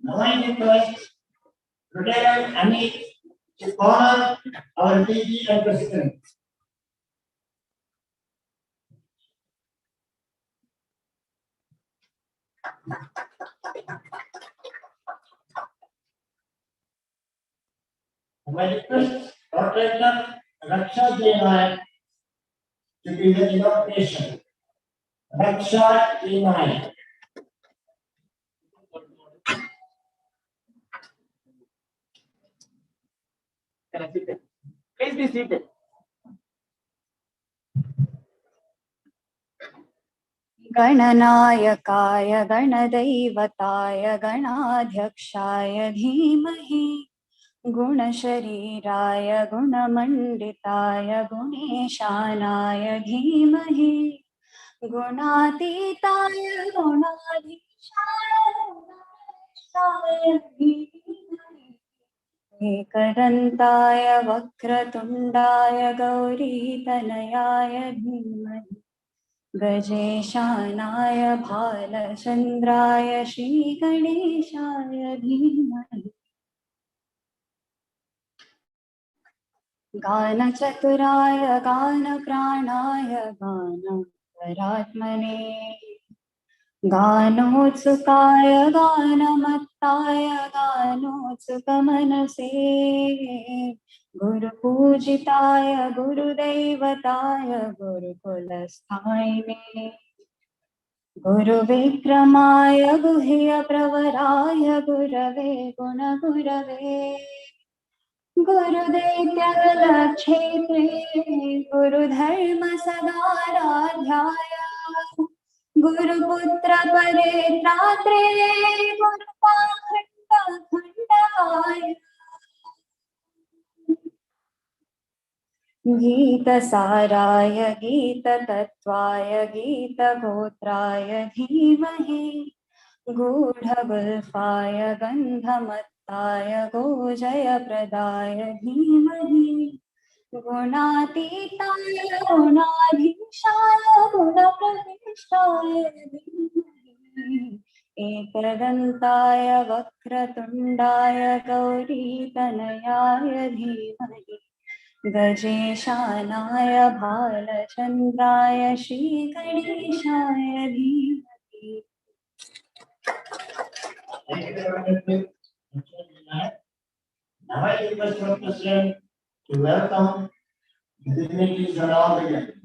Now I request Lieutenant Amit to honor our DG and President. I request Dr. Raksha Jain to be the inauguration. Raksha Jain. Can I sit there? Please be seated. गणनायकाय गणदैवताय गणाध्यक्षाय धीमहि गुणशरीराय गुणमण्डिताय गुणेशानाय धीमहि गुणातीताय गुणाधीशाय गुणेशाय धीमहि एकदन्ताय वक्रतुण्डाय गौरीतनयाय धीमहि गजेशानाय भालचन्द्राय श्रीगणेशाय धीमहि गानचतुराय गानप्राणाय गानपरात्मने गानोत्सुकाय गानमत्ताय गानोत्सुकमनसे गुरुपूजिताय गुरुदैवताय गुरुकुलस्थायिने गुरुविक्रमाय गुह्यप्रवराय गुरवे गुणगुरवे गुरुदैत्यगलक्षेत्रे गुरुधर्मसदाराध्याय गुरुपुत्र परेत्रात्रे गुरुपाखण्डखण्डाय गीतसाराय गीततत्त्वाय गीतगोत्राय धीमहि गूढगुल्फाय गन्धमत्ताय गोजयप्रदाय धीमहि गुणातीताय गुणाधीशाय गुणप्रविष्टाय धीमहि एकदन्ताय वक्रतुण्डाय गौरीतनयाय धीमहि गजेशानाय भालचन्द्राय श्रीगणेशाय धीमहि Now I request Dr. President to welcome the dignitaries and all the guests.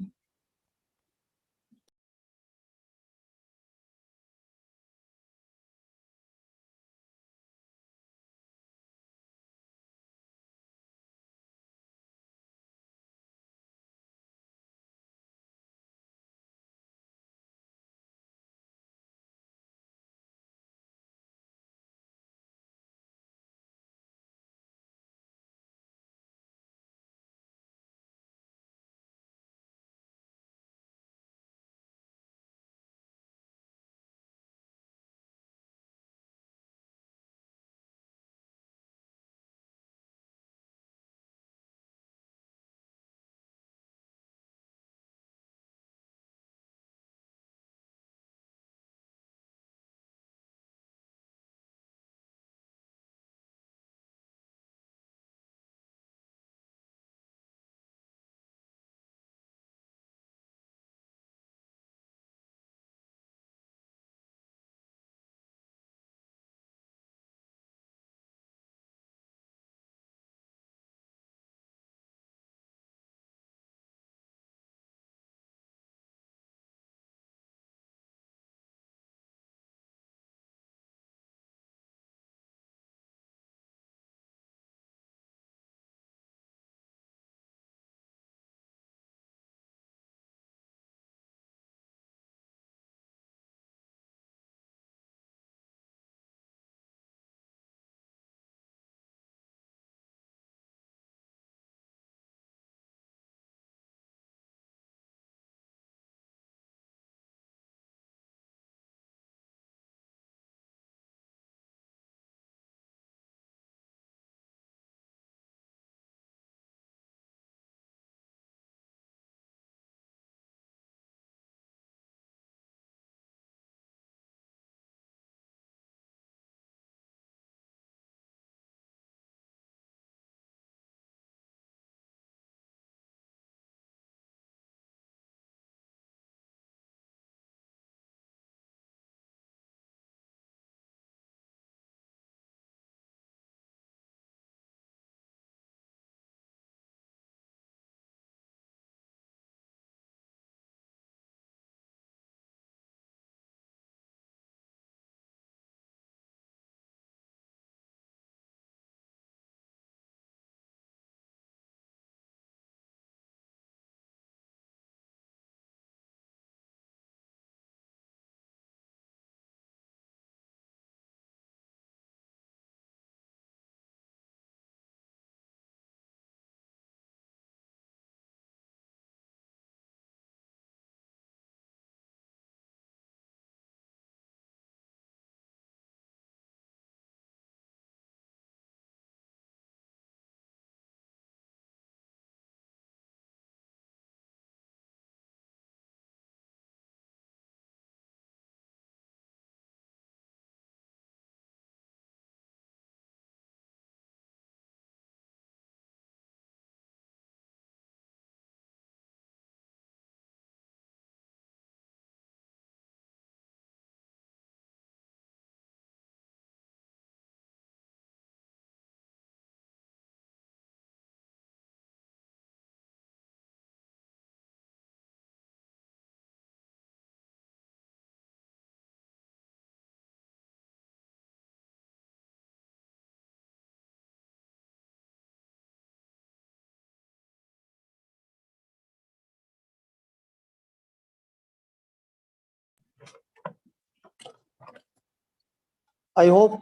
I hope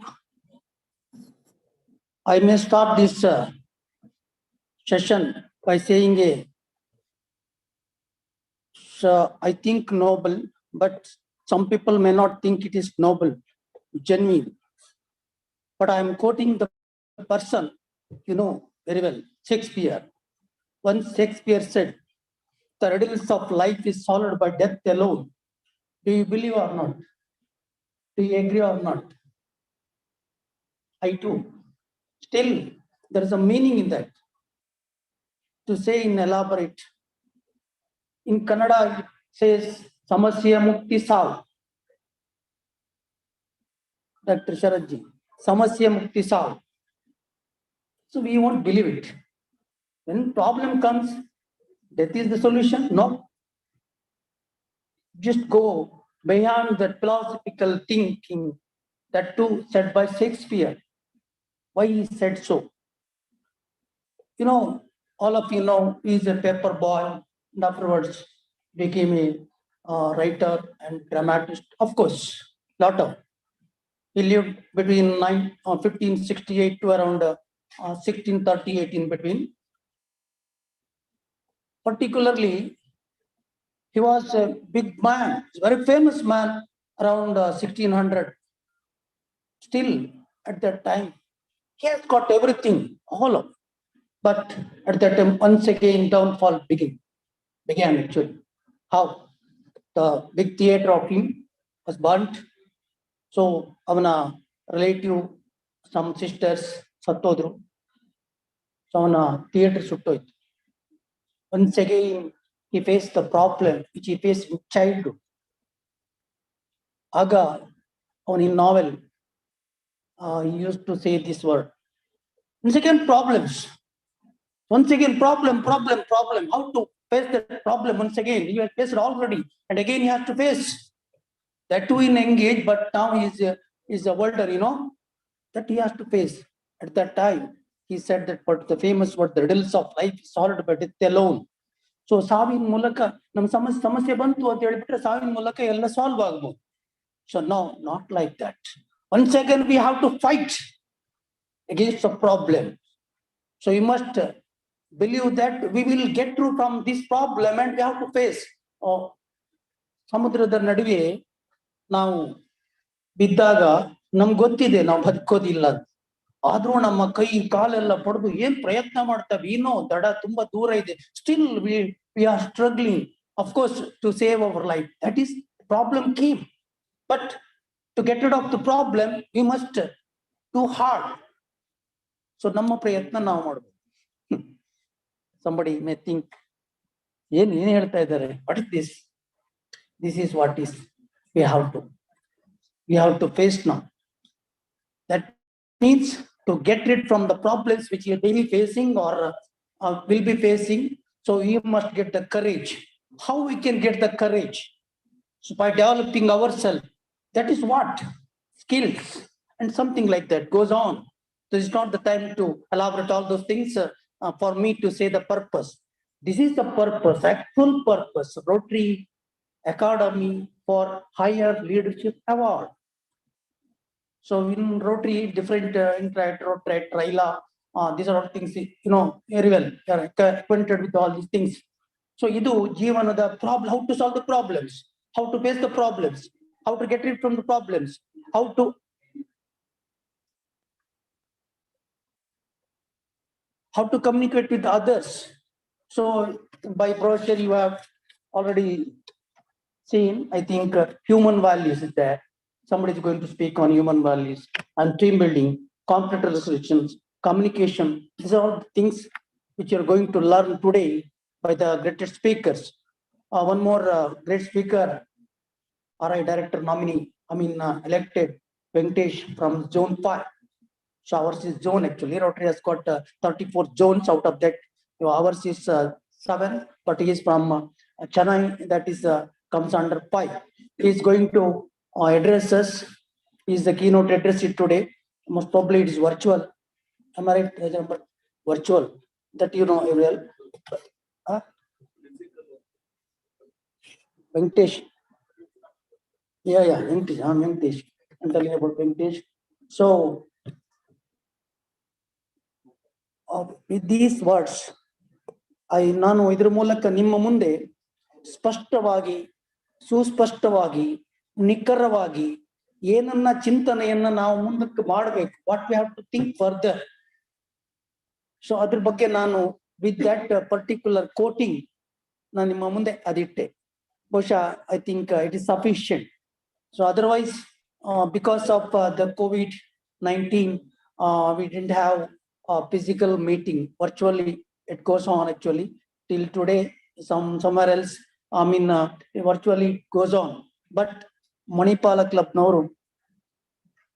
I may start this session by saying I think noble, but some people may not think it is noble, genuine. But I am quoting the person, very well, Shakespeare. Once Shakespeare said, "The riddles of life is solved by death alone." Do you believe or not? Do you agree or not? I do. Still, there is a meaning in that. To say in elaborate. In Kannada, it says, Samasya Mukti Sav. Dr. Sharadji. Samasya Mukti Sav. So we won't believe it. When problem comes, death is the solution? No. Just go beyond that philosophical thinking, that too said by Shakespeare. Why he said so? All of you know, he's a paper boy, and afterwards became a writer and dramatist. Of course, lot of. He lived between 1568 to around 1638 in between. Particularly, he was a big man, very famous man around 1600. Still, at that time, he has got everything, all of. But at that time, once again, downfall began actually. How? The big theater of him was burnt. So, avana relative, some sisters, Satodru. So, avana theater suttoitu. Once again, he faced the problem which he faced in childhood. Aga, on his novel, he used to say this word. Once again, problems. Once again, problem. How to face that problem once again? You have faced already, and again you have to face. That too in engage, but now he is a older, that he has to face. At that time, he said that what the famous word, the riddles of life is solved by death alone. So ಸಾವಿನ ಮೂಲಕ ನಮ್ಮ ಸಮಸ್ಯೆ ಬಂತು ಅಂತ ಹೇಳಿಬಿಟ್ರೆ ಸಾವಿನ ಮೂಲಕ ಎಲ್ಲ ಸಾಲ್ವ್ ಆಗ್ಬೋದು. So no, not like that. Once again, we have to fight against the problem. So you must believe that we will get through from this problem and we have to face. ಸಮುದ್ರದ ನಡುವೆ ನಾವು ಬಿದ್ದಾಗ ನಮ್ಗೆ ಗೊತ್ತಿದೆ ನಾವು ಬದುಕೋದಿಲ್ಲ ಅಂತ. ಆದ್ರೂ ನಮ್ಮ ಕೈ ಕಾಲೆಲ್ಲ ಪಡೆದು ಏನ್ ಪ್ರಯತ್ನ ಮಾಡ್ತೇವೆ, ಏನೋ ದಡ ತುಂಬಾ ದೂರ ಇದೆ. Still we are struggling, of course, to save our life. That is, problem came. But to get rid of the problem, we must do hard. So ನಮ್ಮ ಪ್ರಯತ್ನ ನಾವು ಮಾಡ್ಬೋದು. Somebody may think, ಏನ್ ಹೇಳ್ತಾ ಇದ್ದಾರೆ, what is this? This is what is we have to face now. That means to get rid from the problems which you are daily facing or will be facing. So you must get the courage. How we can get the courage? So by developing ourselves. That is what? Skills and something like that goes on. This is not the time to elaborate all those things for me to say the purpose. This is the purpose, actual purpose. Rotary Academy for Higher Leadership Award. So in Rotary, different interact, Rotary, RAHLA, these are all things, very well. They are acquainted with all these things. So idu jeevanada problem, how to solve the problems, how to face the problems, how to get rid from the problems, how to communicate with others. So by brochure you have already seen, I think, human values is there. Somebody is going to speak on human values and team building, conflict resolutions, communication. These are all the things which you are going to learn today by the greatest speakers. One more great speaker, RI Director nominee, elected, Venkatesh from Zone 5. So ours is zone actually. Rotary has got 34 zones. Out of that, ours is 7, but he is from Chennai. That is comes under 5. He is going to address us. He is the keynote address today. Most probably it is virtual. Am I right? Virtual. That Ariel. Venkatesh. Yeah, Venkatesh. I'm telling about Venkatesh. So, with these words, ನಾನು ಇದ್ರ ಮೂಲಕ ನಿಮ್ಮ ಮುಂದೆ ಸ್ಪಷ್ಟವಾಗಿ, ಸುಸ್ಪಷ್ಟವಾಗಿ, ನಿಖರವಾಗಿ ಏನನ್ನ ಚಿಂತನೆಯನ್ನ ನಾವು ಮುಂದಕ್ಕೆ ಮಾಡಬೇಕು, what we have to think further. So ಅದ್ರ ಬಗ್ಗೆ ನಾನು ವಿತ್ ದಟ್ ಪರ್ಟಿಕ್ಯುಲರ್ ಕೋಟಿಂಗ್ ನಾನು ನಿಮ್ಮ ಮುಂದೆ ಅದಿಟ್ಟೆ. ಬಹುಶಃ I think it is sufficient. So otherwise because of the COVID-19, we didn't have a physical meeting. Virtually it goes on actually till today. Somewhere else, I mean, virtually it goes on. But Manipal Club ನವರು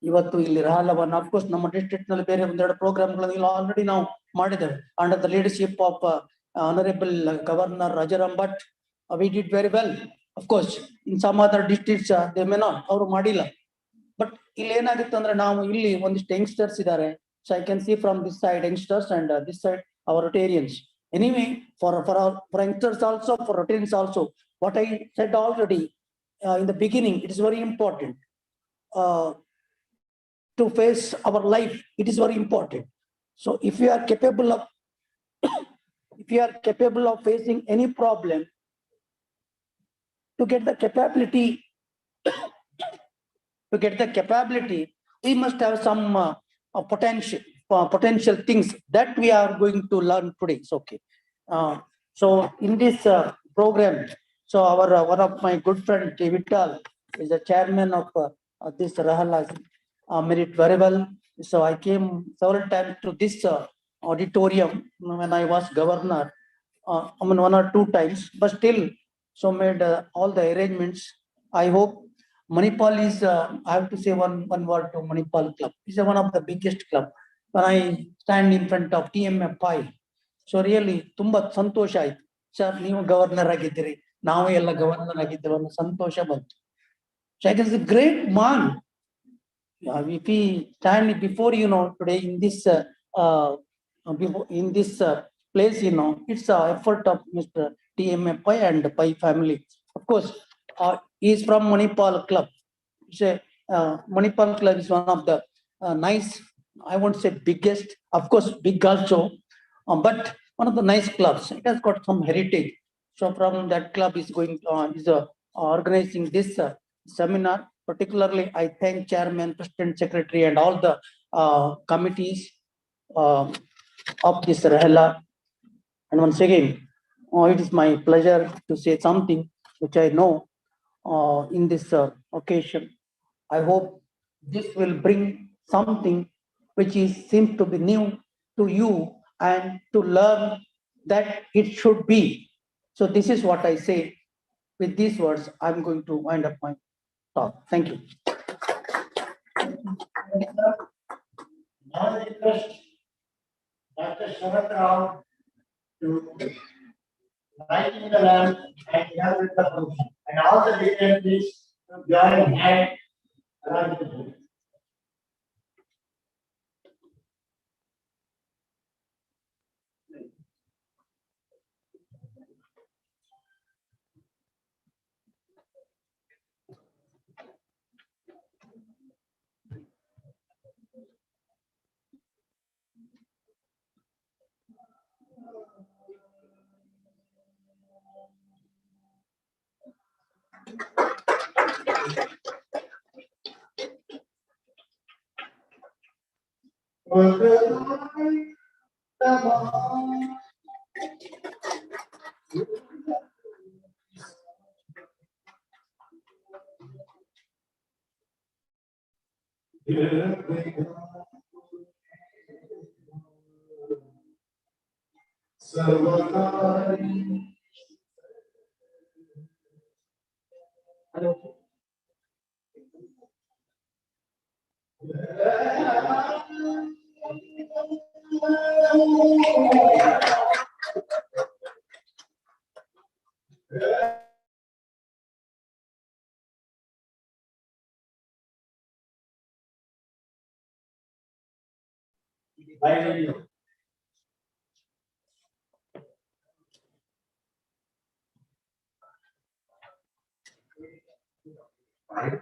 ಇವತ್ತು ಇಲ್ಲಿ ರಾಹ್ಲವನ್ನ, of course ನಮ್ಮ district ನಲ್ಲಿ ಬೇರೆ ಒಂದೆರಡು ಪ್ರೋಗ್ರಾಮ್ಗಳನ್ನ already ನಾವು ಮಾಡಿದ್ದೇವೆ under the leadership of honourable governor Rajaram Bhat. We did very well. Of course in some other districts they may not, ಅವರು ಮಾಡಿಲ್ಲ. ಬಟ್ ಇಲ್ಲಿ ಏನಾಗುತ್ತೆ ಅಂದ್ರೆ, ನಾವು ಇಲ್ಲಿ ಒಂದಿಷ್ಟು ಯಂಗ್ಸ್ಟರ್ಸ್ ಇದ್ದಾರೆ. So I can see from this side youngsters and this side our Rotarians. Anyway, for youngsters also, for Rotarians also, what I said already in the beginning, it is very important to face our life. It is very important. So if you are capable of if you are capable of facing any problem, to get the capability, we must have some potential things that we are going to learn today. It's okay. So in this program, so our one of my good friend Vital is the chairman of this RAHLA, merit very well. So I came several times to this auditorium when I was governor, I mean 1 or 2 times, but still so made all the arrangements. I hope Manipal is, I have to say one word to Manipal Club. It's one of the biggest club. When I stand in front of TMFI, so really ತುಂಬಾ ಸಂತೋಷ ಆಯ್ತು. Sir, ನೀವು governor ಆಗಿದ್ದೀರಿ, ನಾವು ಎಲ್ಲ governor ಆಗಿದ್ದೇವೆ ಅನ್ನೋ ಸಂತೋಷ ಬಂತು. So it is a great man. If we stand before, today in this place, it's a effort of Mr. TMFI and Pai family. Of course, he is from Manipal Club. Manipal Club is one of the nice, I won't say biggest, of course big also, but one of the nice clubs. It has got some heritage. So from that club is organizing this seminar. Particularly, I thank chairman, president, secretary, and all the committees of this RAHLA. And once again, it is my pleasure to say something which I know in this occasion. I hope this will bring something which seems to be new to you and to learn that it should be. So this is what I say. With these words, I'm going to wind up my talk. Thank you. Now I request Dr. Sharat Rao to light in the lamp and inaugurate the function. And all the dignitaries to join hand around the table.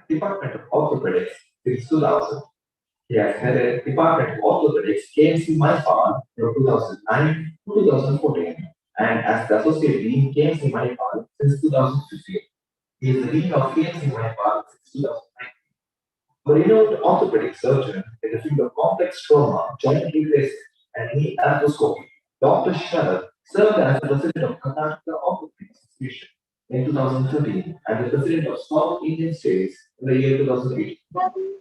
Department of Orthopedics, 6,000. He has had a department of orthopedics KMC Manipal from 2009 to 2014 and as the Associate Dean KMC Manipal since 2015. He is the Dean of KMC Manipal since 2009. A renowned orthopedic surgeon in the field of complex trauma, joint replacement, and knee arthroscopy, Dr. Sharad served as the president of Karnataka Orthopedic Association in 2013 and the president of South Indian States in the year 2008.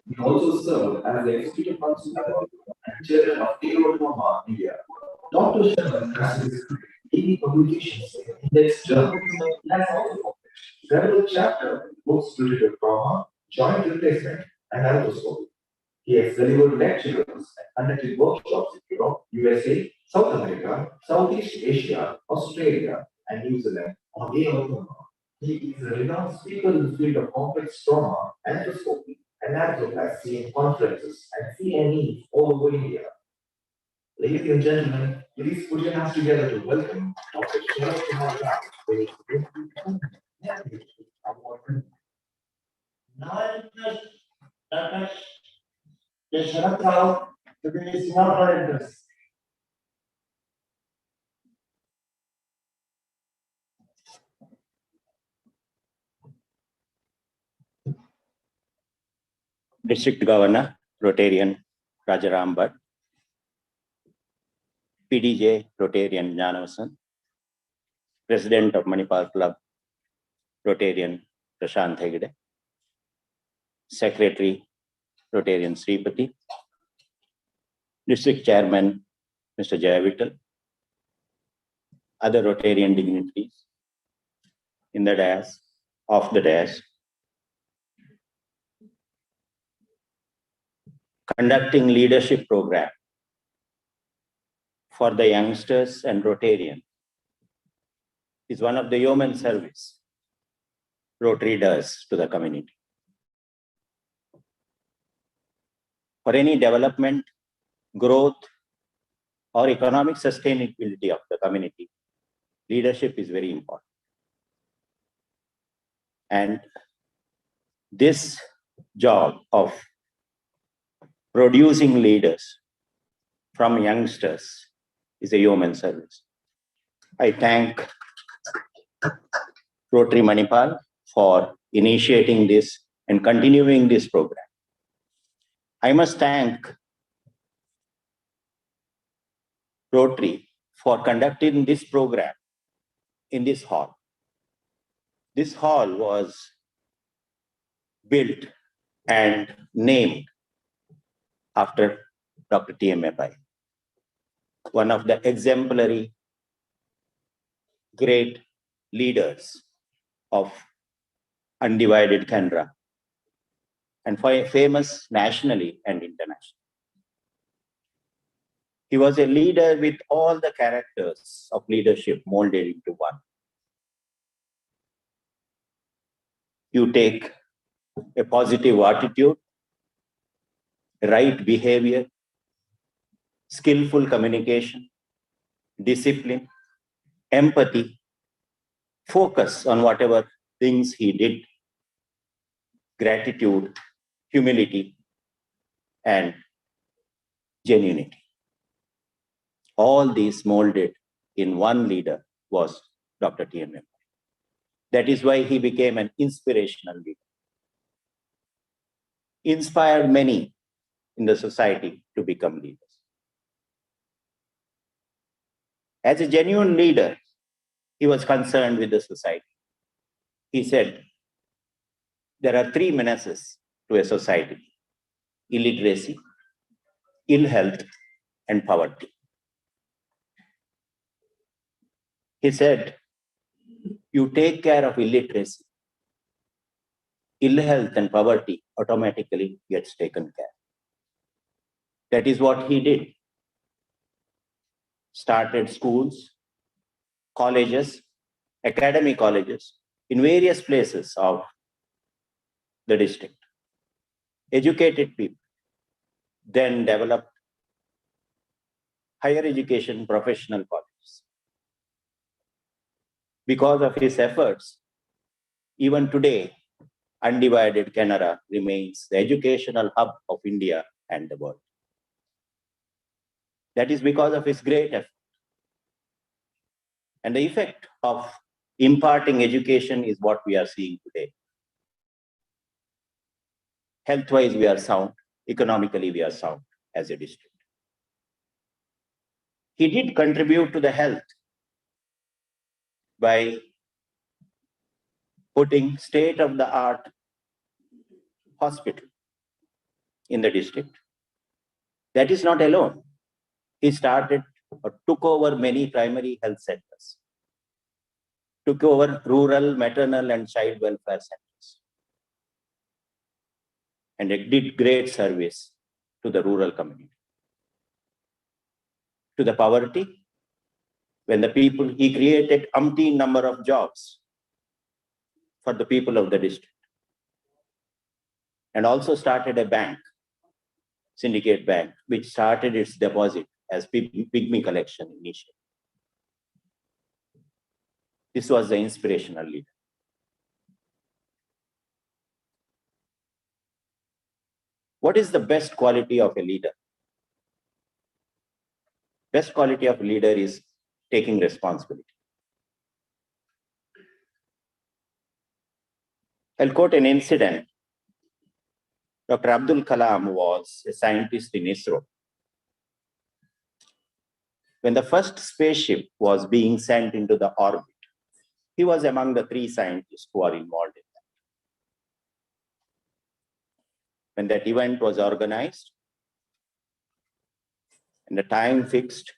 He also served as the executive consultant and chairman of Trauma India. Dr. Sharad has distributed 80 publications in index journals. He has also published several chapters in books related to trauma, joint replacement, and arthroscopy. He has delivered lectures and conducted workshops in Europe, USA, South America, Southeast Asia, Australia, and New Zealand on trauma. He is a renowned speaker in the field of complex trauma, arthroscopy, and arthroplasty in conferences and CNE all over India. Ladies and gentlemen, please put your hands together to welcome Dr. Sharad Kumar Rao. Now I request Dr. Sharad Rao to give his inaugural address. District Governor, Rotarian Rajaram Bhatt, PDJ, Rotarian Jnanavasan, President of Manipal Club, Rotarian Prashant Hegde, Secretary, Rotarian Sripati, District Chairman, Mr. Jayavittal, other Rotarian dignitaries in the dais, off the dais, conducting leadership program for the youngsters and Rotarian is one of the yeoman service Rotary does to the community. For any development, growth, or economic sustainability of the community, leadership is very important. And this job of producing leaders from youngsters is a yeoman service. I thank Rotary Manipal for initiating this and continuing this program. I must thank Rotary for conducting this program in this hall. This hall was built and named after Dr. T.M. Pai, one of the exemplary great leaders of undivided Canara and famous nationally and internationally. He was a leader with all the characters of leadership molded into one. You take a positive attitude, right behavior, skillful communication, discipline, empathy, focus on whatever things he did, gratitude, humility, and genuinity. All these molded in one leader was Dr. T.M. Pai. That is why he became an inspirational leader. Inspired many in the society to become leaders. As a genuine leader, he was concerned with the society. He said, there are three menaces to a society: illiteracy, ill health, and poverty. He said, you take care of illiteracy, ill health and poverty automatically gets taken care. That is what he did. Started schools, colleges, academy colleges in various places of the district. Educated people, then developed higher education professional colleges. Because of his efforts, even today, undivided Canara remains the educational hub of India and the world. That is because of his great effort. And the effect of imparting education is what we are seeing today. Health-wise, we are sound. Economically, we are sound as a district. He did contribute to the health by putting state-of-the-art hospital in the district. That is not alone. He started or took over many primary health centers, took over rural maternal and child welfare centers, and it did great service to the rural community. To the poverty, when the people, he created umpteen number of jobs for the people of the district, and also started a bank, syndicate bank, which started its deposit as pygmy collection initially. This was the inspirational leader. What is the best quality of a leader? Best quality of a leader is taking responsibility. I'll quote an incident. Dr. Abdul Kalam was a scientist in ISRO. When the first spaceship was being sent into the orbit, he was among the 3 scientists who are involved in that. When that event was organized and the time fixed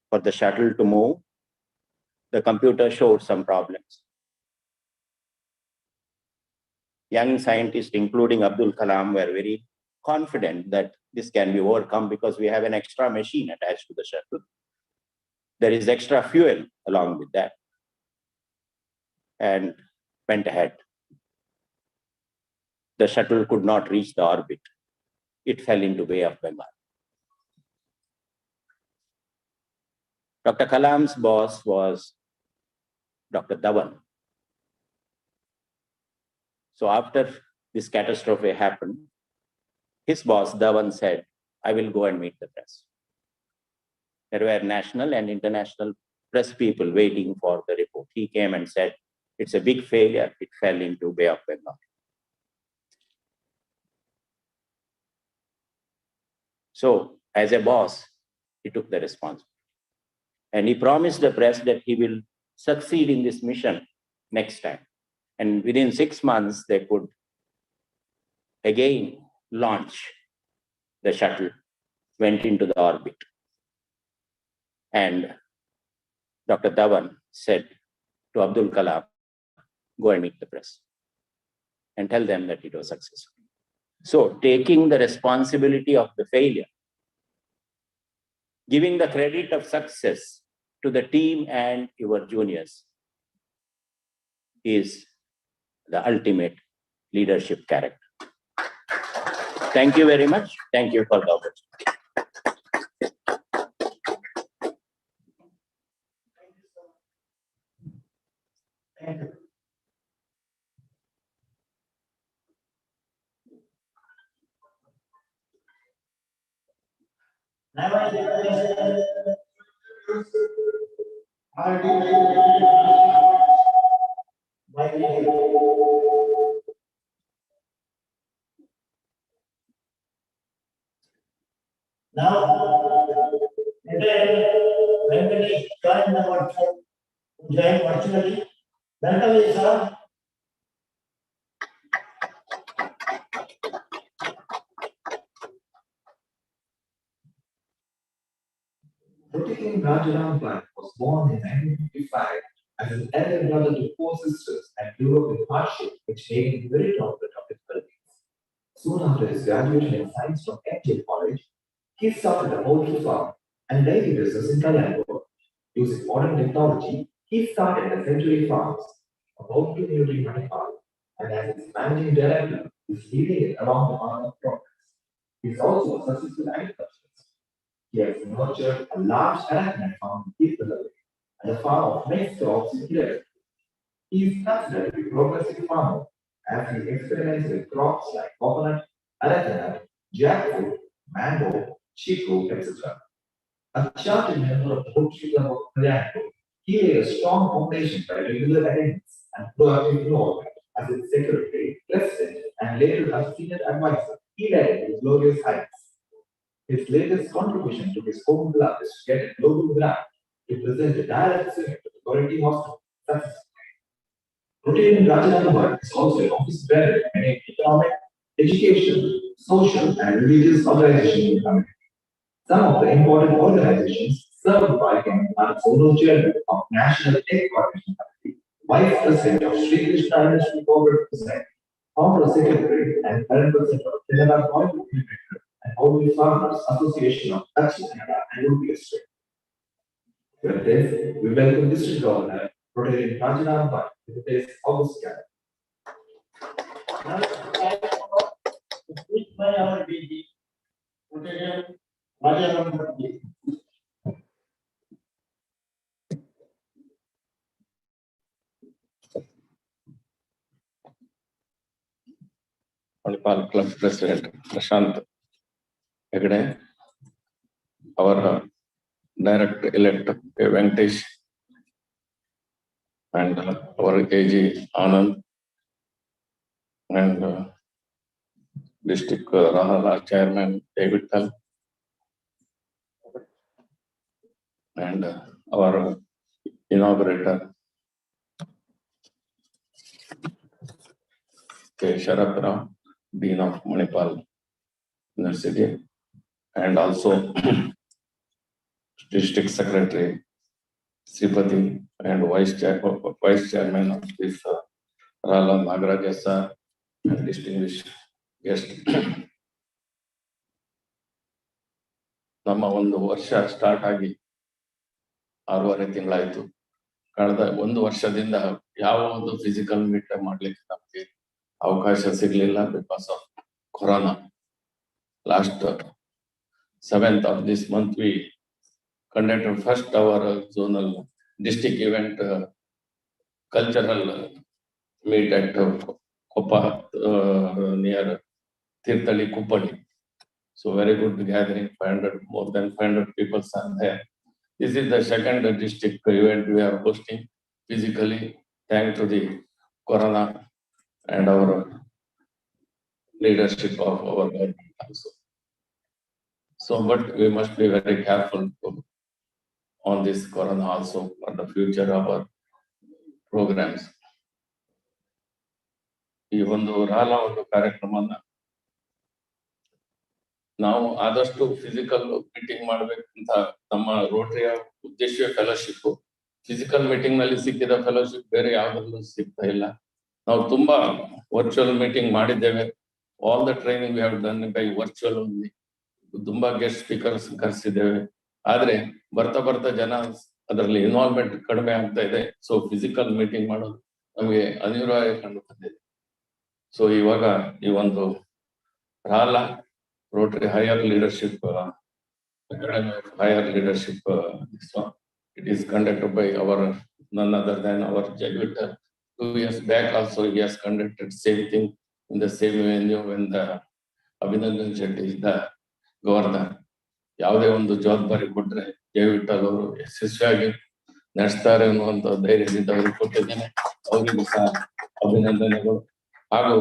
for the shuttle to move, the computer showed some problems. Young scientists, including Abdul Kalam, were very confident that this can be overcome because we have an extra machine attached to the shuttle. There is extra fuel along with that, and went ahead. The shuttle could not reach the orbit. It fell into Bay of Bengal. Dr. Kalam's boss was Dr. Dhawan. So after this catastrophe happened, his boss, Dhawan, said, I will go and meet the press. There were national and international press people waiting for the report. He came and said, it's a big failure. It fell into Bay of Bengal. So as a boss, he took the responsibility. And he promised the press that he will succeed in this mission next time. And within 6 months, they could again launch the shuttle, went into the orbit. And Dr. Dhawan said to Abdul Kalam, go and meet the press and tell them that it was successful. So taking the responsibility of the failure, giving the credit of success to the team and your juniors is the ultimate leadership character. Thank you very much. Thank you for the opportunity. Thank you. Now I request by video. Now, today, when we join the workshop, join virtually, welcome you, sir. Rutikin Rajaram was born in 1955 as an elder brother to 4 sisters and grew up in hardship, which made him very tolerant of difficulties. Soon after his graduation in science from MJ College, he started a poultry farm and dairy business in Kalyanpur. Using modern technology, he started the Century Farms, a poultry unit in Manipal, and as its managing director, is leading it along the path of progress. He is also a successful agriculturist. He has nurtured a large arachidid farm in East and a farm of mixed crops in Killers. He is considered a progressive farmer as he experiments with crops like coconut, areca, jackfruit, mango, chiku, etc. A chartered member of the Rotary Club of Colombo, he laid a strong foundation by regular attendance and proactive involvement as its secretary, president, and later as senior advisor. He led his glorious heights. His latest contribution to his home club is to get a global grant to present a direct swim to the Quality Hospital. Rotarian Rajananavar is also an office bearer in economic, education, social, and religious organizations in the community. Some of the important organizations served by him are the Zonal Chairman of National Tech Corporation Committee, Vice President of Sri Krishna Industry Corporate Society, Founder Secretary and current President of Canada Oil Limited, and Holy Farmers Association of Dutch Canada and Udupi District. With this, we welcome District Governor Rotarian Rajananavar to today's August gathering. Now it's time for the speech by our DG, Rotarian Rajananavar. Manipal Club President Prashant Hegde, our Director-elect Venkatesh, and our AG Anand, and District RAHLA Chairman David Tal, and our inaugurator K. Sharath Rao, Dean of Manipal University, and also District Secretary Sripati and Vice Chairman of this RAHLA Nagaraj sir, and distinguished guest. ನಮ್ಮ ಒಂದು ವರ್ಷ start ಆಗಿ 6.5 ತಿಂಗಳಾಯ್ತು. ಕಳೆದ ಒಂದು ವರ್ಷದಿಂದ ಯಾವ ಒಂದು ಫಿಸಿಕಲ್ ಮೀಟ್ ಮಾಡ್ಲಿಕ್ಕೆ ನಮಗೆ ಅವಕಾಶ ಸಿಗ್ಲಿಲ್ಲ because of corona. Last 7th of this month we conducted first our zonal district event cultural meet at Kopa near Tirthali Kupali. So very good gathering, 500, more than 500 people are there. This is the second district event we are hosting physically, thanks to the Corona and our leadership of our government also. So, but we must be very careful on this Corona also for the future of our programs. ಈ ಒಂದು RAHLA ಒಂದು ಕಾರ್ಯಕ್ರಮನ ನಾವು ಆದಷ್ಟು physical meeting ಮಾಡ್ಬೇಕಂತ ನಮ್ಮ ರೋಟರಿಯ ಉದ್ದೇಶ fellowship. Physical meeting ನಲ್ಲಿ ಸಿಕ್ಕಿದ ಫೆಲೋಶಿಪ್ ಬೇರೆ ಯಾವ್ದ್ರಲ್ಲೂ ಸಿಗ್ತಾ ಇಲ್ಲ. ನಾವು ತುಂಬಾ ವರ್ಚುವಲ್ ಮೀಟಿಂಗ್ ಮಾಡಿದ್ದೇವೆ. All the training we have done by virtual only. ತುಂಬಾ ಗೆಸ್ಟ್ ಸ್ಪೀಕರ್ಸ್ ಕರೆಸಿದ್ದೇವೆ. ಆದ್ರೆ ಬರ್ತಾ ಬರ್ತಾ ಜನ ಅದರಲ್ಲಿ ಇನ್ವಾಲ್ವ್ಮೆಂಟ್ ಕಡಿಮೆ ಆಗ್ತಾ ಇದೆ. ಸೊ ಫಿಸಿಕಲ್ ಮೀಟಿಂಗ್ ಮಾಡೋದು ನಮಗೆ ಅನಿವಾರ್ಯ ಕಂಡು ಬಂದಿದೆ. ಸೊ ಇವಾಗ ಈ ಒಂದು RAHLA Rotary Higher Leadership Academy of Higher Leadership, this one, it is conducted by our none other than our Jagvitar. 2 years back also he has conducted same thing in the same venue when the Abhinandan Shetty is the governor. ಯಾವುದೇ ಒಂದು ಜವಾಬ್ದಾರಿ ಕೊಟ್ರೆ ಜಯವಿಠಲ್ ಅವರು ಯಶಸ್ವಿಯಾಗಿ ನಡೆಸ್ತಾರೆ ಅನ್ನುವಂಥ ಧೈರ್ಯದಿಂದ ಅವರು ಕೊಟ್ಟಿದ್ದೇನೆ. ಅವರಿಗೂ ಸಹ ಅಭಿನಂದನೆಗಳು. ಹಾಗೂ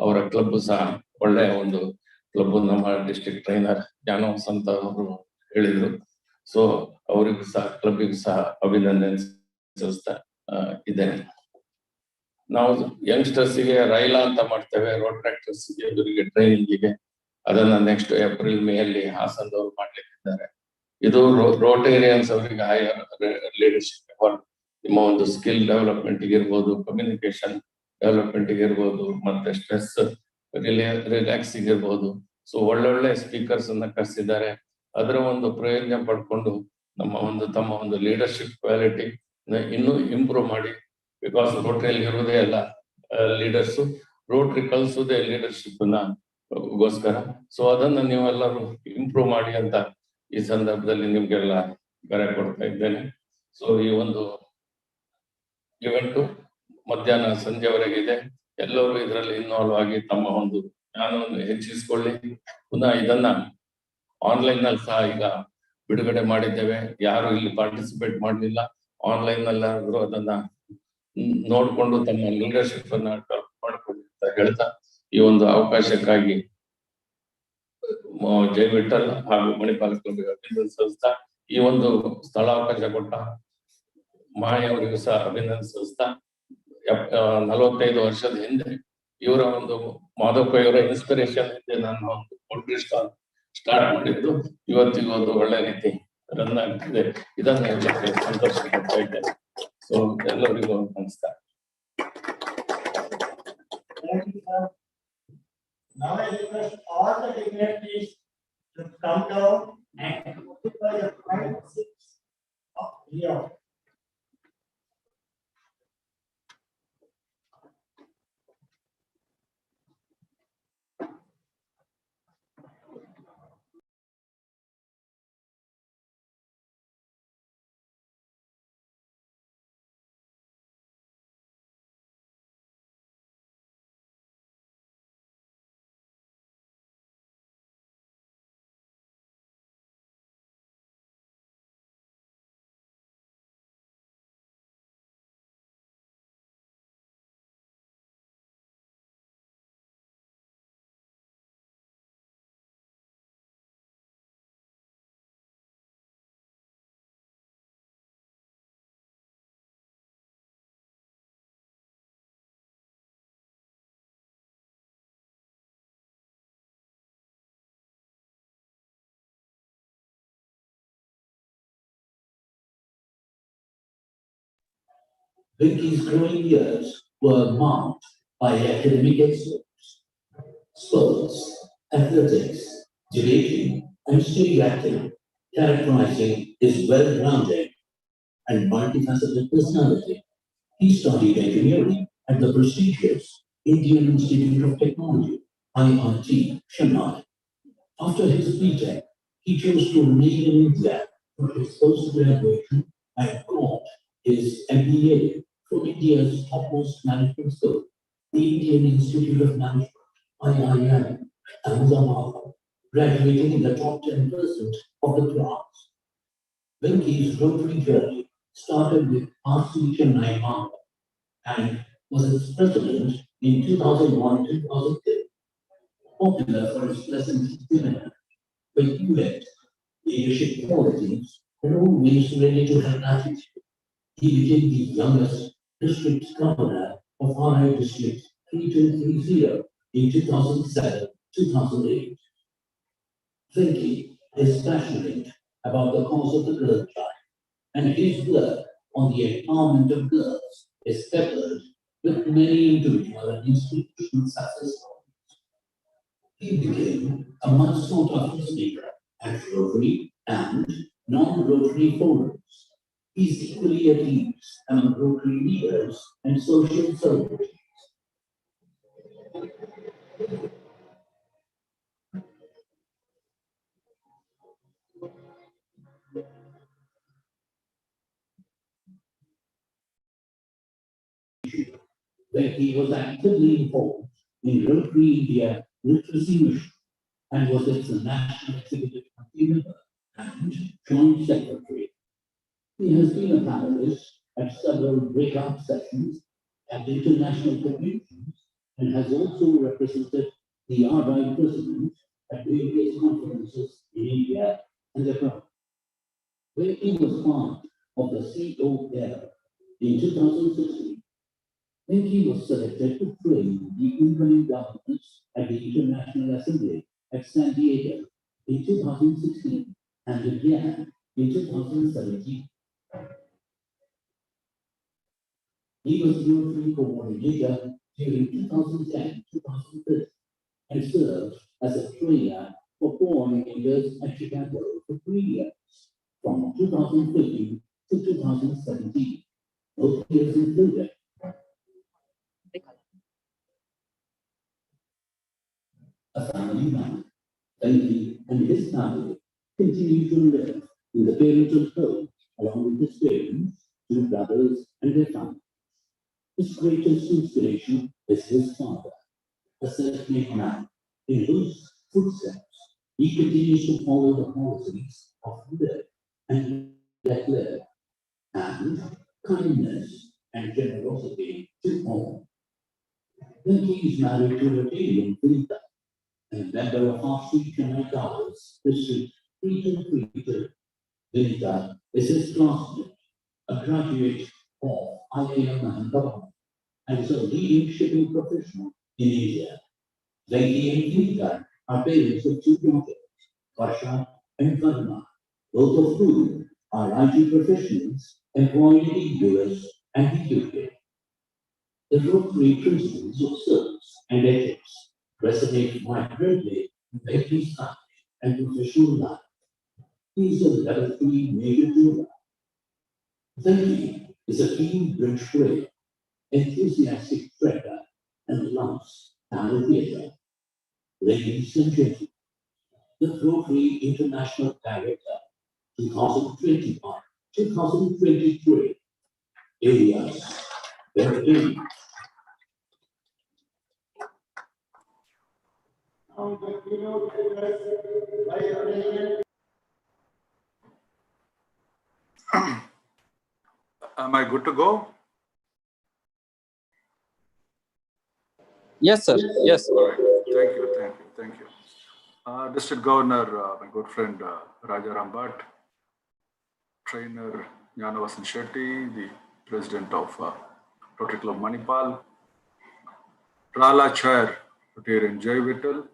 ಅವರ ಕ್ಲಬ್ ಸಹ ಒಳ್ಳೆಯ ಒಂದು ಕ್ಲಬ್. ನಮ್ಮ ಡಿಸ್ಟ್ರಿಕ್ಟ್ ಟ್ರೈನರ್ ಜ್ಞಾನವಂತ ಅಂತ ಅವರು ಹೇಳಿದ್ರು. ಸೊ ಅವರಿಗೂ ಸಹ ಕ್ಲಬ್ಬಿಗೂ ಸಹ ಅಭಿನಂದನೆ ಸಲ್ಲಿಸ್ತಾ ಇದ್ದೇನೆ. ನಾವು ಯಂಗ್ಸ್ಟರ್ಸ್ಗೆ RAHLA ಅಂತ ಮಾಡ್ತೇವೆ, ರೋಡ್ ಟ್ರ್ಯಾಕ್ಟರ್ಸ್ಗೆ ಇವರಿಗೆ ಟ್ರೈನಿಂಗಿಗೆ. ಅದನ್ನ ನೆಕ್ಸ್ಟ್ ಏಪ್ರಿಲ್ ಮೇ ಅಲ್ಲಿ ಹಾಸನದವರು ಮಾಡ್ಲಿಕ್ಕಿದ್ದಾರೆ. ಇದು ರೋಟೇರಿಯನ್ಸ್ ಅವರಿಗೆ ಹೈಯರ್ ಲೀಡರ್ಶಿಪ್ ಅವಾರ್ಡ್. ನಿಮ್ಮ ಒಂದು ಸ್ಕಿಲ್ ಡೆವಲಪ್ಮೆಂಟ್ ಇರ್ಬೋದು, ಕಮ್ಯುನಿಕೇಶನ್ ಡೆವಲಪ್ಮೆಂಟ್ ಇರ್ಬೋದು, ಮತ್ತೆ ಸ್ಟ್ರೆಸ್ ರಿಲ್ಯಾಕ್ಸಿಂಗ್ ಇರ್ಬೋದು. ಸೊ ಒಳ್ಳೊಳ್ಳೆ ಸ್ಪೀಕರ್ಸ್ ಅನ್ನ ಕರೆಸಿದ್ದಾರೆ. ಅದರ ಒಂದು ಪ್ರಯೋಜನ ಪಡ್ಕೊಂಡು ತಮ್ಮ ಒಂದು ಲೀಡರ್ಶಿಪ್ ಕ್ವಾಲಿಟಿ ಇನ್ನೂ ಇಂಪ್ರೂವ್ ಮಾಡಿ. ಬಿಕಾಸ್ ರೋಟರಿಯಲ್ಲಿ ಇರುವುದೇ ಅಲ್ಲ ಲೀಡರ್ಸ್, ರೋಟರಿ ಕಲಿಸುವುದೇ ಲೀಡರ್ಶಿಪ್ ಗೋಸ್ಕರ. ಸೊ ಅದನ್ನ ನೀವೆಲ್ಲರೂ ಇಂಪ್ರೂವ್ ಮಾಡಿ ಅಂತ ಈ ಸಂದರ್ಭದಲ್ಲಿ ನಿಮ್ಗೆಲ್ಲ ಕರೆ ಕೊಡ್ತಾ ಇದ್ದೇನೆ. ಸೊ ಈ ಒಂದು ಇವೆಂಟು ಮಧ್ಯಾಹ್ನ ಸಂಜೆವರೆಗೆ ಇದೆ. ಎಲ್ಲರೂ ಇದರಲ್ಲಿ ಇನ್ವಾಲ್ವ್ ಆಗಿ ತಮ್ಮ ಒಂದು ಜ್ಞಾನವನ್ನು ಹೆಚ್ಚಿಸಿಕೊಳ್ಳಿ. ಪುನಃ ಇದನ್ನ ಆನ್ಲೈನ್ ನಲ್ಲಿ ಸಹ ಈಗ ಬಿಡುಗಡೆ ಮಾಡಿದ್ದೇವೆ. ಯಾರು ಇಲ್ಲಿ ಪಾರ್ಟಿಸಿಪೇಟ್ ಮಾಡಲಿಲ್ಲ, ಆನ್ಲೈನ್ ನಲ್ಲಾದ್ರೂ ಅದನ್ನ ನೋಡ್ಕೊಂಡು ತಮ್ಮ ಲೀಡರ್ಶಿಪ್ ಅನ್ನ ಡೆವಲಪ್ ಮಾಡ್ಕೊಳ್ಳಿ ಅಂತ ಹೇಳ್ತಾ ಈ ಒಂದು ಅವಕಾಶಕ್ಕಾಗಿ ಜೈ ವಿಠಲ್ ಹಾಗೂ ಮಣಿಪಾಲ್ ಕ್ಲಬ್ಗೆ ಅಭಿನಂದಿಸ್ತಾ, ಈ ಒಂದು ಸ್ಥಳಾವಕಾಶ ಕೊಟ್ಟ ಮಾಯವರಿಗೂ ಸಹ ಅಭಿನಂದಿಸ್ತಾ, 45 ವರ್ಷದ ಹಿಂದೆ ಇವರ ಒಂದು ಮಾಧವ್ ಪೈ ಅವರ ಇನ್ಸ್ಪಿರೇಷನ್ ಹಿಂದೆ ನಾನು ಒಂದು ಪೋಲ್ಟ್ರಿ ಸ್ಟಾಲ್ ಸ್ಟಾರ್ಟ್ ಮಾಡಿದ್ದು ಇವತ್ತಿಗೂ ಒಂದು ಒಳ್ಳೆ ರೀತಿ ರನ್ ಆಗ್ತಿದೆ. ಇದನ್ನ ಹೇಳಲಿಕ್ಕೆ ಸಂತೋಷ ಪಡ್ತಾ ಇದ್ದೇನೆ. ಸೊ ಎಲ್ಲರಿಗೂ ನಮಸ್ಕಾರ. Thank you, sir. Now I request all the dignitaries to come down and occupy the front seats of here. Vicky's growing years were marked by academic excellence, sports, athletics, debating, and street acting, characterizing his well-rounded and multifaceted personality. He studied engineering at the prestigious Indian Institute of Technology, IIT, Chennai. After his BTech, he chose to remain in India for his post-graduation and got his MBA from India's topmost management school, the Indian Institute of Management, IIM, Ahmedabad, graduating in the top 10% of the class. Venki's Rotary journey started with RC Chennai Mamba and was its president in 2001-2002. Popular for its pleasant demeanor, with leadership qualities, and always ready to have attitude. He became the youngest district governor of RI District 3230 in 2007-2008. Venki is passionate about the cause of the girl child, and his work on the empowerment of girls is peppered with many individual and institutional success stories. He became a much sought after speaker at Rotary and non-Rotary forums. He's equally at ease among Rotary leaders and social celebrities. Where he was actively involved in Rotary India Literacy Mission and was its National Executive Committee member and Joint Secretary. He has been a panelist at several breakout sessions at international conventions and has also represented the RI president at various conferences in India and abroad. Where he was part of the CO era in 2016, when he was selected to train the incoming governments at the International Assembly at San Diego in 2016 and again in 2017. He was Rotary coordinator during 2010-2013 and served as a trainer for coordinators at Chicago for 3 years, from 2015 to 2017. Both years included. A family man, Bentley and his family continue to live in the parental home along with his parents, 2 brothers, and their family. His greatest inspiration is his father, a self-made man in whose footsteps he continues to follow the policies of live and let live, and kindness and generosity to all. Then he is married to Rotarian Vinita, and member of our street Chennai Towers, District 3232. Vinita is his classmate, a graduate of IIM Ahmedabad, and is a leading shipping professional in India. Venki and Vinita are parents of two daughters, Varsha and Karna, both of whom are IT professionals employed in the US and the UK. The Rotary principles of service and ethics resonate vibrantly in Venki's family and professional life. He is a level 3 major juror. Venki is a keen bridge player, enthusiastic trekker, and loves family theatre. Ladies and gentlemen, the Rotary International Director, 2021-2023, alias Venki. Now the keynote address by Rotarian. Am I good to go? Yes, sir. Yes. All right. Thank you. District Governor, my good friend Rajaram Bhatt, trainer Jnanavasan Shetty, the president of Rotary Club Manipal, RAHLA chair Rotarian Jay Vittal,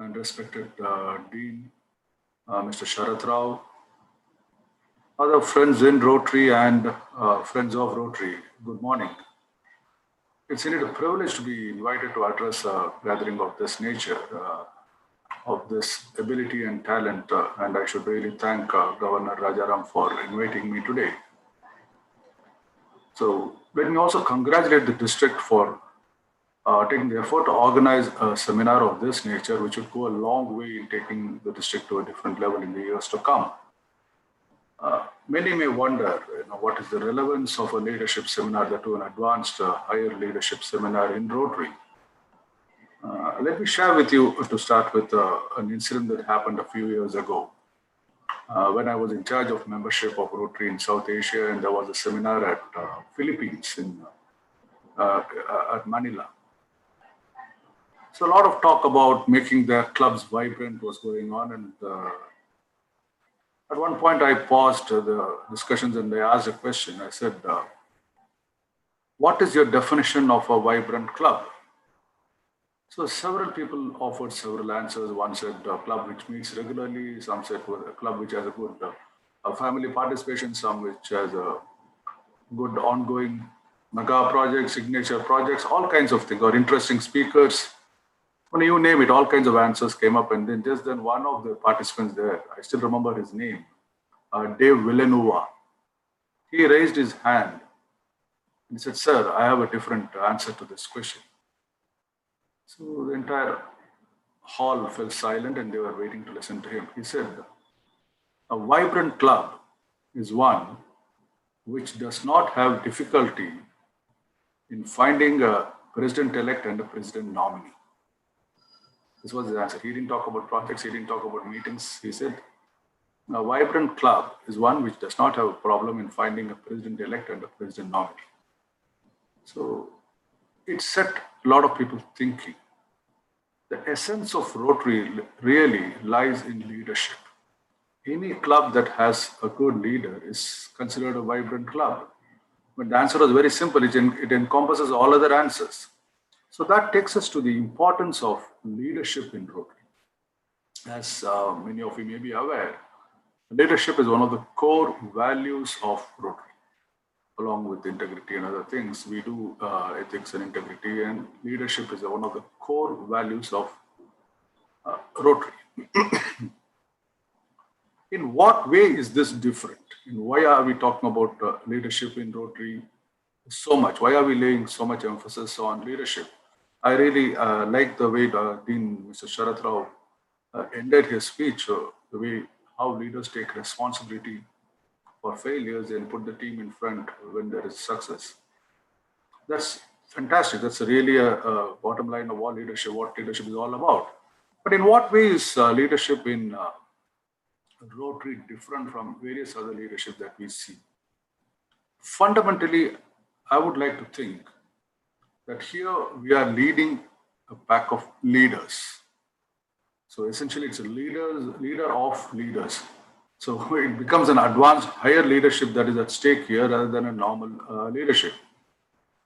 and respected Dean Mr. Sharath Rao, other friends in Rotary and friends of Rotary, good morning. It's indeed a privilege to be invited to address a gathering of this nature, of this ability and talent, and I should really thank Governor Rajaram for inviting me today. So let me also congratulate the district for taking the effort to organize a seminar of this nature, which would go a long way in taking the district to a different level in the years to come. Many may wonder, what is the relevance of a leadership seminar, that to an advanced higher leadership seminar in Rotary. Let me share with you to start with an incident that happened a few years ago when I was in charge of membership of Rotary in South Asia, and there was a seminar at Philippines at Manila. So a lot of talk about making their clubs vibrant was going on, and at one point I paused the discussions and I asked a question. I said, what is your definition of a vibrant club? So several people offered several answers. One said a club which meets regularly, some said a club which has a good family participation, some which has a good ongoing mega projects, signature projects, all kinds of things, or interesting speakers. When you name it, all kinds of answers came up, and then one of the participants there, I still remember his name, Dave Villanueva. He raised his hand and said, "Sir, I have a different answer to this question." So the entire hall fell silent and they were waiting to listen to him. He said, "A vibrant club is one which does not have difficulty in finding a president-elect and a president nominee." This was his answer. He didn't talk about projects, he didn't talk about meetings. He said, "A vibrant club is one which does not have a problem in finding a president-elect and a president nominee." So it set a lot of people thinking. The essence of Rotary really lies in leadership. Any club that has a good leader is considered a vibrant club. But the answer was very simple. It encompasses all other answers. So that takes us to the importance of leadership in Rotary. As many of you may be aware, leadership is one of the core values of Rotary. Along with integrity and other things, we do ethics and integrity, and leadership is one of the core values of Rotary. In what way is this different? And why are we talking about leadership in Rotary so much? Why are we laying so much emphasis on leadership? I really like the way Dean Mr. Sharath Rao ended his speech, the way how leaders take responsibility for failures and put the team in front when there is success. That's fantastic. That's really a bottom line of all leadership, what leadership is all about. But in what way is leadership in Rotary different from various other leadership that we see? Fundamentally, I would like to think that here we are leading a pack of leaders. So essentially, it's a leader of leaders. So it becomes an advanced, higher leadership that is at stake here rather than a normal leadership.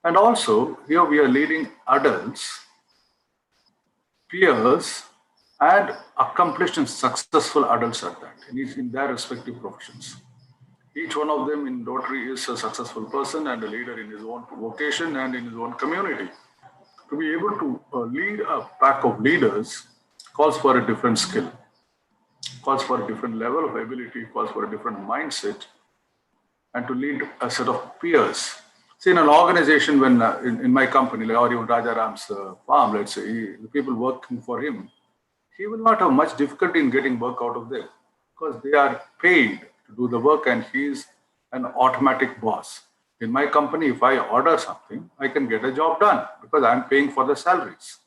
And also, here we are leading adults, peers, and accomplished and successful adults at that, in their respective professions. Each one of them in Rotary is a successful person and a leader in his own vocation and in his own community. To be able to lead a pack of leaders calls for a different skill, calls for a different level of ability, calls for a different mindset, and to lead a set of peers. See, in an organization, when in my company, like, or even Rajaram's farm, let's say, the people working for him, he will not have much difficulty in getting work out of them because they are paid to do the work and he is an automatic boss. In my company, if I order something, I can get a job done because I'm paying for the salaries.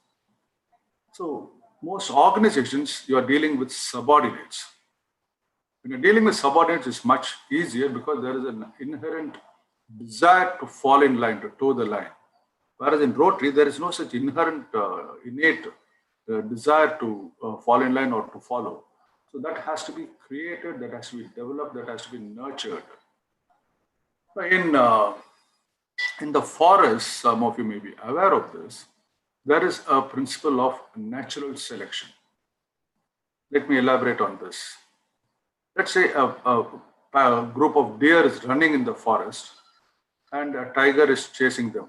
So most organizations, you are dealing with subordinates. When you're dealing with subordinates, it's much easier because there is an inherent desire to fall in line, to toe the line. Whereas in Rotary, there is no such inherent, innate desire to fall in line or to follow. So that has to be created, that has to be developed, that has to be nurtured. In the forest, some of you may be aware of this, there is a principle of natural selection. Let me elaborate on this. Let's say a group of deer is running in the forest and a tiger is chasing them.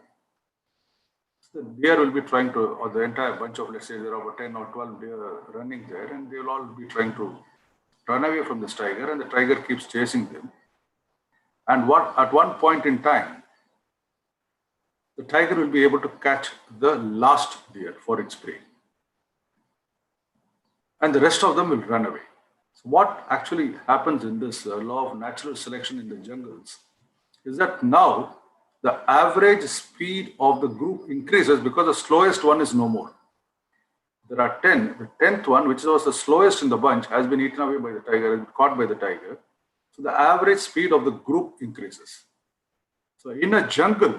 The deer will be trying to, or the entire bunch of, let's say there are over 10 or 12 deer running there, and they will all be trying to run away from this tiger, and the tiger keeps chasing them. And at one point in time, the tiger will be able to catch the last deer for its prey. And the rest of them will run away. So what actually happens in this law of natural selection in the jungles is that now the average speed of the group increases because the slowest one is no more. There are 10. The 10th one, which was the slowest in the bunch, has been eaten away by the tiger and caught by the tiger. So the average speed of the group increases. So in a jungle,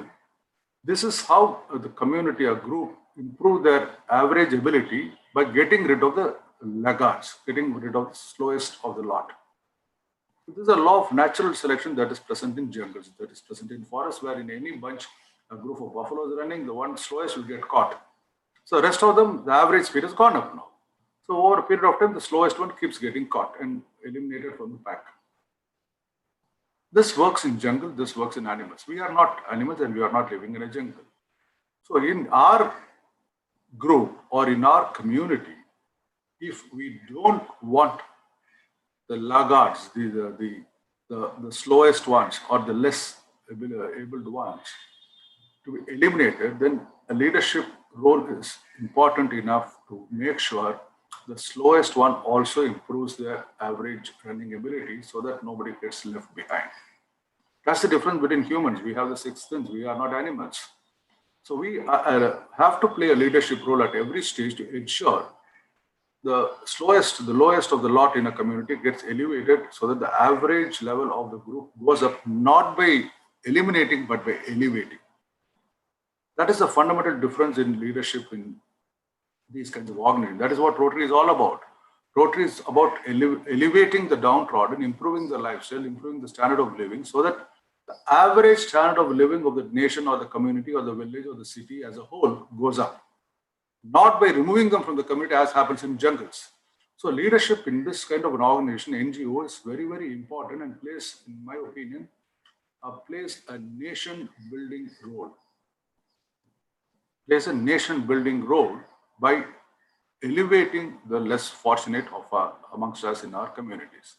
this is how the community or group improve their average ability by getting rid of the laggards, getting rid of the slowest of the lot. This is a law of natural selection that is present in jungles, that is present in forests, where in any bunch, a group of buffaloes running, the one slowest will get caught. So the rest of them, the average speed has gone up now. So over a period of time, the slowest one keeps getting caught and eliminated from the pack. This works in jungle, this works in animals. We are not animals and we are not living in a jungle. So in our group or in our community, if we don't want the laggards, the slowest ones or the less abled ones to be eliminated, then a leadership role is important enough to make sure the slowest one also improves their average running ability so that nobody gets left behind. That's the difference between humans. We have the sixth sense. We are not animals. So we have to play a leadership role at every stage to ensure the lowest of the lot in a community gets elevated so that the average level of the group goes up, not by eliminating, but by elevating. That is the fundamental difference in leadership in these kinds of organizations. That is what Rotary is all about. Rotary is about elevating the downtrodden, improving the lifestyle, improving the standard of living so that the average standard of living of the nation or the community or the village or the city as a whole goes up. Not by removing them from the community as happens in jungles. So leadership in this kind of an organization, NGO, is very, very important and plays, in my opinion, plays a nation building role. Plays a nation building role by elevating the less fortunate of amongst us in our communities.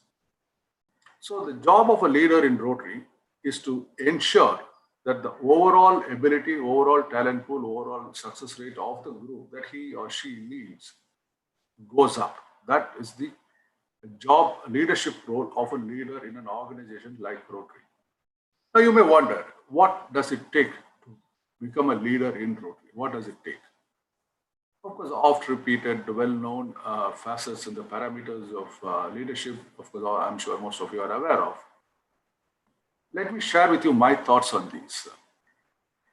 So the job of a leader in Rotary is to ensure that the overall ability, overall talent pool, overall success rate of the group that he or she leads goes up. That is the job leadership role of a leader in an organization like Rotary. Now you may wonder, what does it take to become a leader in Rotary? What does it take? Of course, oft repeated, well-known facets and the parameters of leadership, of course, I'm sure most of you are aware of. Let me share with you my thoughts on these,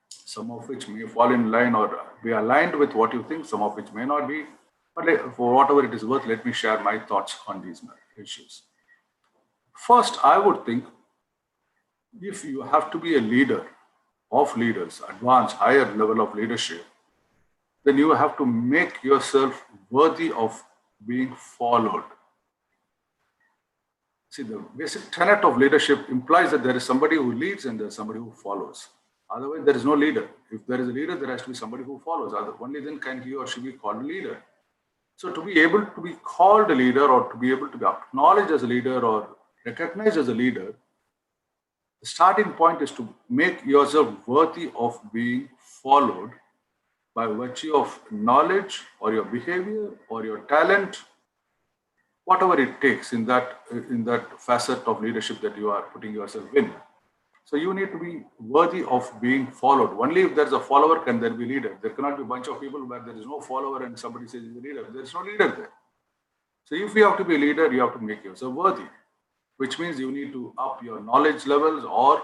some of which may fall in line or be aligned with what you think, some of which may not be. But for whatever it is worth, let me share my thoughts on these issues. First, I would think if you have to be a leader of leaders, advanced, higher level of leadership, then you have to make yourself worthy of being followed. See, the basic tenet of leadership implies that there is somebody who leads and there's somebody who follows. Otherwise, there is no leader. If there is a leader, there has to be somebody who follows. Only then can he or she be called a leader. So to be able to be called a leader or to be able to be acknowledged as a leader or recognized as a leader, the starting point is to make yourself worthy of being followed by virtue of knowledge or your behavior or your talent, whatever it takes in that facet of leadership that you are putting yourself in. So you need to be worthy of being followed. Only if there's a follower can there be leader. There cannot be a bunch of people where there is no follower and somebody says he's a leader. There's no leader there. So if you have to be a leader, you have to make yourself worthy, which means you need to up your knowledge levels or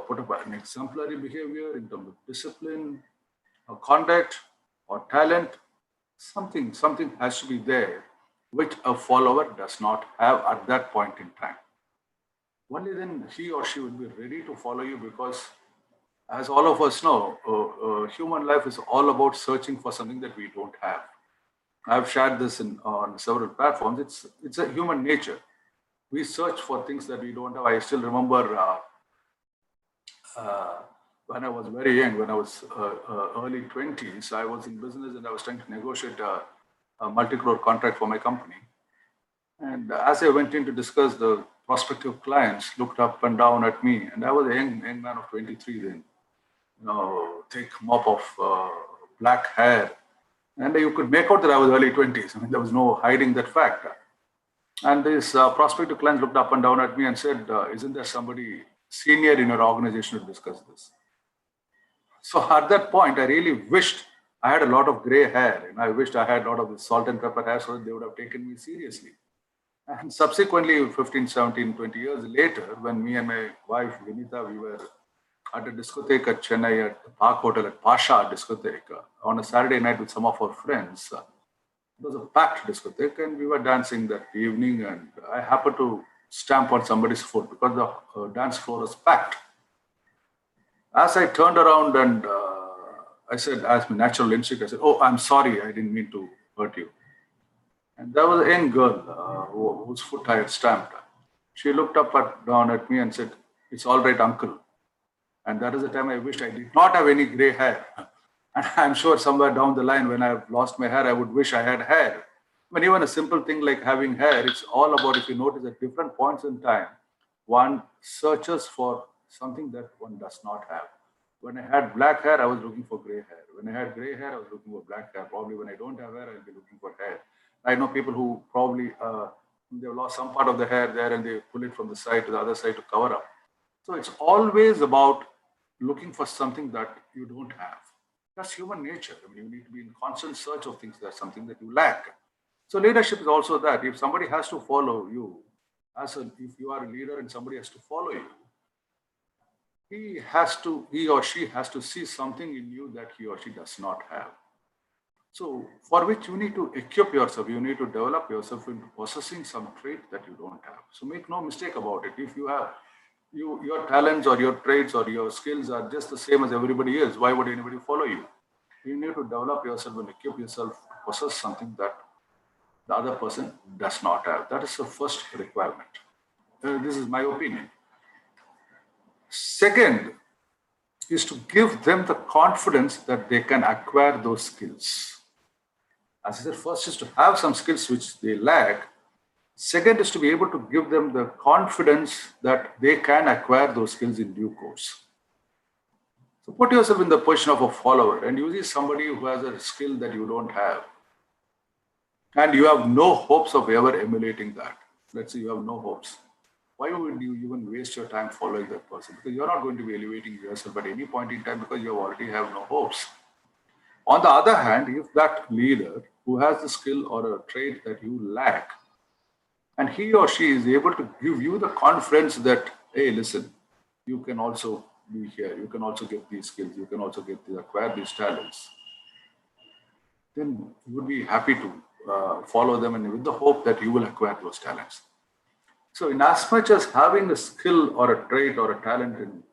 put up an exemplary behavior in terms of discipline, or conduct, or talent. Something has to be there which a follower does not have at that point in time. Only then he or she will be ready to follow you, because as all of us know, human life is all about searching for something that we don't have. I've shared this on several platforms. It's a human nature. We search for things that we don't have. I still remember when I was very young, when I was early 20s, I was in business and I was trying to negotiate a multi-crore contract for my company. And as I went in to discuss, the prospective clients looked up and down at me, and I was a young man of 23 then, thick mop of black hair, and you could make out that I was early 20s. I mean, there was no hiding that fact. And these prospective clients looked up and down at me and said, isn't there somebody senior in your organization to discuss this? So at that point, I really wished I had a lot of gray hair, and I wished I had a lot of salt and pepper hair so that they would have taken me seriously. And subsequently, 15, 17, 20 years later, when me and my wife, Vinita, we were at a discotheque at Chennai at the Park Hotel at Pasha discotheque on a Saturday night with some of our friends. It was a packed discotheque and we were dancing that evening, and I happened to stamp on somebody's foot because the dance floor was packed. As I turned around and I said, as my natural instinct, I said, "Oh, I'm sorry, I didn't mean to hurt you." And there was a young girl whose foot I had stamped. She looked up down at me and said, "It's all right, uncle." And that is the time I wished I did not have any gray hair. And I'm sure somewhere down the line, when I've lost my hair, I would wish I had hair. I mean, even a simple thing like having hair, it's all about, if you notice, at different points in time, one searches for something that one does not have. When I had black hair, I was looking for gray hair. When I had gray hair, I was looking for black hair. Probably when I don't have hair, I'll be looking for hair. I know people who probably, they've lost some part of the hair there and they pull it from the side to the other side to cover up. So it's always about looking for something that you don't have. That's human nature. I mean, you need to be in constant search of things. That's something that you lack. So leadership is also that. If somebody has to follow you, if you are a leader and somebody has to follow you, he or she has to see something in you that he or she does not have. So for which you need to equip yourself, you need to develop yourself into possessing some trait that you don't have. So make no mistake about it. If you have your talents or your traits or your skills are just the same as everybody else, why would anybody follow you? You need to develop yourself and equip yourself to possess something that the other person does not have. That is the first requirement. This is my opinion. Second is to give them the confidence that they can acquire those skills. As I said, first is to have some skills which they lack. Second is to be able to give them the confidence that they can acquire those skills in due course. So put yourself in the position of a follower and you see somebody who has a skill that you don't have, and you have no hopes of ever emulating that. Let's say you have no hopes. why would you even waste your time following that person? Because you're not going to be elevating yourself at any point in time because you already have no hopes. On the other hand, if that leader who has the skill or a trait that you lack, and he or she is able to give you the confidence that, hey, listen, you can also be here, you can also get these skills, you can also acquire these talents, then you would be happy to follow them and with the hope that you will acquire those talents. So in as much as having a skill or a trait or a talent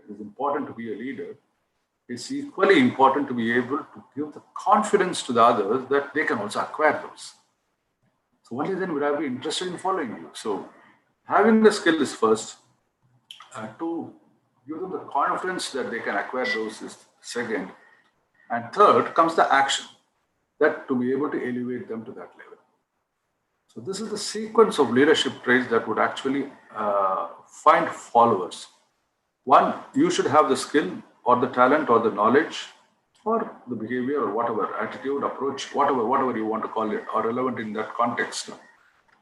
is important to be a leader, it's equally important to be able to give the confidence to the others that they can also acquire those. So only then would I be interested in following you. So having the skill is first. To give them the confidence that they can acquire those is second. And third comes the action, that to be able to elevate them to that level. So this is the sequence of leadership traits that would actually find followers. One, you should have the skill or the talent or the knowledge or the behavior or whatever, attitude, approach, whatever you want to call it, or relevant in that context.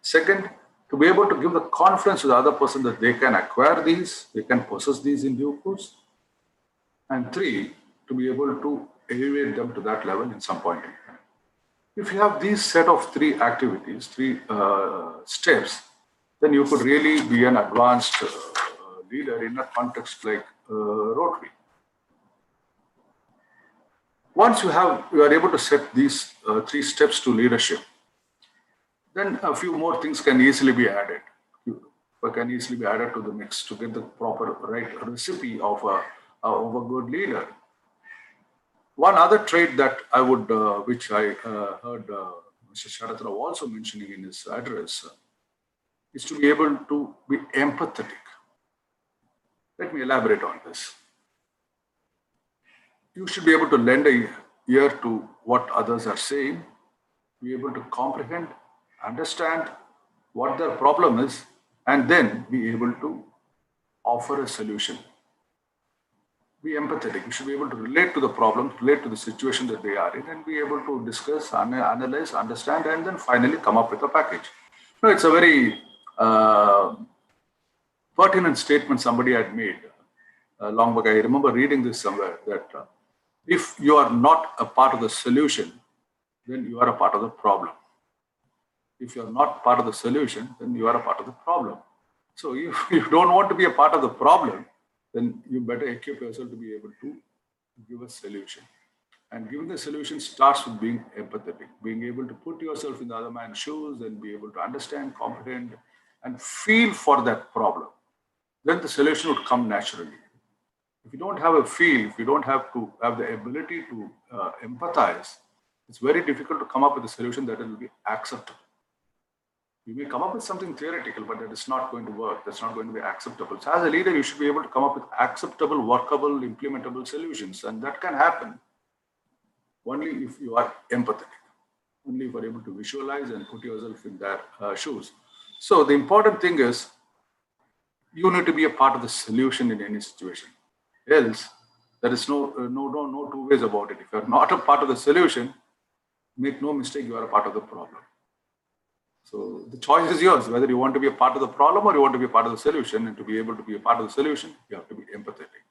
Second, to be able to give the confidence to the other person that they can acquire these, they can possess these in due course. And three, to be able to elevate them to that level in some point in time. If you have these set of three activities, three steps, then you could really be an advanced leader in a context like Rotary. Once you are able to set these three steps to leadership, then a few more things can easily be added. Can easily be added to the mix to get the proper right recipe of a good leader. One other trait that I would, which I heard Mr. Sharath Rao also mentioning in his address, is to be able to be empathetic. Let me elaborate on this. You should be able to lend an ear to what others are saying, be able to comprehend, understand what their problem is, and then be able to offer a solution. Be empathetic. You should be able to relate to the problem, relate to the situation that they are in, and be able to discuss, analyze, understand, and then finally come up with a package. No, it's a very pertinent statement somebody had made long back. I remember reading this somewhere that if you are not a part of the solution, then you are a part of the problem. If you are not part of the solution, then you are a part of the problem. So if you don't want to be a part of the problem, then you better equip yourself to be able to give a solution. And giving the solution starts with being empathetic, being able to put yourself in the other man's shoes and be able to understand, comprehend, and feel for that problem. Then the solution would come naturally. If you don't have a feel, if you don't have the ability to empathize, it's very difficult to come up with a solution that will be acceptable. You may come up with something theoretical, but that is not going to work. That's not going to be acceptable. So as a leader, you should be able to come up with acceptable, workable, implementable solutions. And that can happen only if you are empathetic, only if you are able to visualize and put yourself in their shoes. So the important thing is you need to be a part of the solution in any situation. Else, there is no two ways about it. If you are not a part of the solution, make no mistake, you are a part of the problem. So the choice is yours, whether you want to be a part of the problem or you want to be a part of the solution. And to be able to be a part of the solution, you have to be empathetic.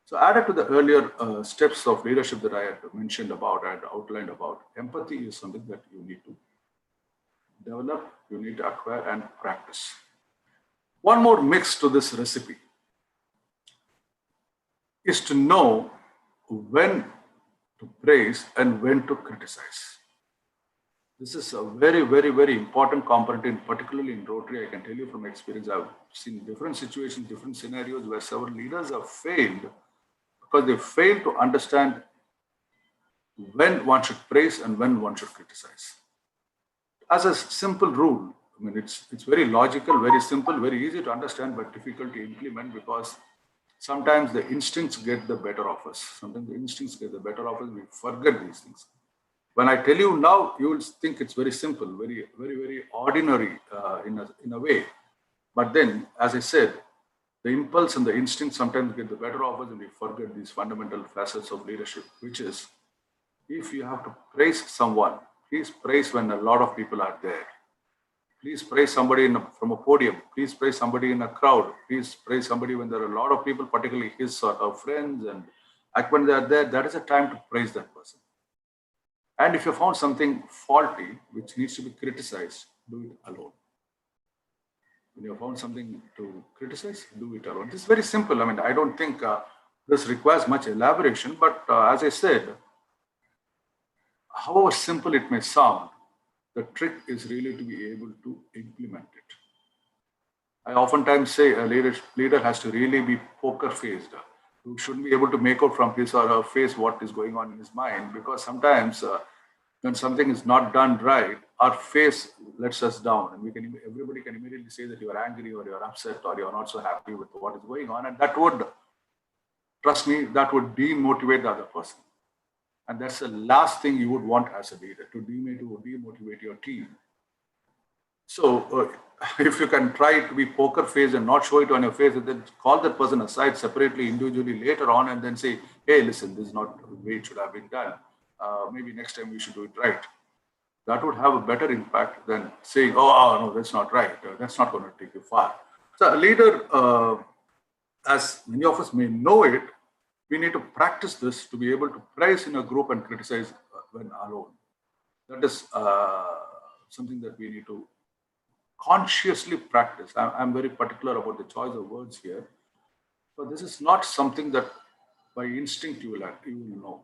So added to the earlier steps of leadership that I had mentioned about, I had outlined about, empathy is something that you need to develop, you need to acquire and practice. One more mix to this recipe is to know when to praise and when to criticize. This is a very, very, very important component, particularly in Rotary. I can tell you from experience, I've seen different situations, different scenarios where several leaders have failed because they failed to understand when one should praise and when one should criticize. As a simple rule, I mean, it's very logical, very simple, very easy to understand, but difficult to implement because sometimes the instincts get the better of us. Sometimes the instincts get the better of us. We forget these things. When I tell you now, you will think it's very simple, very, very, very ordinary in a way. But then, as I said, the impulse and the instinct sometimes get the better of us and we forget these fundamental facets of leadership, which is if you have to praise someone, please praise when a lot of people are there. Please praise somebody from a podium. Please praise somebody in a crowd. Please praise somebody when there are a lot of people, particularly his sort of friends. And when they are there, that is a time to praise that person. And if you found something faulty, which needs to be criticized, do it alone. When you have found something to criticize, do it alone. This is very simple. I mean, I don't think this requires much elaboration, but as I said, however simple it may sound, the trick is really to be able to implement it. I oftentimes say a leader has to really be poker faced. You shouldn't be able to make out from his or her face what is going on in his mind, because sometimes when something is not done right, our face lets us down, and everybody can immediately say that you are angry or you are upset or you are not so happy with what is going on, and that would, trust me, that would demotivate the other person. And that's the last thing you would want as a leader, to demotivate your team. So if you can try to be poker faced and not show it on your face, and then call that person aside separately, individually later on, and then say, hey, listen, this is not the way it should have been done. Maybe next time we should do it right. That would have a better impact than saying, oh no, that's not right. That's not going to take you far. So a leader, as many of us may know it, we need to practice this to be able to praise in a group and criticize when alone. That is something that we need to consciously practice. I'm very particular about the choice of words here. But this is not something that by instinct you will know.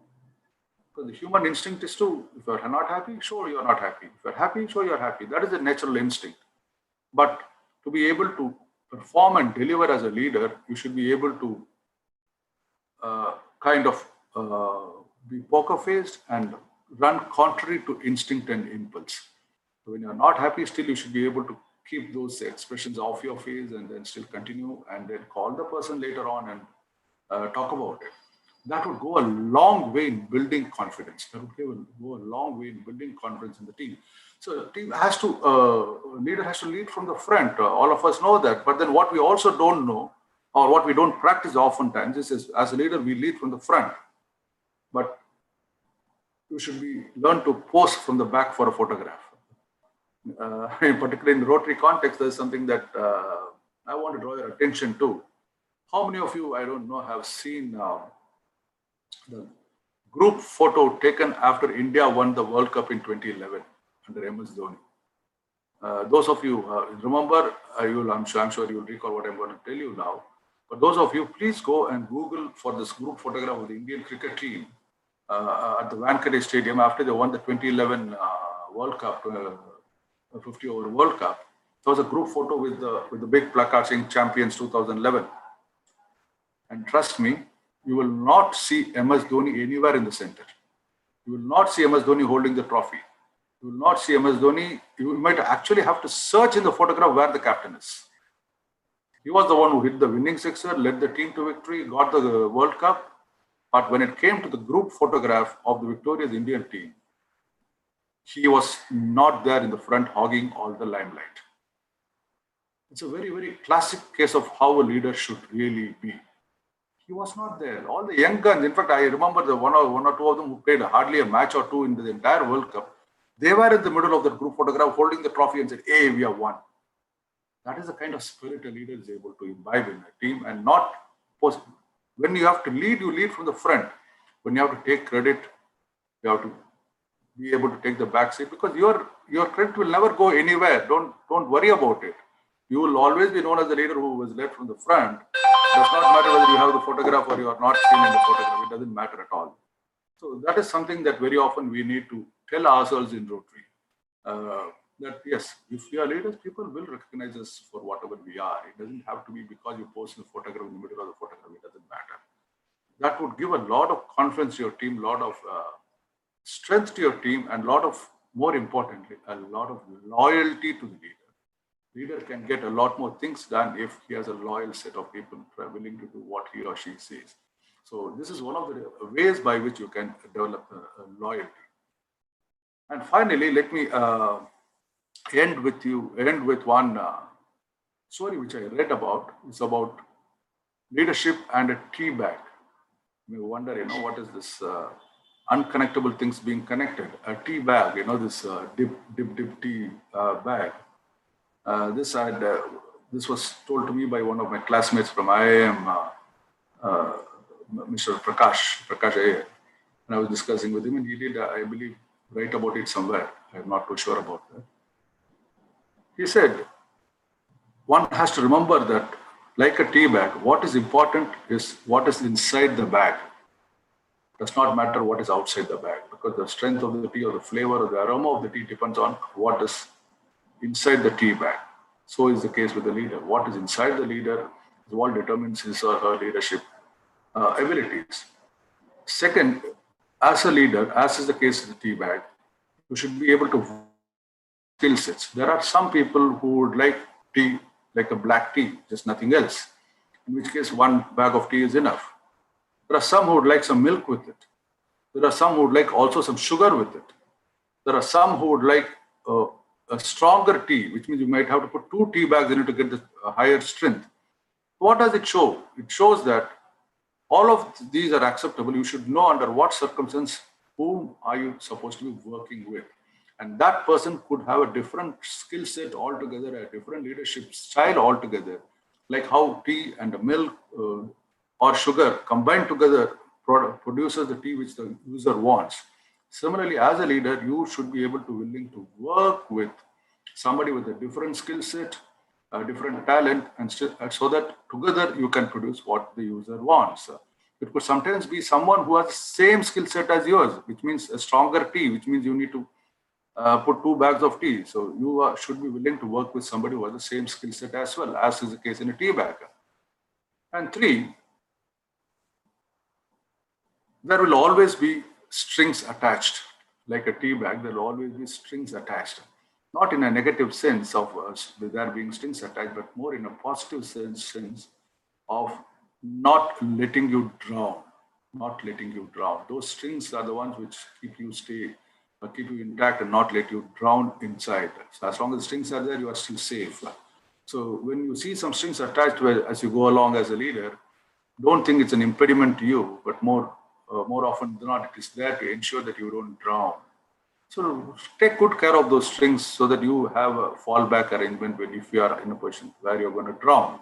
Because the human instinct is to, if you're not happy, sure you're not happy. If you're happy, sure you're happy. That is the natural instinct. But to be able to perform and deliver as a leader, you should be able to be poker faced and run contrary to instinct and impulse. So when you're not happy, still you should be able to keep those expressions off your face and then still continue and then call the person later on and talk about it. That would go a long way in building confidence. That would go a long way in building confidence in the team. So the team has to, leader has to lead from the front. All of us know that. But then what we also don't know, or what we don't practice oftentimes, is as a leader, we lead from the front. But you should learn to pose from the back for a photograph. In particular, in the Rotary context, there's something that I want to draw your attention to. How many of you, I don't know, have seen the group photo taken after India won the World Cup in 2011 under MS Dhoni? Those of you remember, I'm sure you'll recall what I'm going to tell you now. But those of you, please go and Google for this group photograph of the Indian cricket team at the Wankhede Stadium after they won the 2011 World Cup, 50-over World Cup. There was a group photo with the big placard saying Champions 2011. And trust me, you will not see MS Dhoni anywhere in the center. You will not see MS Dhoni holding the trophy. You will not see MS Dhoni. You might actually have to search in the photograph where the captain is. He was the one who hit the winning sixer, led the team to victory, got the World Cup. But when it came to the group photograph of the victorious Indian team, he was not there in the front hogging all the limelight. It's a very, very classic case of how a leader should really be. He was not there. All the young guns, in fact, I remember the one or two of them who played hardly a match or two in the entire World Cup. They were in the middle of the group photograph holding the trophy and said, hey, we have won. That is the kind of spirit a leader is able to imbibe in a team, and not post. When you have to lead, you lead from the front. When you have to take credit, you have to be able to take the back seat, because your credit will never go anywhere. Don't worry about it. You will always be known as the leader who was led from the front. It does not matter whether you have the photograph or you are not seen in the photograph. It doesn't matter at all. So that is something that very often we need to tell ourselves in Rotary. That yes, if we are leaders, people will recognize us for whatever we are. It doesn't have to be because you post the photograph in the middle of the photograph. It doesn't matter. That would give a lot of confidence to your team, a lot of strength to your team, and more importantly, a lot of loyalty to the leader. Leader can get a lot more things done if he has a loyal set of people willing to do what he or she says. So this is one of the ways by which you can develop loyalty. And finally, let me end with one story which I read about. It's about leadership and a tea bag. You may wonder, what is this unconnectable things being connected? A tea bag, this dip tea bag. This was told to me by one of my classmates from IIM, Mr. Prakash Iyer. And I was discussing with him, and he did, I believe, write about it somewhere. I'm not too sure about that. He said, one has to remember that, like a tea bag, what is important is what is inside the bag. It does not matter what is outside the bag, because the strength of the tea or the flavor or the aroma of the tea depends on what is inside the tea bag. So is the case with the leader. What is inside the leader is what determines his or her leadership abilities. Second, as a leader, as is the case with the tea bag, you should be able to skill sets. There are some people who would like tea, like a black tea, just nothing else, in which case one bag of tea is enough. There are some who would like some milk with it. There are some who would like also some sugar with it. There are some who would like a stronger tea, which means you might have to put 2 tea bags in it to get the higher strength. What does it show? It shows that all of these are acceptable. You should know under what circumstance, whom are you supposed to be working with. And that person could have a different skill set altogether, a different leadership style altogether, like how tea and milk or sugar combined together produces the tea which the user wants. Similarly, as a leader, you should be able to willing to work with somebody with a different skill set, a different talent, and so that together you can produce what the user wants. It could sometimes be someone who has the same skill set as yours, which means a stronger tea, which means you need to put 2 bags of tea. So you should be willing to work with somebody who has the same skill set as well, as is the case in a tea bag. And 3, there will always be strings attached. Like a tea bag, there will always be strings attached. Not in a negative sense of there being strings attached, but more in a positive sense of not letting you drown. Not letting you drown. Those strings are the ones which keep you intact and not let you drown inside. So as long as the strings are there, you are still safe. So when you see some strings attached as you go along as a leader, don't think it's an impediment to you, but more often than not, it is there to ensure that you don't drown. So take good care of those strings so that you have a fallback arrangement when if you are in a position where you're going to drown.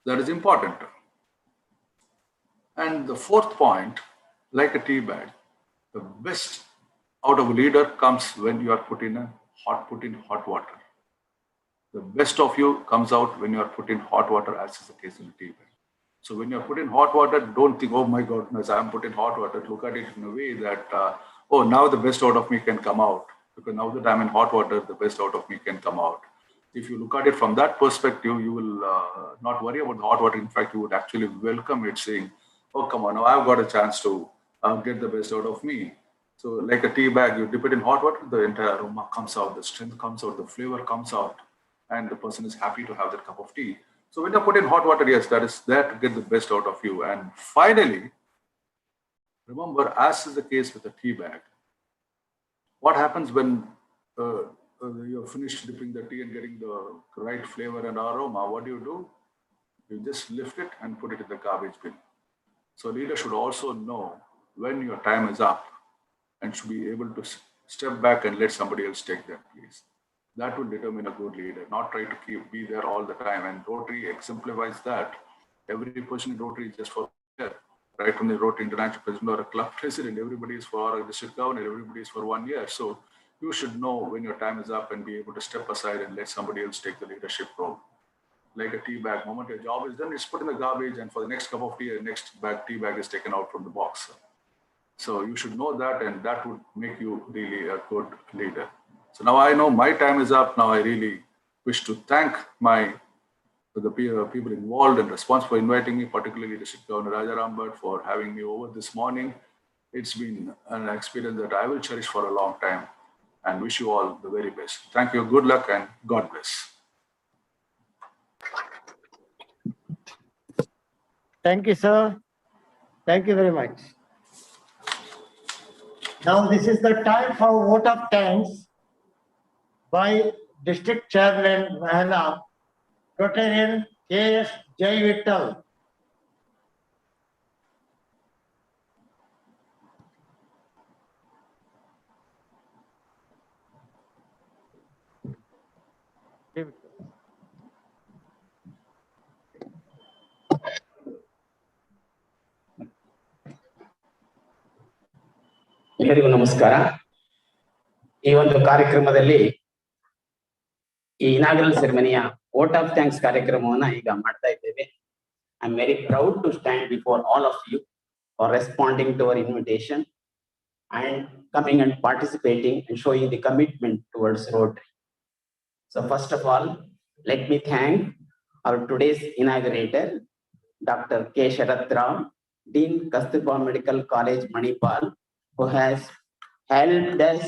That is important. And the 4th point, like a tea bag, the best out of a leader comes when you are put in hot water. The best of you comes out when you are put in hot water, as is the case in a tea bag. So when you're put in hot water, don't think, oh my goodness, I'm put in hot water. Look at it in a way that, oh, now the best out of me can come out. Because now that I'm in hot water, the best out of me can come out. If you look at it from that perspective, you will not worry about the hot water. In fact, you would actually welcome it, saying, oh, come on, now I've got a chance to get the best out of me. So like a tea bag, you dip it in hot water, the entire aroma comes out, the strength comes out, the flavor comes out, and the person is happy to have that cup of tea. So when you put in hot water, yes, that is there to get the best out of you. And finally, remember, as is the case with a tea bag, what happens when you're finished dipping the tea and getting the right flavor and aroma? What do? You just lift it and put it in the garbage bin. So leader should also know when your time is up and should be able to step back and let somebody else take that place. That will determine a good leader, not try to be there all the time. And Rotary exemplifies that. Every person in Rotary is just for a year. Right from the Rotary International President or a club president, everybody is for a district governor, everybody is for 1 year. So you should know when your time is up and be able to step aside and let somebody else take the leadership role. Like a tea bag, the moment your job is done, it's put in the garbage, and for the next cup of tea, the next tea bag is taken out from the box. So you should know that, and that would make you really a good leader. So now I know my time is up. Now I really wish to thank the people involved and responsible for inviting me, particularly District Governor Rajaram Bhatt, for having me over this morning. It's been an experience that I will cherish for a long time, and wish you all the very best. Thank you, good luck, and God bless. Thank you, sir. Thank you very much. Now this is the time for vote of thanks by District Chairman RAHLA, Rotarian K.S. Jai Vittal. ಎಲ್ಲರಿಗೂ ನಮಸ್ಕಾರ. ಈ ಒಂದು ಕಾರ್ಯಕ್ರಮದಲ್ಲಿ ಈ inaugural ಸೆರೆಮನಿಯ vote of thanks ಕಾರ್ಯಕ್ರಮವನ್ನ ಈಗ ಮಾಡ್ತಾ ಇದ್ದೇವೆ. I am very proud to stand before all of you for responding to our invitation and coming and participating and showing the commitment towards Rotary. So first of all, let me thank our today's inaugurator, Dr. K. Sharath Rao, Dean Kasturba Medical College, Manipal, who has helped us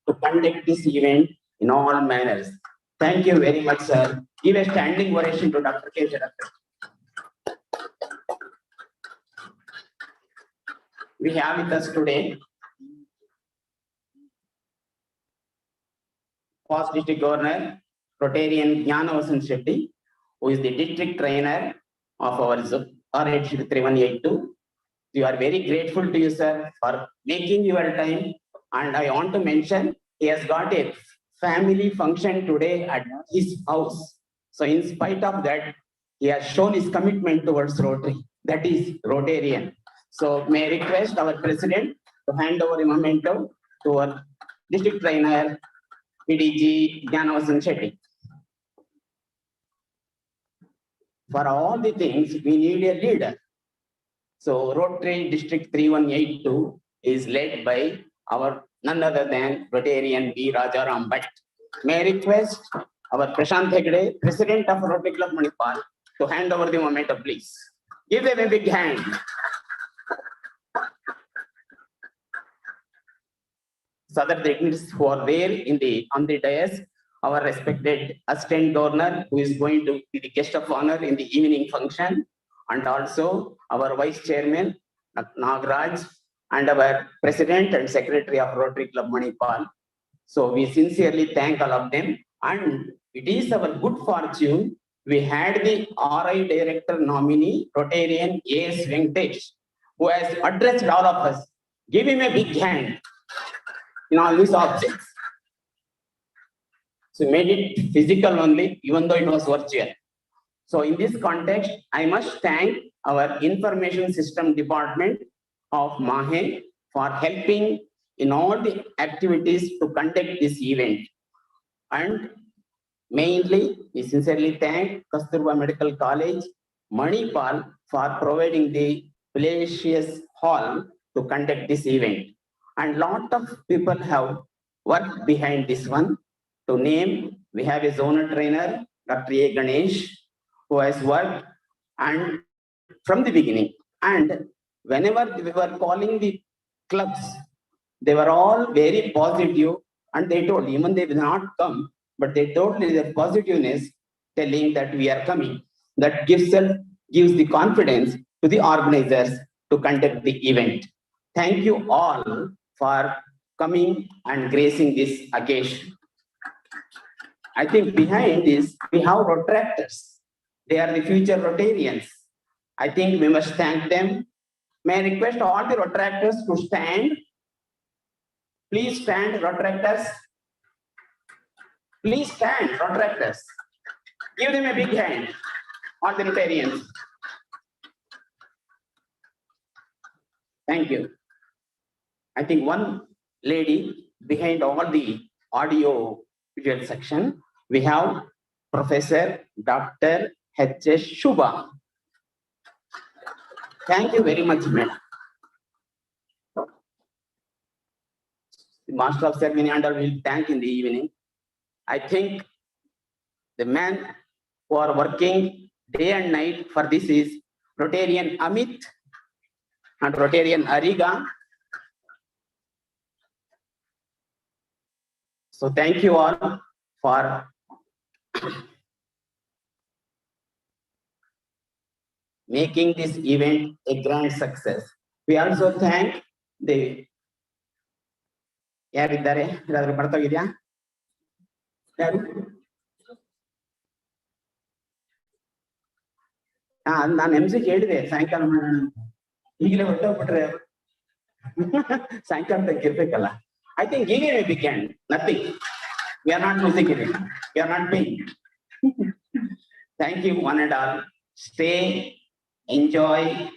to conduct this event in all manners. Thank you very much, sir. Give a standing ovation to Dr. K. Sharath Rao. We have with us today Past District Governor, Rotarian Jnanavasan Shetty, who is the district trainer of our RH 3182. We are very grateful to you, sir, for making your time. And I want to mention, he has got a family function today at his house. So in spite of that, he has shown his commitment towards Rotary. That is Rotarian. So may I request our president to hand over a memento to our district trainer, PDG Jnanavasan Shetty. For all the things, we need a leader. So Rotary District 3182 is led by our none other than Rotarian B. Rajaram Bhatt. May I request our Prashant Hegde, President of Rotary Club Manipal, to hand over the memento, please. Give them a big hand. So other dignitaries who are there on the dais, our respected assistant governor, who is going to be the guest of honor in the evening function, and also our vice chairman, Nagraj, and our president and secretary of Rotary Club Manipal. So we sincerely thank all of them. And it is our good fortune, we had the RI director nominee, Rotarian A.S. Venkatesh, who has addressed all of us. Give him a big hand in all these objects. So made it physical only, even though it was virtual. So in this context, I must thank our information system department of Mahe for helping in all the activities to conduct this event. And mainly, we sincerely thank Kasturba Medical College, Manipal, for providing the spacious hall to conduct this event. And lot of people have worked behind this one. To name, we have a zonal trainer, Dr. A. Ganesh, who has worked and from the beginning. And whenever we were calling the clubs, they were all very positive, and they told, even they will not come, but they told their positiveness, telling that we are coming. That gives the confidence to the organizers to conduct the event. Thank you all for coming and gracing this occasion. I think behind this, we have Rotaractors. They are the future Rotarians. I think we must thank them. May I request all the Rotaractors to stand? Please stand, Rotaractors. Please stand, Rotaractors. Give them a big hand, all the Rotarians. Thank you. I think one lady behind all the audio visual section, we have Professor Dr. H.S. Shubha. Thank you very much, madam. The Master of Ceremony and will thank in the evening. I think the man who are working day and night for this is Rotarian Amit and Rotarian Ariga. So thank you all for making this event a grand success. We also thank the ಯಾರಿದ್ದಾರೆ ಯಾರಾದ್ರೂ ಬರ್ತೋಗಿದ್ಯಾ ಯಾರು ನಾನು MC ಕೇಳಿದೆ ಸಾಯಂಕಾಲ ಮಾಡೋಣ ಈಗಲೇ ಹೊರಟೋಗ್ಬಿಟ್ರೆ ಸಾಯಂಕಾಲ ತನಕ ಇರ್ಬೇಕಲ್ಲ. I think giving a big hand, nothing. We are not losing it. We are not paying. Thank you, one and all. Stay, enjoy,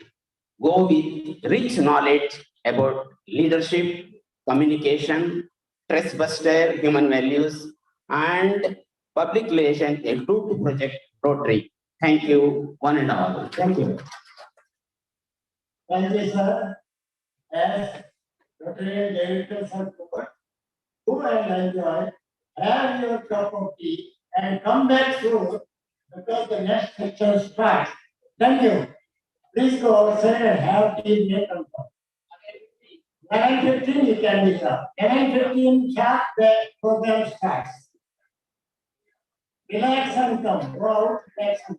go with rich knowledge about leadership, communication, stress buster, human values, and public relation, a true to project Rotary. Thank you, one and all. Thank you. Thank you, sir. As Rotary directors have covered, go and enjoy, have your cup of tea, and come back soon because the next section starts. Thank you. Please go outside and have tea and come. 9:15 you can be here. 9:15 sharp, the program starts. Relax and come. Go out, relax and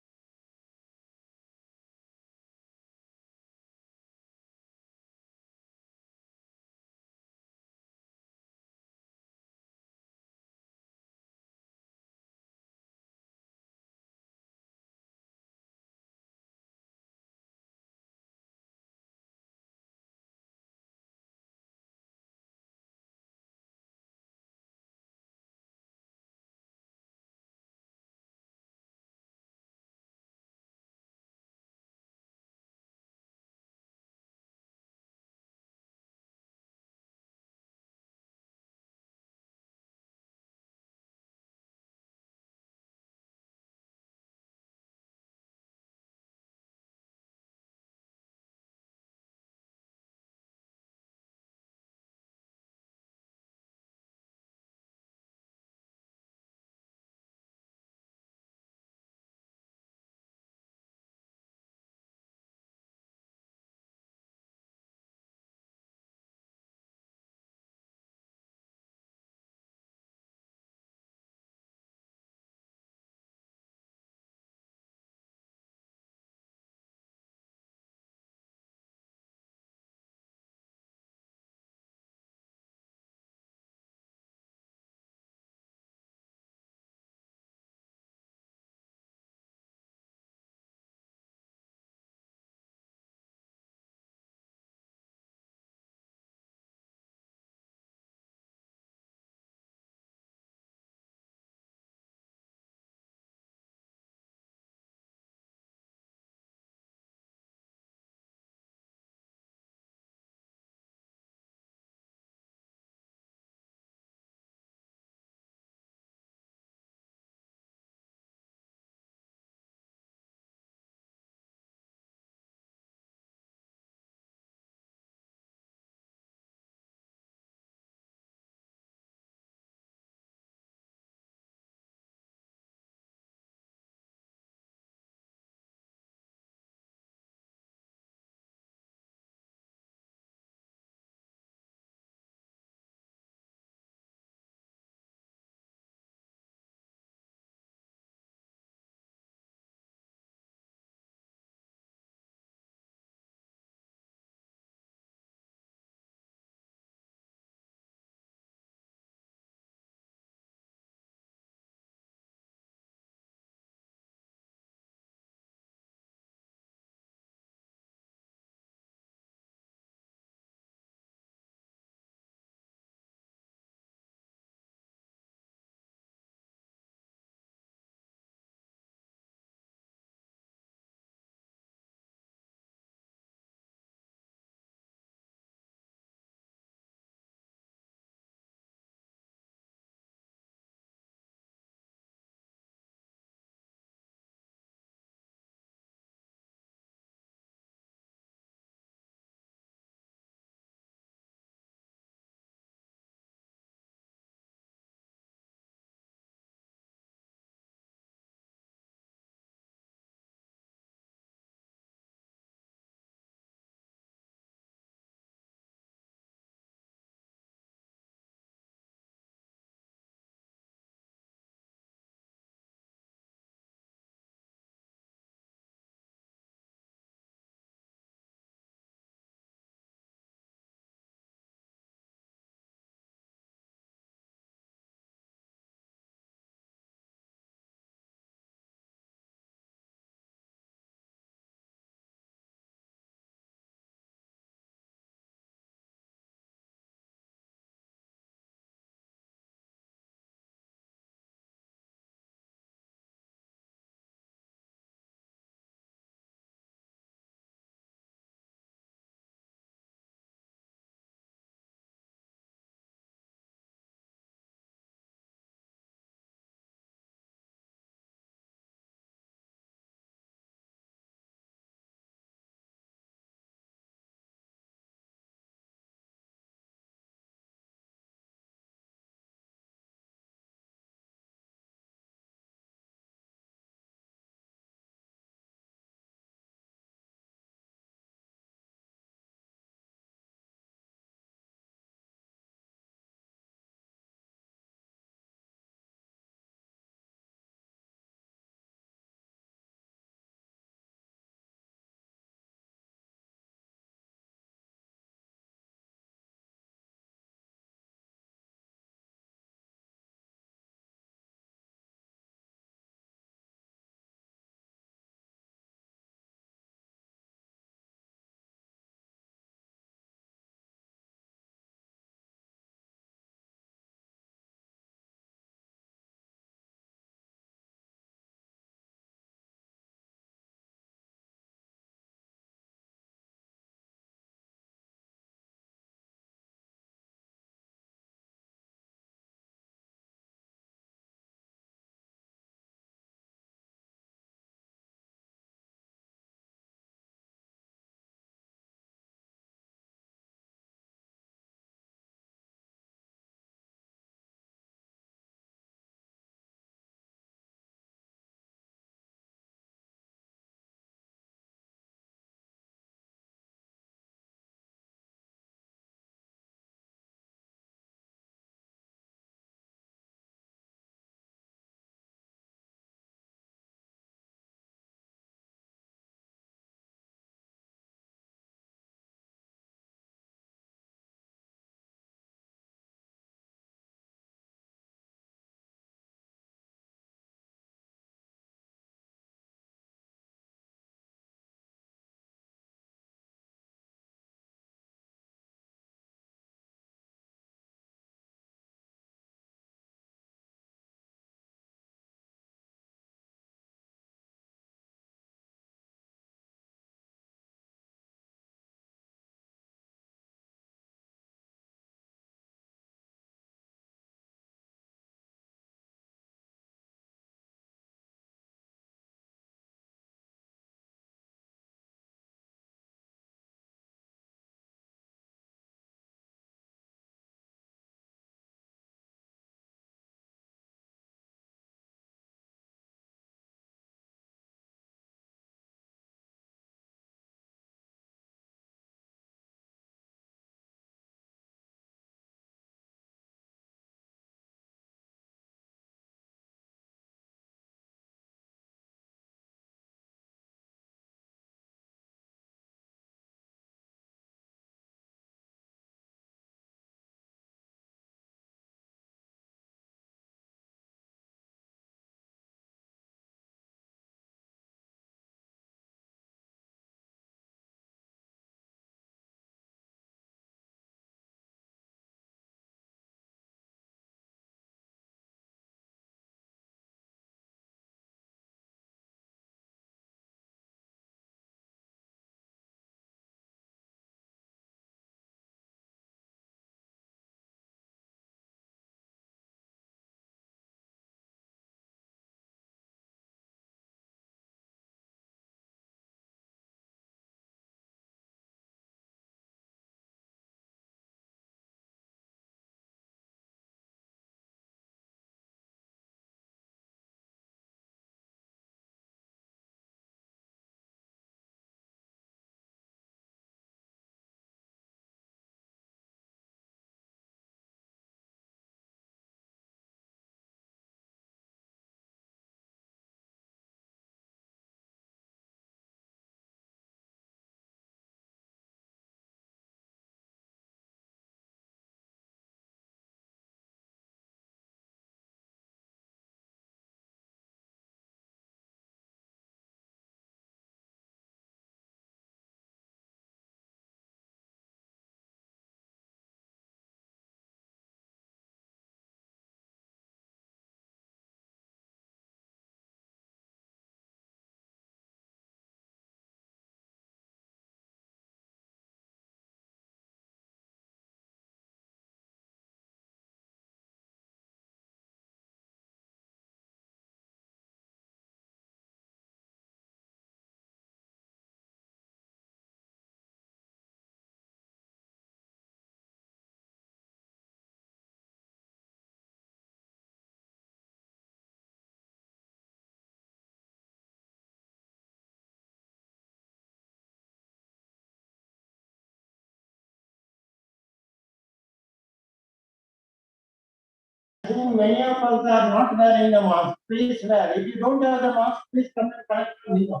think many of us are not wearing the mask. Please wear. If you don't have the mask, please come and collect from here.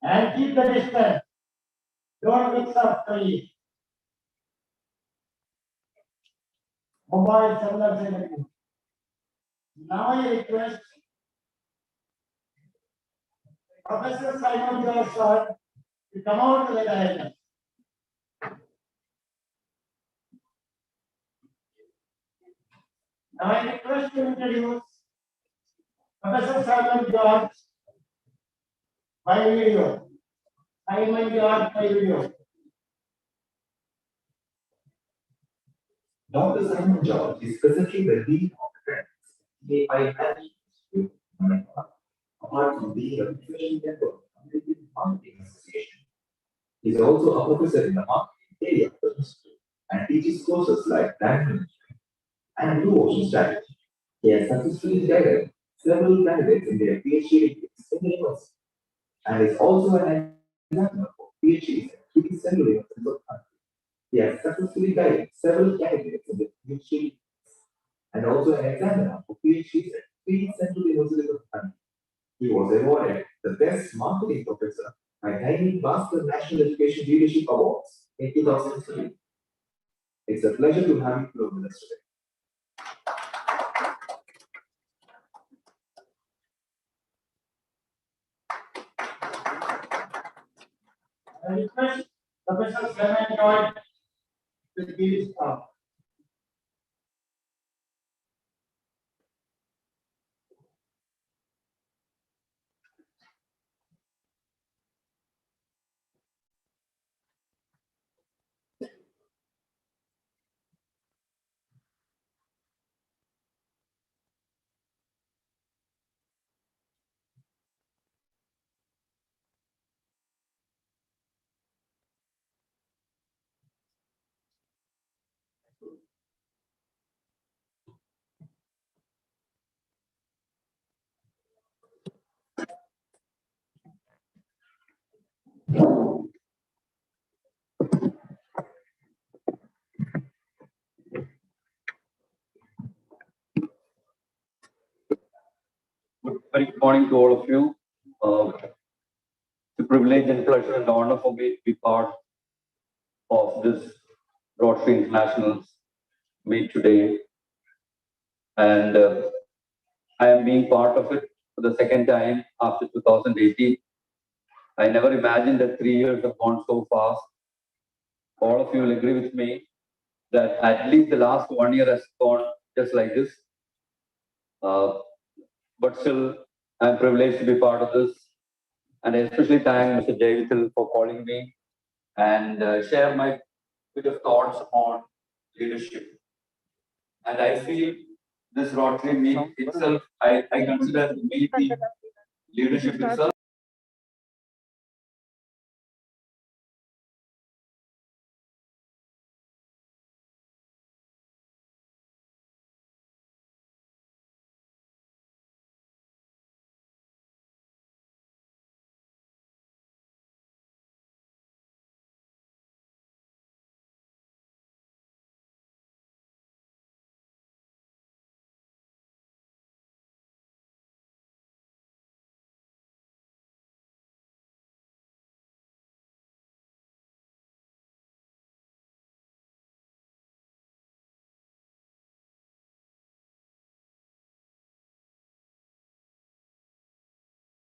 And keep the distance. Don't mix up, please. Mobile cellular everything. Now I request Professor Simon George to come out to the diagram. Now I request to introduce Professor Simon George by video. Simon George by video. Dr. Simon George is presently the Dean of Trends, AI Management with Manipal. Apart from being a professional member of the American Marketing Association, he is also a professor in the marketing area of the institute and teaches courses like brand management and blue ocean strategy. He has successfully guided several candidates in their PhD degrees in the university and is also an examiner for PhDs at three several universities of the country. He has successfully guided several candidates in the PhD and also an examiner for PhDs at three central universities of the country. He was awarded the Best Marketing Professor by Tiny Bhaskar National Education Leadership Awards in 2003. It's a pleasure to have you with us today. I request Professor Simon George to give his talk. Very good morning to all of you. It's a privilege and pleasure and honor for me to be part of this Rotary International's meet today. And I am being part of it for the second time after 2018. I never imagined that 3 years have gone so fast. All of you will agree with me that at least the last 1 year has gone just like this. But still, I'm privileged to be part of this. And I especially thank Mr. Jayvital for calling me and share my bit of thoughts on leadership. And I feel this Rotary meet itself, I consider the meeting leadership itself.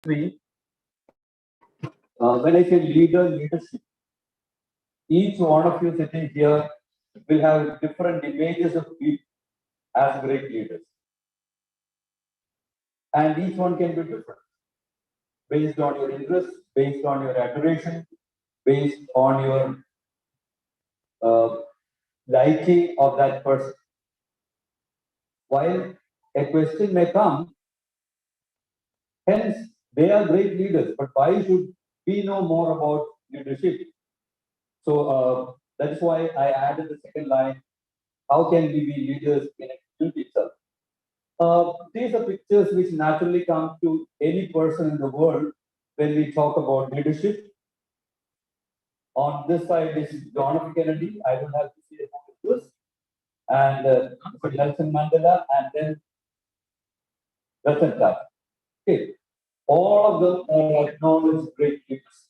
When I say leadership, each one of you sitting here will have different images of people as great leaders. And each one can be different based on your interests, based on your adoration, based on your liking of that person. While a question may come, hence they are great leaders, but why should we know more about leadership? So that's why I added the second line. How can we be leaders in a community itself? These are pictures which naturally come to any person in the world when we talk about leadership. On this side is John F. Kennedy. I don't have to say about this. and Nelson Mandela, and then Ratan Tata. Okay. All of them are acknowledged great leaders.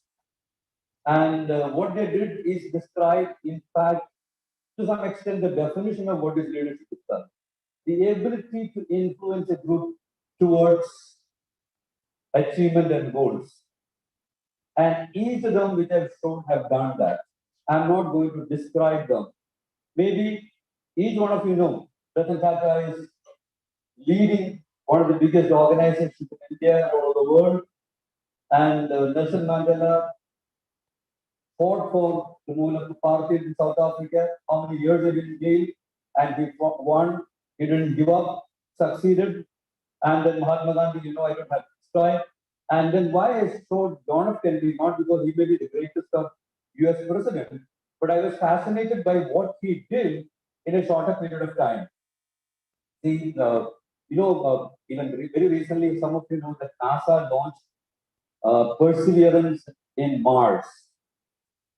And what they did is describe, in fact, to some extent, the definition of what is leadership itself. The ability to influence a group towards achievement and goals. And each of them which I've shown have done that. I'm not going to describe them. Maybe each one of you know, Ratan Tata is leading one of the biggest organizations in India and all over the world. And Nelson Mandela fought for the movement of apartheid in South Africa. How many years have been jailed? And he won. He didn't give up, succeeded. And then Mahatma Gandhi, I don't have to describe. And then why I showed John F. Kennedy, not because he may be the greatest of US president, but I was fascinated by what he did in a shorter period of time. See, even very recently, some of you know that NASA launched Perseverance in Mars.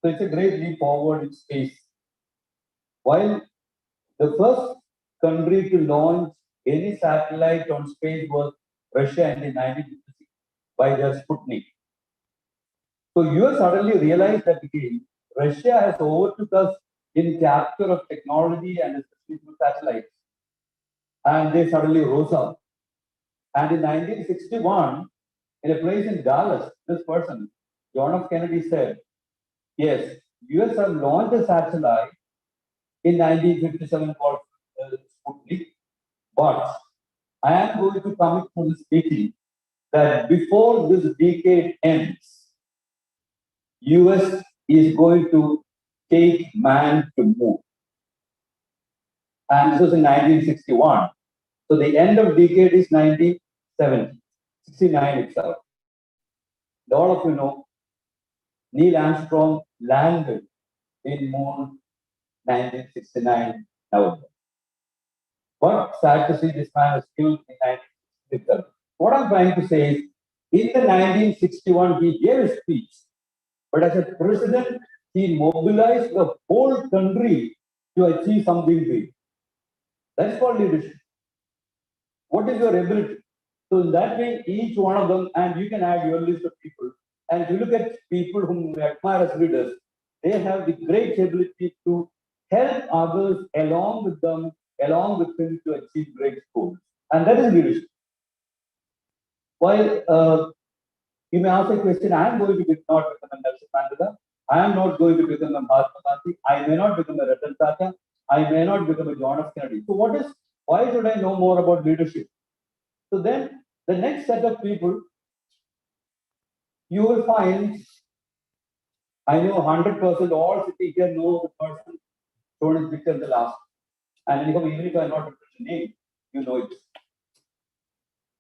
So it's a great leap forward in space. While the first country to launch any satellite on space was Russia in 1956 by their Sputnik. So US suddenly realized that again, Russia has overtook us in capture of technology and especially through satellites. And they suddenly rose up. And in 1961, in a place in Dallas, this person, John F. Kennedy, said, yes, US have launched a satellite in 1957 called Sputnik, but I am going to commit to this meeting that before this decade ends, US is going to take man to moon. And this was in 1961. So the end of decade is 1970, 69 itself. All of you know, Neil Armstrong landed in moon 1969 November. But sad to see this man was killed in 1967. What I'm trying to say is, in the 1961, he gave a speech, but as a president, he mobilized the whole country to achieve something big. That's called leadership. What is your ability? So in that way, each one of them, and you can add your list of people. And if you look at people whom we admire as leaders, they have the great ability to help others along with them, along with them to achieve great goals. And that is leadership. While you may ask a question, I am going to not become a Nelson Mandela. I am not going to become a Mahatma Gandhi. I may not become a Ratan Tata. I may not become a John F. Kennedy. So why should I know more about leadership? So then the next set of people, you will find, I know 100% all city here know the person shown in picture in the last. And even if I am not the name, you know it.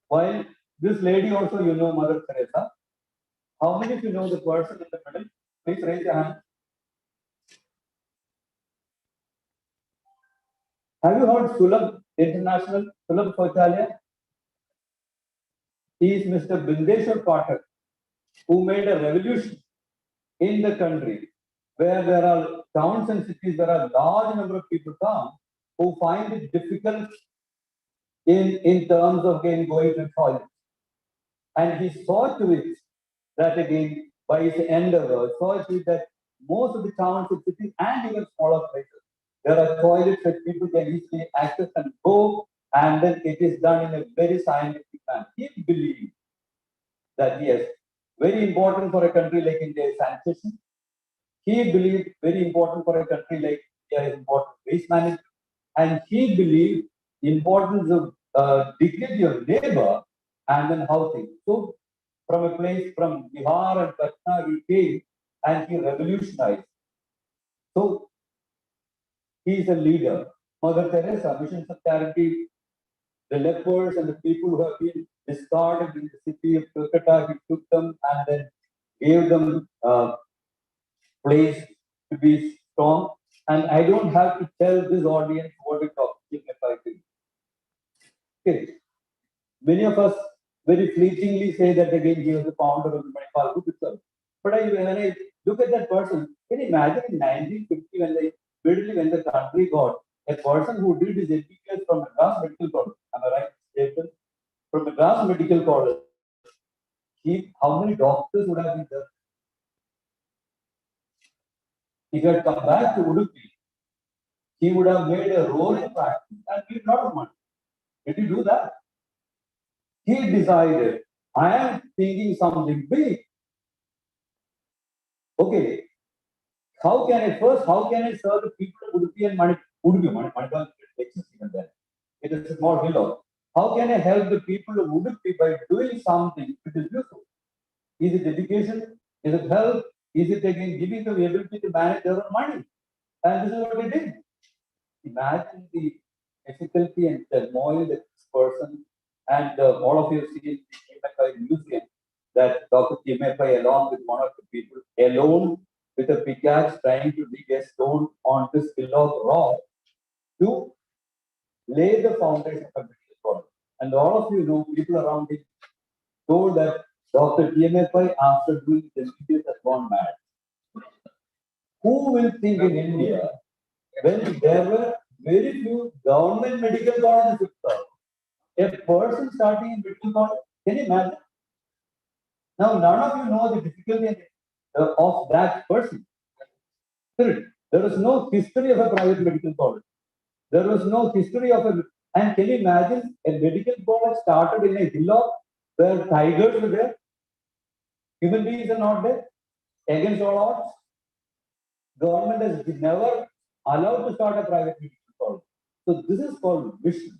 While this lady also, you know Mother Teresa. How many of you know the person in the middle? Please raise your hand. Have you heard Sulabh International, Sulabh Shauchalaya? He is Mr. Bindeshwar Pathak, who made a revolution in the country where there are towns and cities where a large number of people come who find it difficult in terms of going to college. And he saw to it that again, by his endeavor, saw to it that most of the towns and cities and even smaller places, there are toilets that people can easily access and go, and then it is done in a very scientific manner. He believed that yes, very important for a country like India is sanitation. He believed very important for a country like India is important waste management, and he believed the importance of dignity of labor and then housing. So from a place from Bihar and Patna, he came and he revolutionized. So he is a leader. Mother Teresa, missions of charity, the lepers and the people who have been discarded in the city of Calcutta, he took them and then gave them place to be strong. And I don't have to tell this audience what we're talking about. Okay. Many of us very fleetingly say that again he was the founder of the Manipal group itself. But when I look at that person, can you imagine in 1950 when the country got A person who did his MBBS from Madras Medical College, am I right, Jason? From Madras Medical College, how many doctors would have been there? If he had come back to Udupi, he would have made a roaring practice and made a lot of money. Did he do that? He decided, I am thinking something big. Okay, how can I serve the people of Udupi and Manipal exists even then. It is a small hill. How can I help the people of Udupi by doing something which is useful? Is it education? Is it health? Is it again giving them the ability to manage their own money? And this is what he did. Imagine the difficulty and turmoil that this person and all of you see in the TMFI museum that Dr. TMFI along with one of the people alone with a pickaxe trying to dig a stone on this hill of rock to lay the foundation of a medical college. And all of you know, people around him told that Dr. TMFI after doing the MBBS has gone mad. Who will think in India when there were very few government medical colleges? A person starting in medical college, can you imagine? Now, none of you know the difficulty of that person. There is no history of a private medical college. There was no history of a. And can you imagine a medical college started in a hillock where tigers were there? Human beings are not there. Against all odds, government has never allowed to start a private medical college. So this is called vision.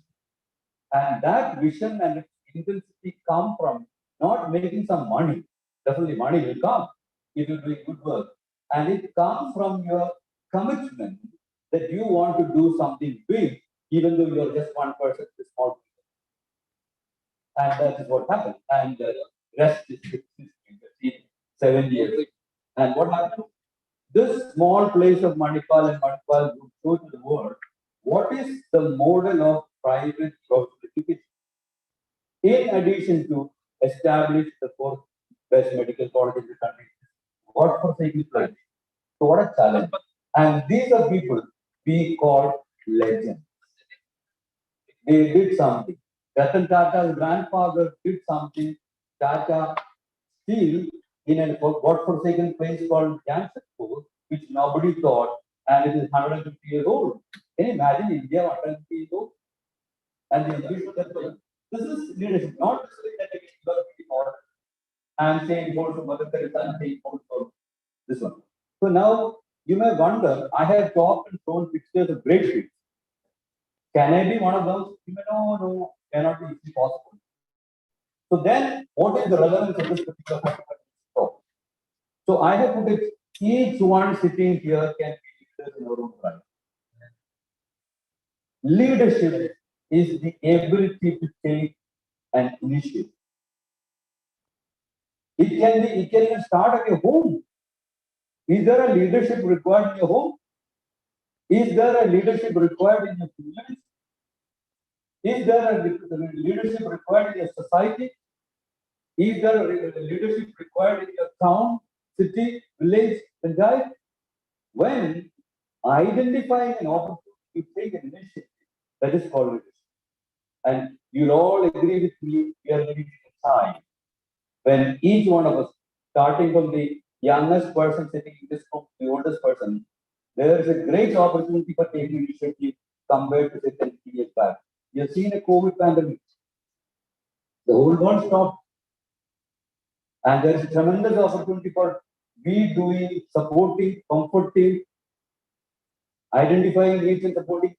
And that vision and its intensity come from not making some money. Definitely money will come if you're doing good work. And it comes from your commitment that you want to do something big, even though you're just one person, this small people. And that is what happened. And the rest is 7 years. And what happened? This small place of Manipal and Manipal would show to the world what is the model of private social education. In addition to establish the fourth best medical college in the country, what for taking place? So what a challenge. And these are people we call legends. They did something. Ratan Tata's grandfather did something. Tata still in a God-forsaken place called Jamshedpur, which nobody thought, and it is 150 years old. Can you imagine India 150 years old? And the ambition that this is leadership, not necessarily that you are getting order. I'm saying go to Mother Teresa and saying go to this one. So now you may wonder, I have talked and shown pictures of great people. Can I be one of those? You may no, cannot be easily possible. So then, what is the relevance of this particular talk? So I have put it, each one sitting here can be leaders in our own right. Leadership is the ability to take an initiative. It can even start at your home. Is there a leadership required in your home? Is there a leadership required in your community? Is there a leadership required in your society? Is there a leadership required in your town, city, village, panchayat? When identifying an opportunity to take an initiative, that is called leadership. And you'll all agree with me, we are living in a time when each one of us, starting from the youngest person sitting in this room, the oldest person, there is a great opportunity for taking initiative compared to say 10 years back. You have seen a COVID pandemic. The whole world stopped. And there is a tremendous opportunity for we doing, supporting, comforting, identifying needs and supporting.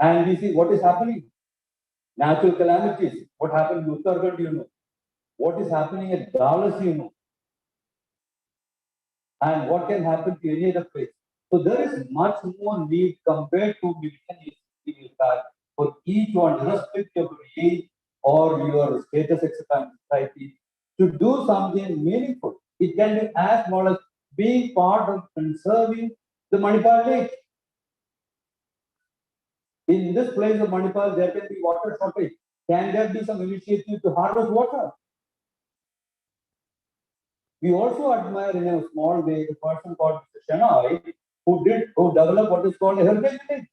And we see what is happening. Natural calamities. What happened in Uttarakhand, you know. What is happening at Dallas, you know. And what can happen to any other place. So there is much more need compared to million back for each one, irrespective of your age or your status in society, to do something meaningful. It can be as small as being part of conserving the Manipal Lake. In this place of Manipal, there can be water shortage. Can there be some initiative to harvest water? We also admire in a small way the person called Mr. Shenoy, who developed what is called a heritage village.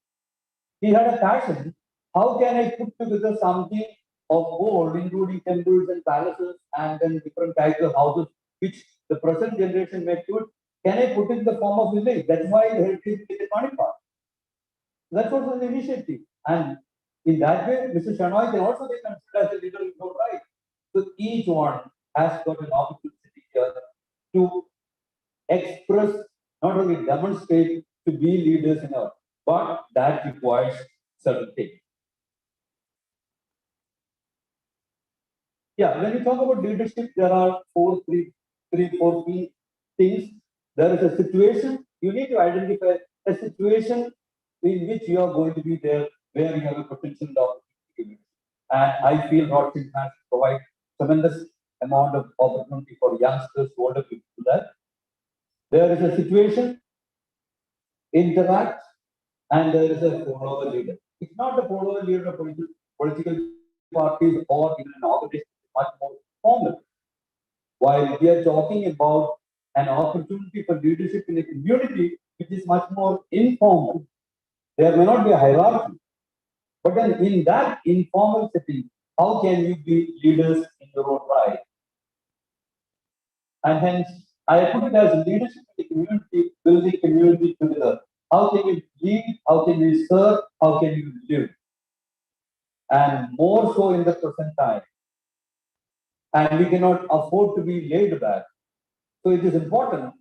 He had a passion. How can I put together something of gold, including temples and palaces and then different types of houses, which the present generation may put? Can I put it in the form of village? That's why the heritage is Manipal. That was an initiative. And in that way, Mr. Shanoy can also be considered as a leader in your right. So each one has got an opportunity here to express, not only demonstrate to be leaders in our, but that requires certain things. Yeah, when you talk about leadership, there are four key things. There is a situation, you need to identify a situation in which you are going to be there, where you have a potential opportunity. And I feel Rothschild has provide tremendous amount of opportunity for youngsters, older people to that. There is a situation, interact, and there is a follower leader. It's not a follower leader of political parties or even an organization, much more formal. While we are talking about an opportunity for leadership in a community, which is much more informal. There may not be a hierarchy, but then in that informal setting, how can you be leaders in your own right? And hence, I put it as leadership in the community, building community together. How can you lead? How can you serve? How can you live? And more so in the present time. And we cannot afford to be laid back. So it is important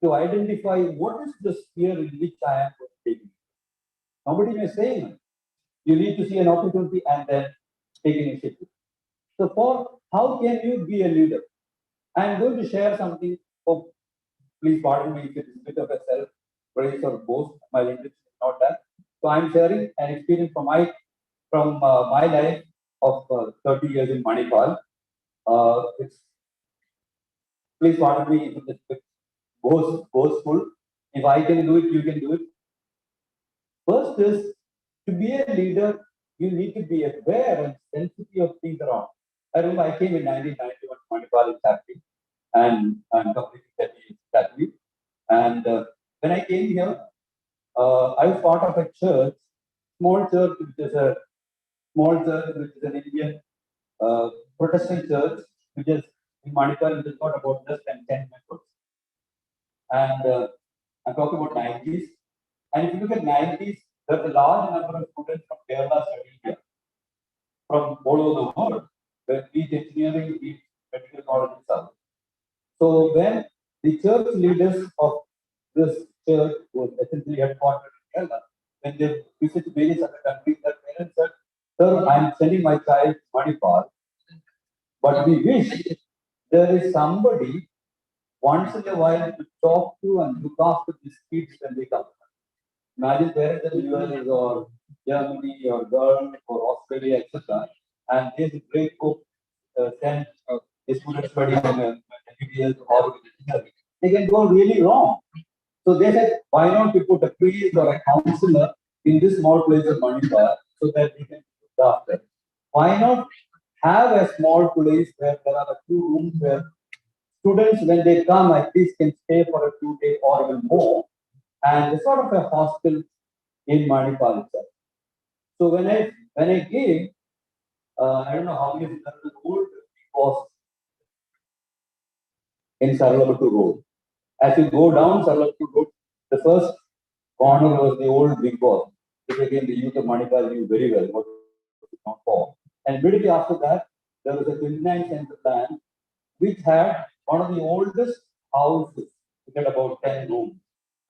to identify what is the sphere in which I am taking. Nobody may say you need to see an opportunity and then take initiative. So for how can you be a leader? I'm going to share something. Oh, please pardon me if it is a bit of a self-praise or boast. My intention is not that. So I'm sharing an experience from my life of 30 years in Manipal. It's please pardon me if it is a bit boastful. If I can do it, you can do it. First is to be a leader, you need to be aware and sensitive of things around. I remember I came in 1991 to Manipal in Saturday, and I'm completely Catholic. And when I came here, I was part of a church, small church, which is an Indian Protestant church, which is in Manipal, which has got about less than 10 members. And I'm talking about 90s. And if you look at 90s, there's a large number of students from RAHLA studying here, from all over the world, where each engineering, each medical college itself. So when the church leaders of this church was essentially headquartered in RAHLA, when they visited various other countries, their parents said, "Sir, I'm sending my child to Manipal, but we wish there is somebody once in a while to talk to and look after these kids when they come." Imagine parents in the US or Germany or Gulf or Australia, etc. And there's a great hope send a student studying in MBBS or engineering. They can go really wrong. So they said, why not we put a priest or a counselor in this small place of Manipal so that we can look after? Why not have a small place where there are a few rooms where students, when they come, at least can stay for a few days or even more, and it's sort of a hostel in Manipal itself. So when I came, I don't know how many of the old was in Saralabatu Road. As you go down Saralabatu Road, the first corner was the old big boss, which again the youth of Manipal knew very well what it was not for. And immediately after that, there was a 29 center plan, which had one of the oldest houses. It had about 10 rooms.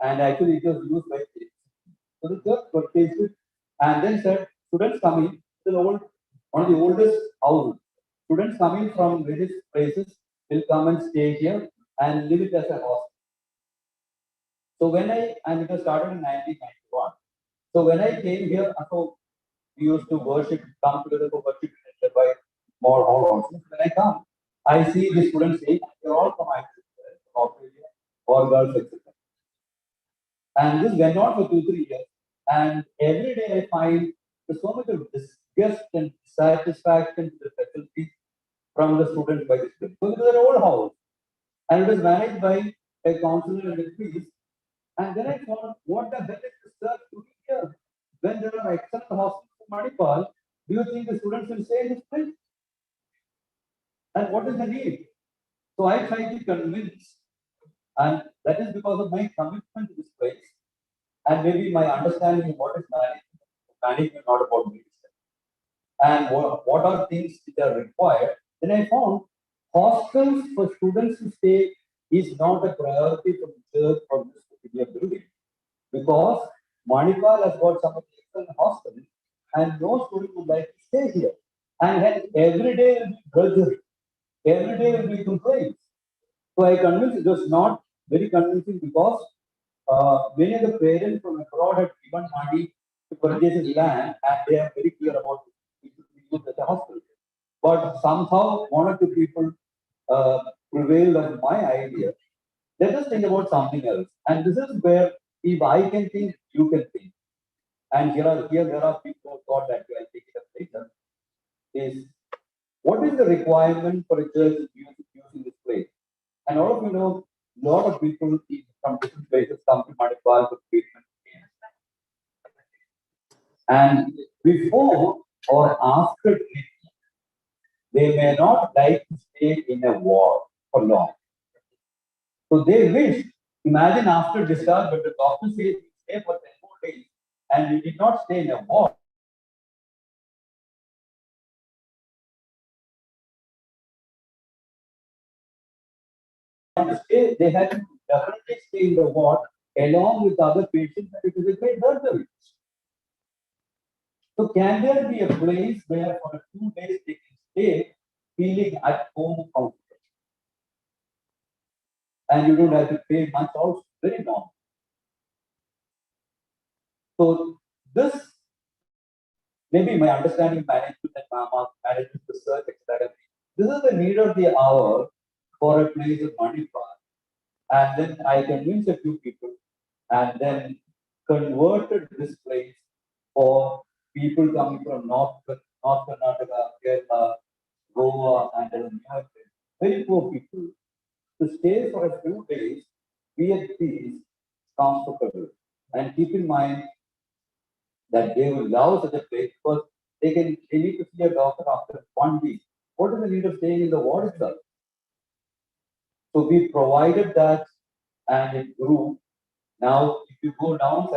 And actually, it was used by kids. So the church purchased it and then said, students coming, one of the oldest houses. Students coming from various places will come and stay here and live it as a hostel. So and it was started in 1991. So when I came here, so we used to worship, come together for worship by more houses. When I come, I see the students saying, they're all from Australia or girls, etc. And this went on for 2-3 years. And every day I find there's so much of disgust and dissatisfaction to the faculty from the students by the students. So it was an old house. And it was managed by a counselor and a priest. And then I thought, what the hell is this church doing here? when there are excellent hospitals in Manipal, do you think the students will stay in this place? And what is the need? So I try to convince, and that is because of my commitment to this place, and maybe my understanding of what is management not about medicine, and what are things which are required. Then I found hostels for students to stay is not a priority for the church or this particular building, because Manipal has got some of the excellent hostels, and no student would like to stay here. And hence every day will be drudgery, every day will be complaints. So I convinced it was not very convincing because many of the parents from abroad had given money to purchase his land, and they are very clear about it at the hospital. But somehow one or two people prevailed on my idea. Let us think about something else. And this is where if I can think, you can think. And here there are people who thought that I'll take it up later. Is what is the requirement for a church using this place? And all of you know, a lot of people from different places come to Manipal for treatment. And before or after treatment, they may not like to stay in a ward for long. So they wish, imagine after discharge, but the doctor says stay for 10 more days, and you did not stay in a ward. They had to definitely stay in the ward along with other patients, and it is a great burden. So can there be a place where for 2 days they can stay feeling at home comfortable? And you don't have to pay much also, very long. So this maybe my understanding management and management research, etc. This is the need of the hour for a place of Manipal. And then I convinced a few people and then converted this place for people coming from North Karnataka, Kerala, Goa, and very poor people to stay for a few days, be at peace, comfortable, and keep in mind that they will love such a place because they need to see a doctor after 1 week. What is the need of staying in the ward itself? So we provided that, and it grew. Now, if you go down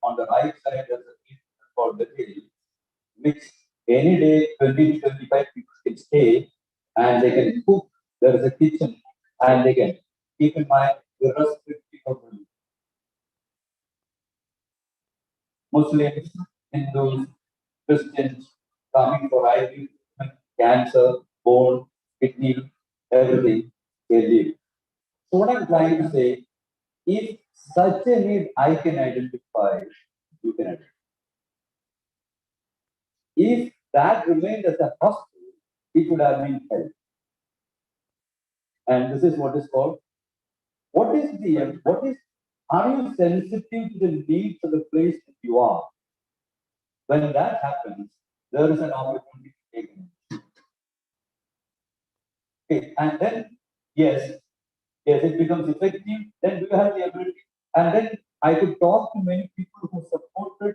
on the right side, there's a place called the hill, which any day 20 to 25 people can stay and they can cook. There is a kitchen, and they can keep in mind irrespective of religion. Muslims, Hindus, Christians coming for IV, cancer, bone, kidney, everything, they live. So what I'm trying to say, if such a need I can identify, you can identify. If that remained as a hospital, it would have been held. And this is what is called, are you sensitive to the needs of the place that you are? When that happens, there is an opportunity to take it. Okay, and then, yes, it becomes effective, then do you have the ability? And then I could talk to many people who supported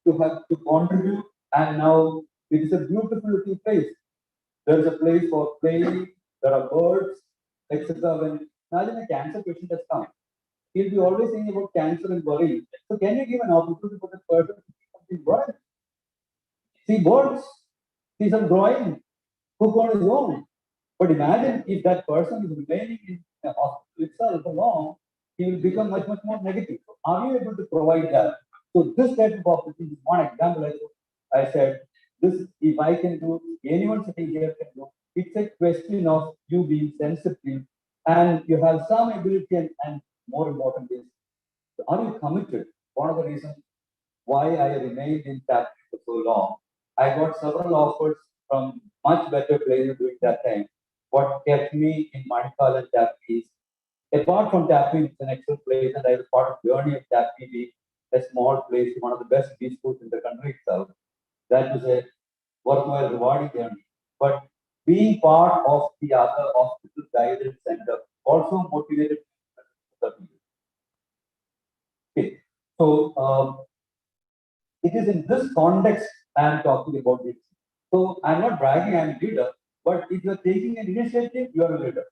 to contribute, and now it is a beautiful looking place. There is a place for playing, there are birds, etc. When imagine a cancer patient has come, he'll be always thinking about cancer and worry. So can you give an opportunity for the person to see something bright? See birds, see some drawing, cook on his own. But imagine if that person is remaining in the hospital itself for long, he will become much more negative. So are you able to provide that? So this type of opportunity is one example. I said, this if I can do, anyone sitting here can do. It's a question of you being sensitive and you have some ability, and more important is, are you committed? One of the reasons why I remained in TAP for so long, I got several offers from much better places during that time. What kept me in Manipal and Tappi is, apart from Tappi, it's an excellent place, and I was part of the journey of Tappi being a small place, one of the best beach schools in the country itself. That was a worthwhile, rewarding journey. But being part of the other hospital guidance center also motivated me. Okay. So in this context I am talking about it. So I'm not bragging, I'm a leader, but if you're taking an initiative, you are a leader.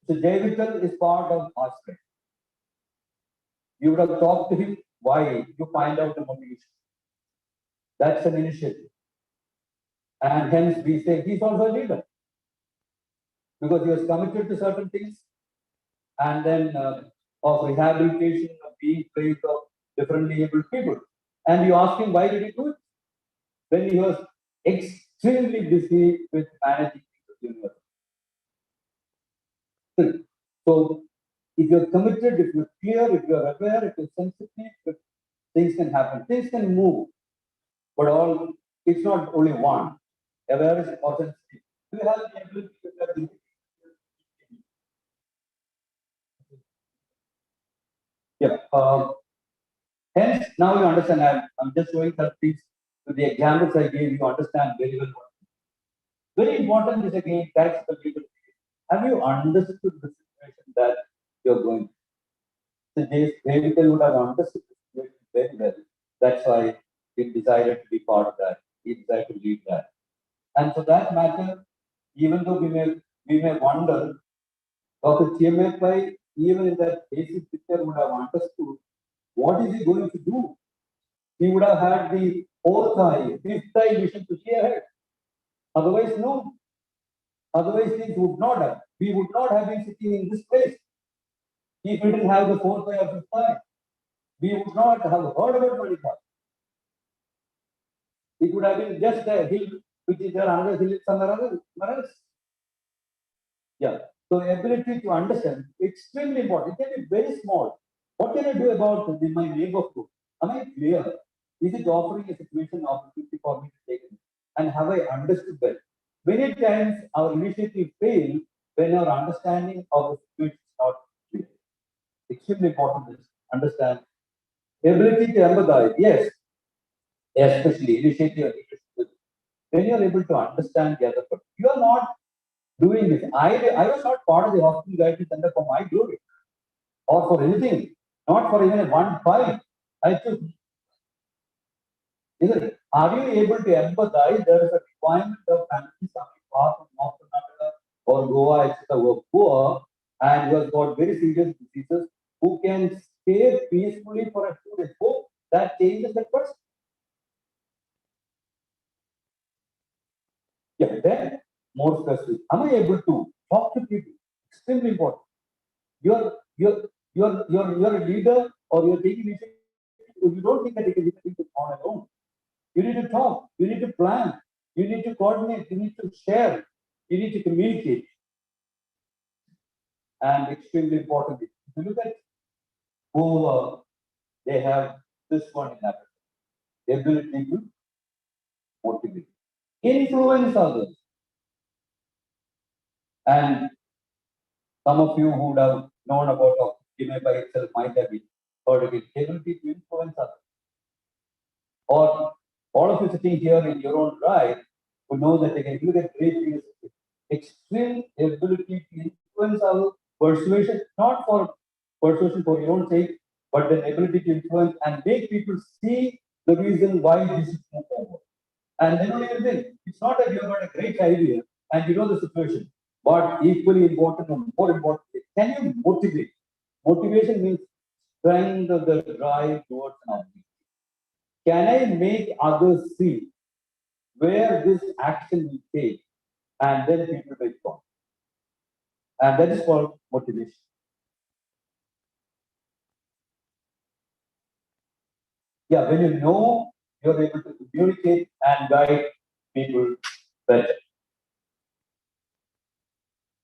So Jayvital is part of our strength. You would have talked to him, why? You find out the motivation. That's an initiative. And hence we say he's also a leader. Because he was committed to certain things, and then of rehabilitation, of being praised of differently able people. And you ask him, why did he do it? When he was extremely busy with managing the university. So if you're committed, if you're clear, if you're aware, if you're sensitive, things can happen, things can move. But it's not only one. Awareness or sensitivity. Do you have the ability to yeah. Hence, now you understand. I'm just showing some things to the examples I gave. You understand very well. Very important is again character leadership. Have you understood the situation that you're going through? So David would have understood the situation very well. That's why he decided to be part of that. He decided to lead that. And for that matter, even though we may wonder, Dr. Chiamepai, even in that basic picture, would have understood what is he going to do. He would have had the fourth eye, fifth eye vision to see ahead. Otherwise, no. Otherwise, things would not have. We would not have been sitting in this place. If we didn't have the fourth eye or fifth eye, we would not have heard about Manipal. It would have been just a hill, which is there, another hill somewhere else. Yeah. So ability to understand, extremely important. It can be very small. What can I do about my neighborhood? Am I clear? Is it offering a situation opportunity for me to take it? And have I understood that? Many times our initiative fails when our understanding of the situation is not clear. Extremely important is understand. Ability to empathize, yes, especially initiative and leadership. When you are able to understand the other person, you are not doing this. I was not part of the hospital guidance center for my glory or for anything, not for even one file. I took. Isn't it? Are you able to empathize? There is a requirement of families coming far from North Karnataka or Goa, etc., who are poor and who have got very serious diseases, who can stay peacefully for a 2 days. Hope that changes that person. Yeah, then more specific. Am I able to talk to people? Extremely important. You're a leader or you're taking initiative. You don't think that you can do things on your own. You need to talk. You need to plan. You need to coordinate. You need to share. You need to communicate. And extremely important, if you look at who they have this one in Africa, the ability to motivate, influence others. And some of you who would have known about Jimmy by itself might have been heard of it. Ability to influence others. Or all of you sitting here in your own right who know that they can look at great things. Extreme ability to influence our persuasion, not for persuasion for your own sake, but the ability to influence and make people see the reason why this is move forward. And then only everything. It's not that you have got a great idea and you know the situation, but equally important or more important, can you motivate? Motivation means strength of the drive towards an objective. Can I make others see where this action will take, and then people will respond? And that is called motivation. Yeah, when you know, you're able to communicate and guide people better.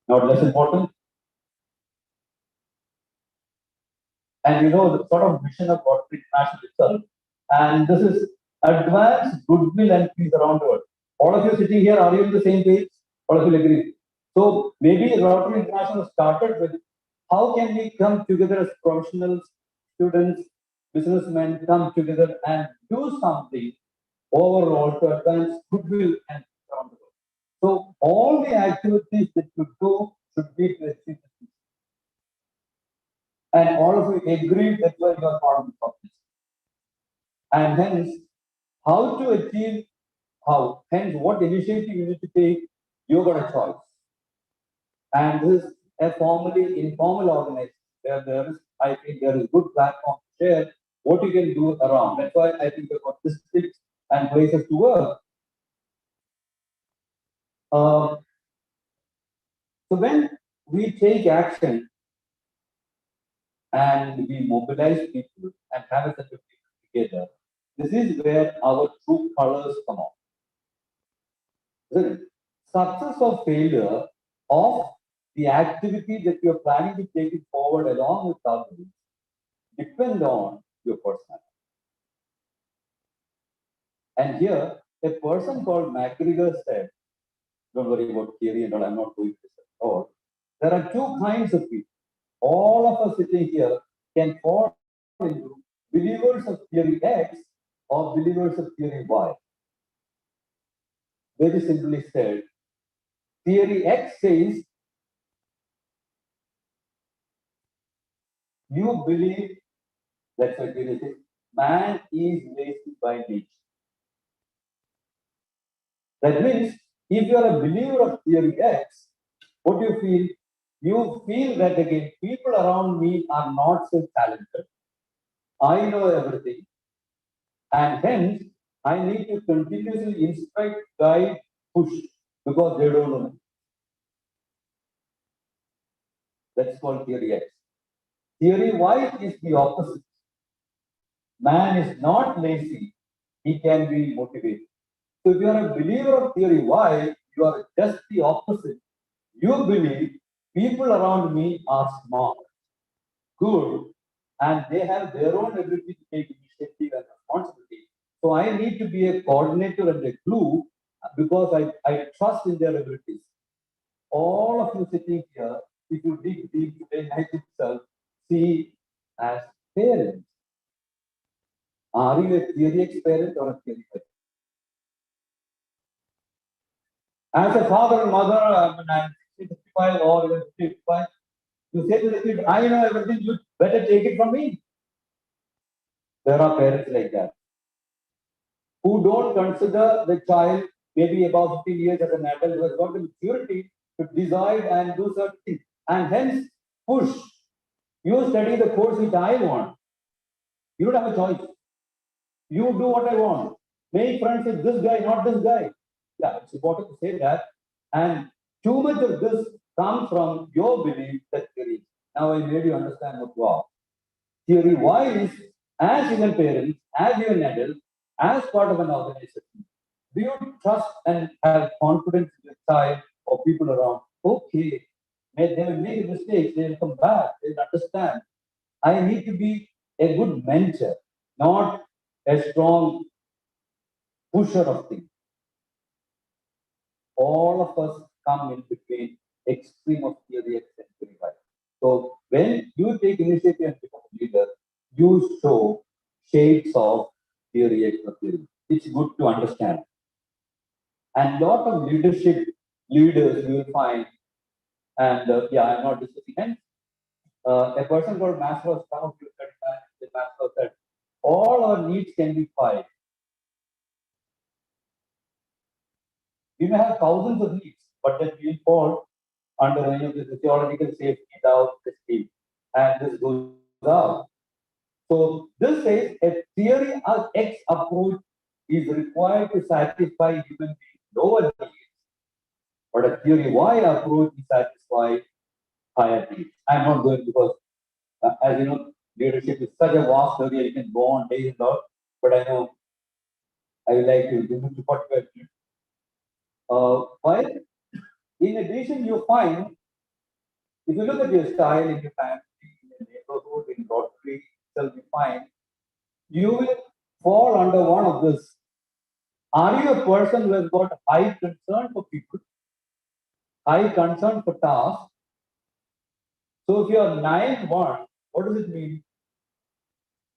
Not less important. And you know the sort of mission of Rotary International itself. And this is advance goodwill and peace around the world. All of you sitting here, are you on the same page? All of you agree? So maybe Rotary International started with how can we come together as professionals, students, businessmen, come together and do something overall to advance goodwill and around the world. So all the activities that you do should be to achieve this. And all of you agree that's why you are part of the process. And hence, How to achieve how, hence what initiative you need to take, you got a choice. And this is a formally informal organization where there is, I think there is good platform to share what you can do around. That's why I think we've got districts and places to work. So when we take action and we mobilize people and have a set of people together, this is where our true colors come out. The success or failure of the activity that you're planning to take it forward along with others depend on your personality. And here, a person called MacGregor said, don't worry about theory and all, I'm not going to this at all. There are two kinds of people. All of us sitting here can fall into believers of theory X or believers of theory Y. Very simply said, theory X says you believe, that's what theory says, man is lazy by nature. That means if you are a believer of theory X, what do you feel? You feel that again, people around me are not so talented. I know everything. And hence, I need to continuously instruct, guide, push, because they don't know. That's called theory X. Theory Y is the opposite. Man is not lazy, he can be motivated. So if you are a believer of theory Y, you are just the opposite. You believe people around me are smart, good, and they have their own ability to take initiative and responsibility. So I need to be a coordinator and a glue because I trust in their abilities. All of you sitting here, if you dig deep today, night itself, see as parents. Are you a theory X parent or a theory Y? As a father and mother, I'm 65 or even 55, you say to the kid, I know everything, you better take it from me. There are parents like that who don't consider the child maybe about 15 years as an adult who has got the maturity to decide and do certain things and hence push. You study the course which I want. You don't have a choice. You do what I want. Make friends with this guy, not this guy. Yeah, it's important to say that. And too much of this comes from your belief that theory. Now I made you understand what you are. Theory Y is, as even parents, as even adults, as part of an organization, do you trust and have confidence in your child or people around? Okay, they will make a mistake, they will come back, they will understand. I need to be a good mentor, not a strong pusher of things. All of us come in between extreme of theory X and theory Y. So when you take initiative and become a leader, you show shades of theory X or theory. It's good to understand. And lot of leadership leaders you will find, and yeah, I'm not discussing. Hence, a person called Maslow, some of you studied that, Maslow said, all our needs can be 5. We may have thousands of needs, but then we fall under any of the physiological safety without the scheme. And this goes out. So this says a theory of X approach is required to satisfy human beings' lower needs, but a theory Y approach is satisfy higher needs. I'm not going because, as you know, leadership is such a vast area, you can go on days and all, but I know I would like to limit to 45 minutes. While in addition, you find, if you look at your style in your family, in your neighborhood, in Rotary, itself, you find you will fall under one of this. Are you a person who has got high concern for people, high concern for tasks? So if you are 9-1, what does it mean?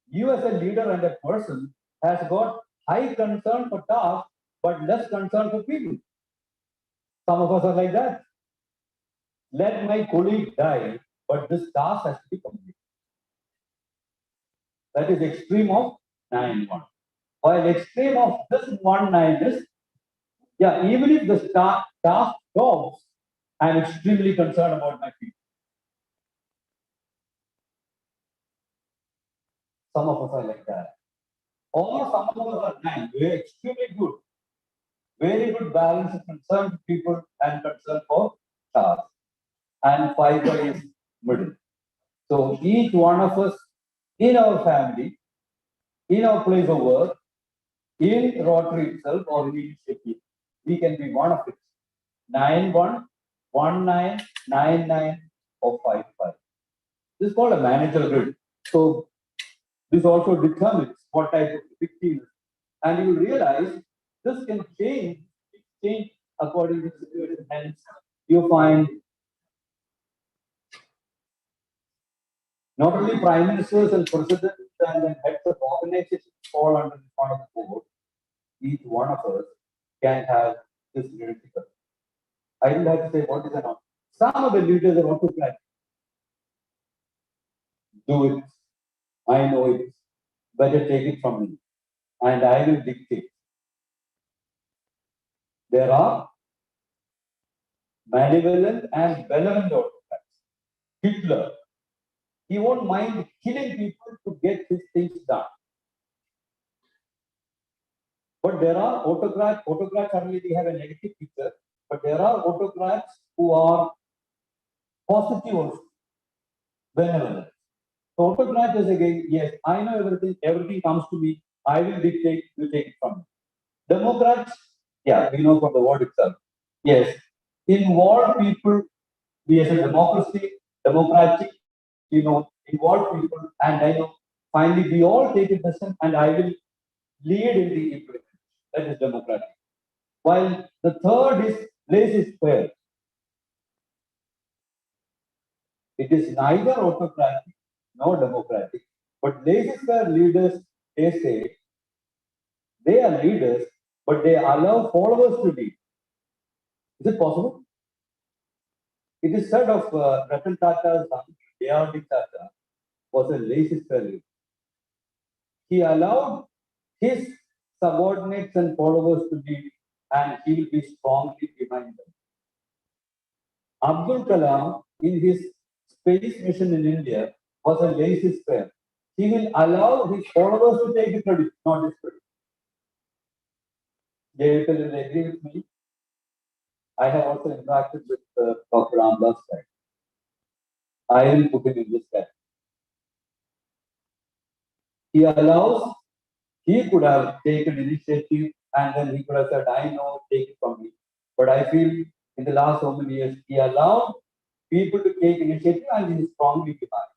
You as a leader and a person has got high concern for tasks, but less concern for people. Some of us are like that. Let my colleague die, but this task has to be completed. That is extreme of 9-1. While extreme of this 1-9 is, yeah, even if the task stops, I'm extremely concerned about my people. Some of us are like that. Or some of us are 9, we're extremely good. Very good balance of concern to people and concern for tasks. And 5 is middle. So each one of us in our family, in our place of work, in Rotary itself or in initiative, we can be one of it. 9-1, 1-9, 9-9, or 5-5. This is called a manager grid. So this also determines what type of big team. And you will realize this can change according to the situation. Hence, you find not only prime ministers and presidents and then heads of organizations fall under the point of the board, each one of us can have this leadership. I don't have to say what is an. Some of the leaders are also like, do it. I know it. Better take it from me. And I will dictate. There are malevolent and benevolent autocrats. Hitler, he won't mind killing people to get his things done. But there are autocrats certainly they have a negative feature, but there are autocrats who are positive also, benevolent. So autocrat is again, yes, I know everything comes to me, I will dictate, you take it from me. Democrats, yeah, we know from the word itself. Yes, involve people, we as a democratic, involve people, and I know finally we all take a decision and I will lead in the implementation. That is democratic. While the third is laissez-faire. It is neither autocratic nor democratic, but laissez-faire leaders, they say, they are leaders, but they allow followers to lead. Is it possible? It is said of Ratan Tata's son, Dayadi Tata, was a laissez-faire leader. He allowed his subordinates and followers to lead, and he will be strongly behind them. Abdul Kalam, in his space mission in India, was a laissez-faire. He will allow his followers to take the credit, not his credit. They will agree with me. I have also interacted with Dr. Ramdas. I will put him in this category. He could have taken initiative and then he could have said, I know, take it from me. But I feel in the last so many years, he allowed people to take initiative and he is strongly behind.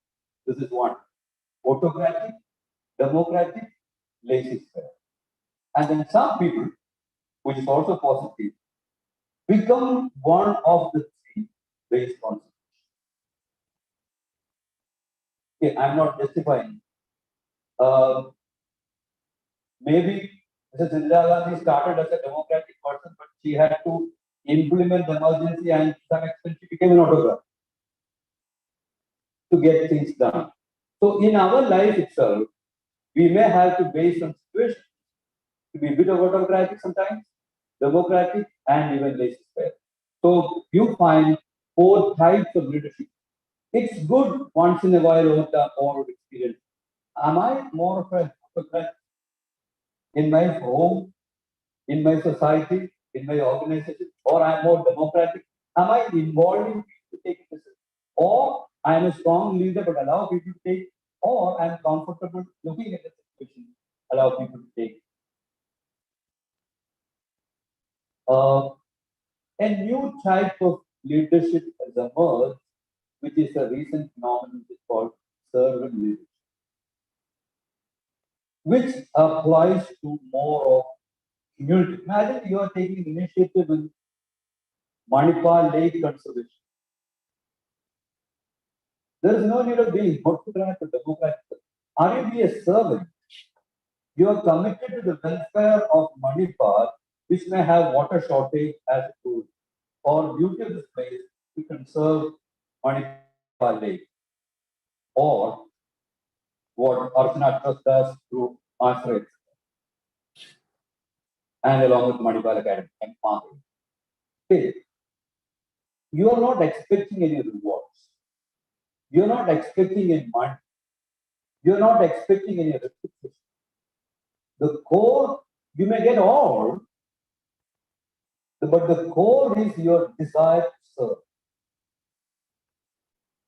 This is one. Autocratic, democratic, laissez-faire. And then some people, which is also positive, become one of the three based on. Okay, I'm not justifying. Maybe Mrs. Indira Gandhi started as a democratic person, but she had to implement the emergency and to some extent she became an autocrat to get things done. So in our life itself, we may have to base some situations to be a bit of autocratic sometimes, democratic, and even laissez-faire. So you find 4 types of leadership. It's good once in a while over the old experience. Am I more of an autocrat in my home, in my society, in my organization, or I'm more democratic? Am I involving people to take decisions? Or I'm a strong leader but allow people to take, or I'm comfortable looking at the situation, allow people to take. A new type of leadership has emerged, which is a recent phenomenon called servant leadership, which applies to more of community. Imagine you are taking initiative in Manipal lake conservation. There is no need of being autocratic or democratic. Are you be a servant? You are committed to the welfare of Manipal, which may have water shortage as a tool, or beauty of this place to conserve Manipal lake, or what Archana Trust does through Ashray. and along with Manipal Academy and Mahe. Okay. You are not expecting any rewards. You're not expecting any money. You're not expecting any reputation. The core, you may get all, but the core is your desire to serve.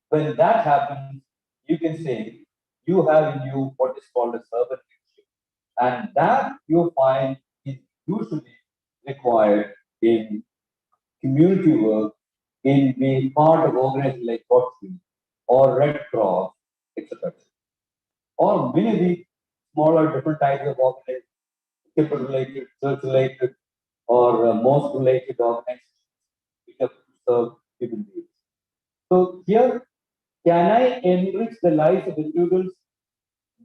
When that happens, you can say you have in you what is called a servant leadership. And that you find is usually required in community work, in being part of organizations like Rotary or Red Cross, etc. Or many smaller different types of organizations, people related, church related, or most related organizations which have served human beings. So here, can I enrich the lives of individuals,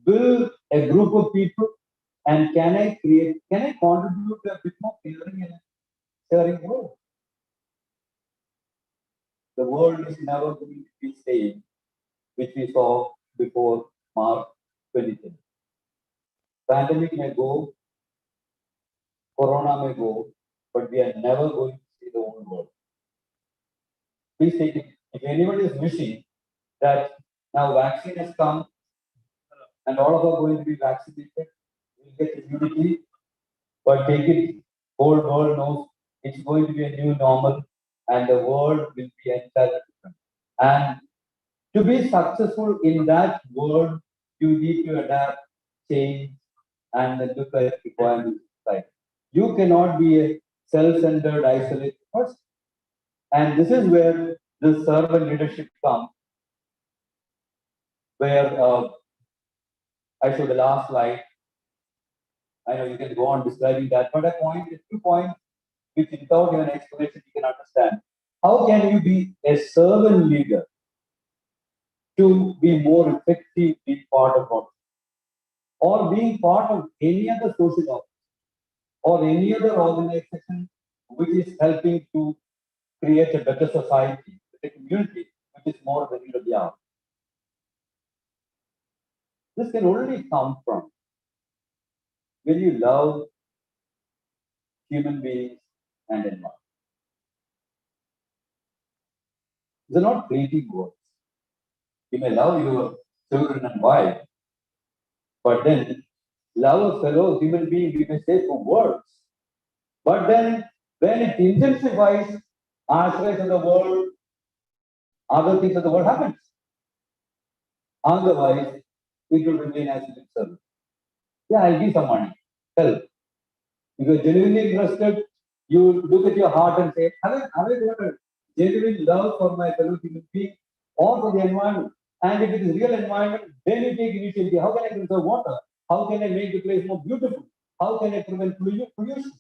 build a group of people, and can I contribute to a bit more caring and sharing world? The world is never going to be the same, which we saw before March 2020. Pandemic may go, Corona may go, but we are never going to see the whole world. Please take it. If anyone is wishing that now vaccine has come and all of us are going to be vaccinated, we'll get immunity, but take it, whole world knows it's going to be a new normal and the world will be entirely different. And to be successful in that world, you need to adapt, change, and look at requirements. Right? You cannot be a self-centered, isolated person. And this is where the servant leadership comes, where I show the last slide. I know you can go on describing that, but a point is 2 points which without even explanation you can understand. How can you be a servant leader to be more effective being part of what? Or being part of any other social office or any other organization which is helping to create a better society, a community which is more ready to be out. This can only come from when you love human beings and environment. These are not fleeting words. You may love your children and wife, but then love a fellow human being, we may say through words. But then when it intensifies, aspects of the world, other things of the world happens. Otherwise, it will remain as it itself. Yeah, I'll give some money. Help. If you're genuinely interested, you look at your heart and say, have I got a genuine love for my fellow human being or for the environment? And if it is real environment, then you take initiative. How can I conserve water? How can I make the place more beautiful? How can I prevent pollution?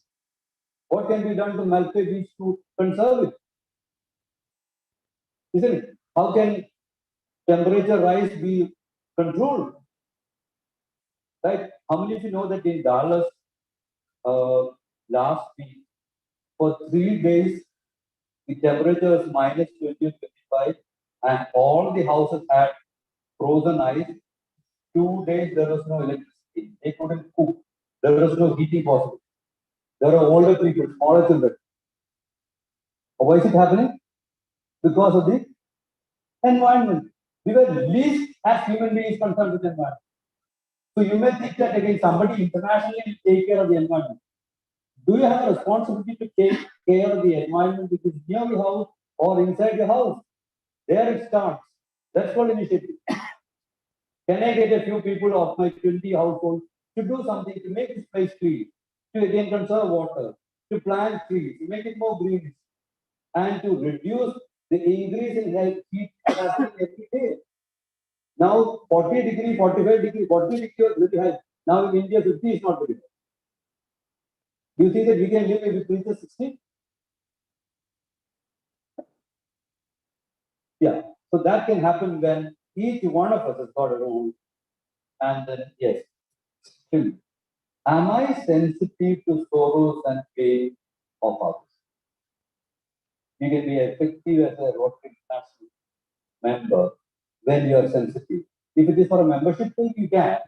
What can be done to Malpe Beach to conserve it? Isn't it? How can temperature rise be controlled? Right? How many of you know that in Dallas last week, for 3 days, the temperature was minus 20 to 25, and all the houses had frozen ice. 2 days there was no electricity. They couldn't cook. There was no heating possible. There are older people, smaller children. Why is it happening? Because of the environment. We were least as human beings concerned with the environment. So you may think that again somebody internationally will take care of the environment. Do you have a responsibility to take care of the environment which is near your house or inside your house? There it starts. That's called initiative. Can I get a few people of my 20 households to do something to make this place clean, to again conserve water, to plant trees, to make it more green, and to reduce the increase in heat every day? Now 40 degree, 45 degree, 40 degree was very high. Now in India 50 is not very high. Do you think that we can live if it reaches 60? Yeah. So that can happen when each one of us has got a role. And then, yes, still, am I sensitive to sorrows and pain of others? You can be effective as a Rotary International member when you are sensitive. If it is for a membership thing, you can.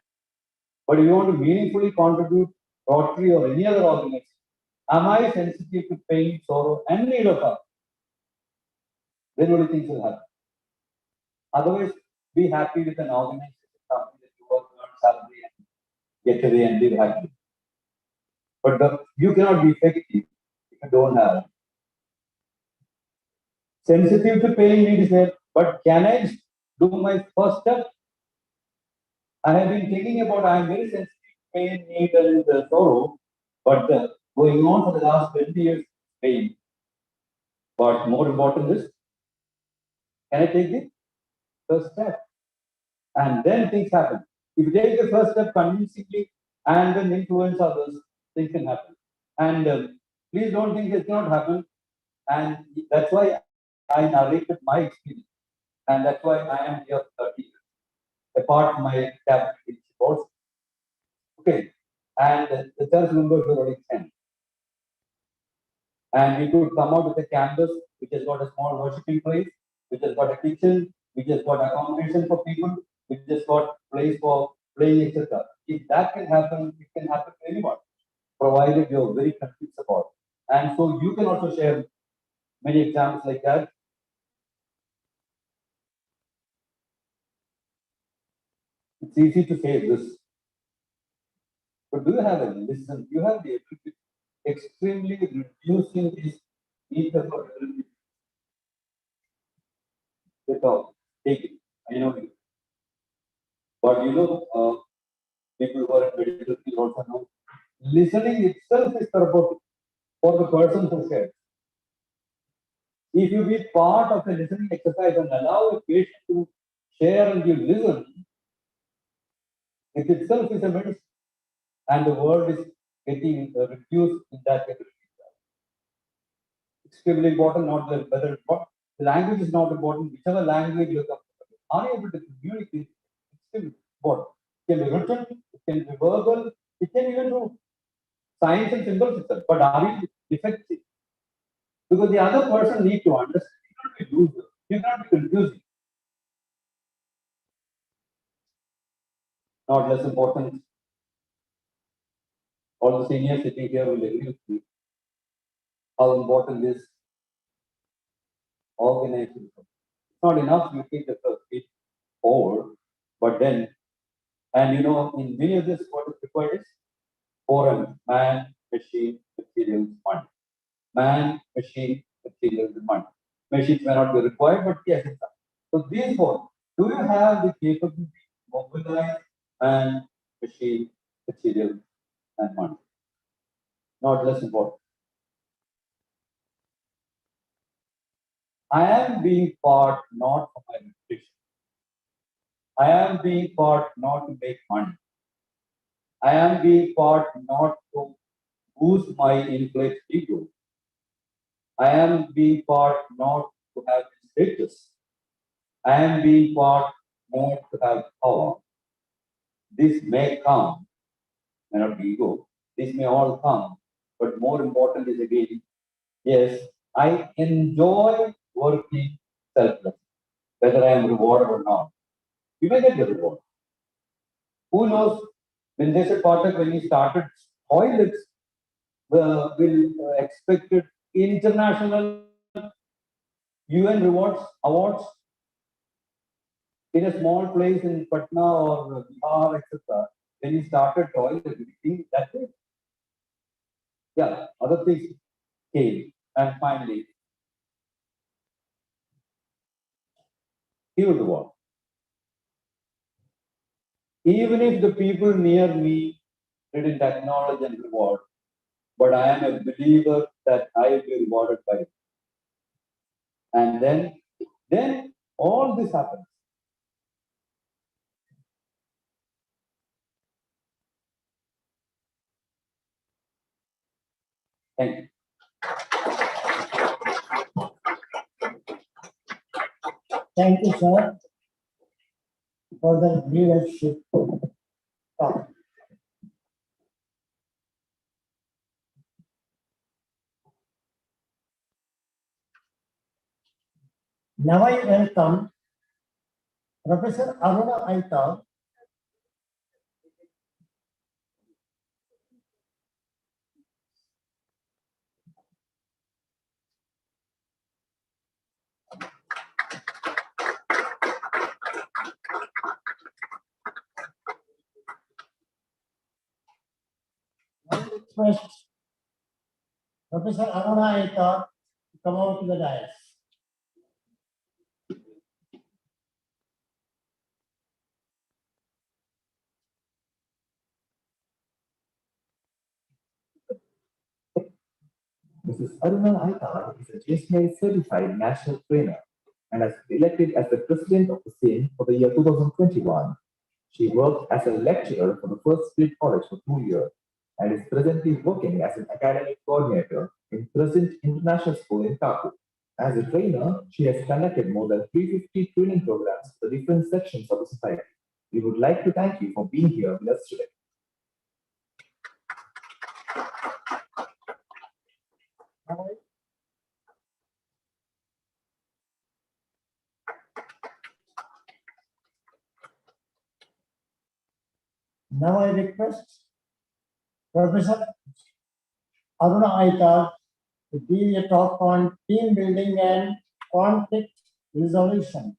But if you want to meaningfully contribute Rotary or any other organization, Am I sensitive to pain, sorrow, and need of others? Then only things will happen. Otherwise, be happy with an organization, company that you work, earn salary, and get away and live happily. But you cannot be effective if you don't have. Sensitive to pain need is there, but can I do my first step? I have been thinking about, I am very sensitive to pain, need, and sorrow, but going on for the last 20 years, pain. But more important is, can I take the first step? And then things happen. If you take the first step convincingly and then influence others, things can happen. And please don't think it cannot happen. And that's why I narrated my experience. And that's why I am here 30 years, apart from my cabinet also. Okay. And the church members were only 10. And we could come out with a campus which has got a small worshiping place, which has got a kitchen, which has got accommodation for people, which has got place for playing, etc. If that can happen, it can happen to anyone, provided you're very convinced about it. And so you can also share many examples like that. It's easy to say this, but do you have a listen? You have the ability extremely reducing this need for take it. I know it. But people who are in medical field also know, listening itself is therapeutic for the person who shares. If you be part of a listening exercise and allow a patient to share and you listen, it itself is a medicine. And the world is getting reduced in that ability. Extremely important, not the whether the language is not important, whichever language you are are able to communicate, extremely important. It can be written, it can be verbal, it can even do signs and symbols itself, but are you effective? Because the other person needs to understand. You cannot be loser. You cannot be confusing. Not less important. All the seniors sitting here will agree with me. How important is organizing. It's not enough you take the first step forward, but then, and in many of this, what is required is forum, man, machine, materials, money. Man, machine, materials, money. Machines may not be required, but yes, it's done. So these four, do you have the capability to mobilize man, machine, material, and money? Not less important. I am being part not for my reputation. I am being part not to make money. I am being part not to boost my inflated ego. I am being part not to have status. I am being part not to have power. This may come, may not be ego. This may all come, but more important is again, yes, I enjoy working selfless, whether I am rewarded or not. You may get the reward. Who knows? When they said Pathak, when he started toilets, will expected international UN awards in a small place in Patna or Bihar, etc. When he started toilet, that's it. Yeah, other things came, and finally, he would reward. Even if the people near me didn't acknowledge and reward, but I am a believer that I will be rewarded by it. And then all this happens. Thank you. Thank you, sir, for the leadership talk. Now I welcome Professor Aruna Aita, request Professor Aruna Aita to come out to the dais. Mrs. Aruna Aita is a GSMA certified national trainer and has been elected as the president of the same for the year 2021. She worked as a lecturer for the First Street College for 2 years and is presently working as an academic coordinator in Crescent International School in Kaku. As a trainer, she has conducted more than 350 training programs for the different sections of the society. We would like to thank you for being here with us today. Now I request Professor Aruna Aita to give a talk on team building and conflict resolution.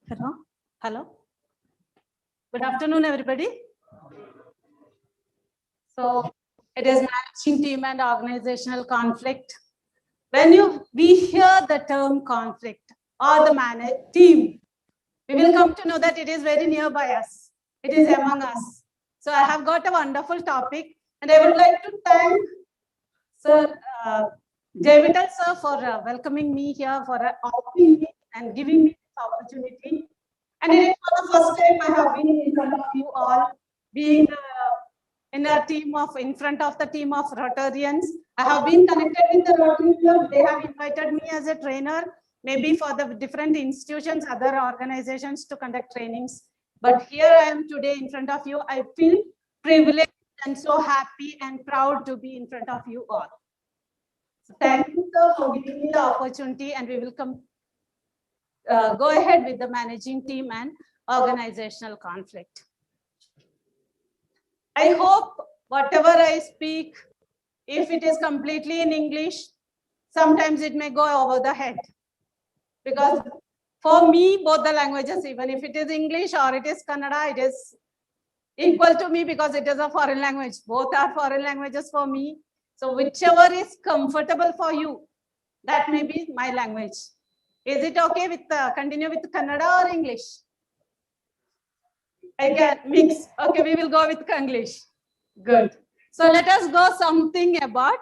Hello. Hello. Good afternoon, everybody. So it is managing team and organizational conflict. When we hear the term conflict or the team, we will come to know that it is very nearby us. It is among us. So I have got a wonderful topic, and I would like to thank Sir Javital sir for welcoming me here, for offering me and giving me this opportunity. And it is for the first time I have been in front of you all, being in front of the team of Rotarians. I have been connected with the Rotary Club. They have invited me as a trainer, maybe for the different institutions, other organizations to conduct trainings. But here I am today in front of you. I feel privileged and so happy and proud to be in front of you all. So thank you, sir, for giving me the opportunity, and we will go ahead with the managing team and organizational conflict. I hope whatever I speak, if it is completely in English, sometimes it may go over the head. Because for me, both the languages, even if it is English or it is Kannada, it is equal to me because it is a foreign language. Both are foreign languages for me. So whichever is comfortable for you, that may be my language. Is it okay with continue with Kannada or English? I can mix. Okay, we will go with English. Good. So let us go something about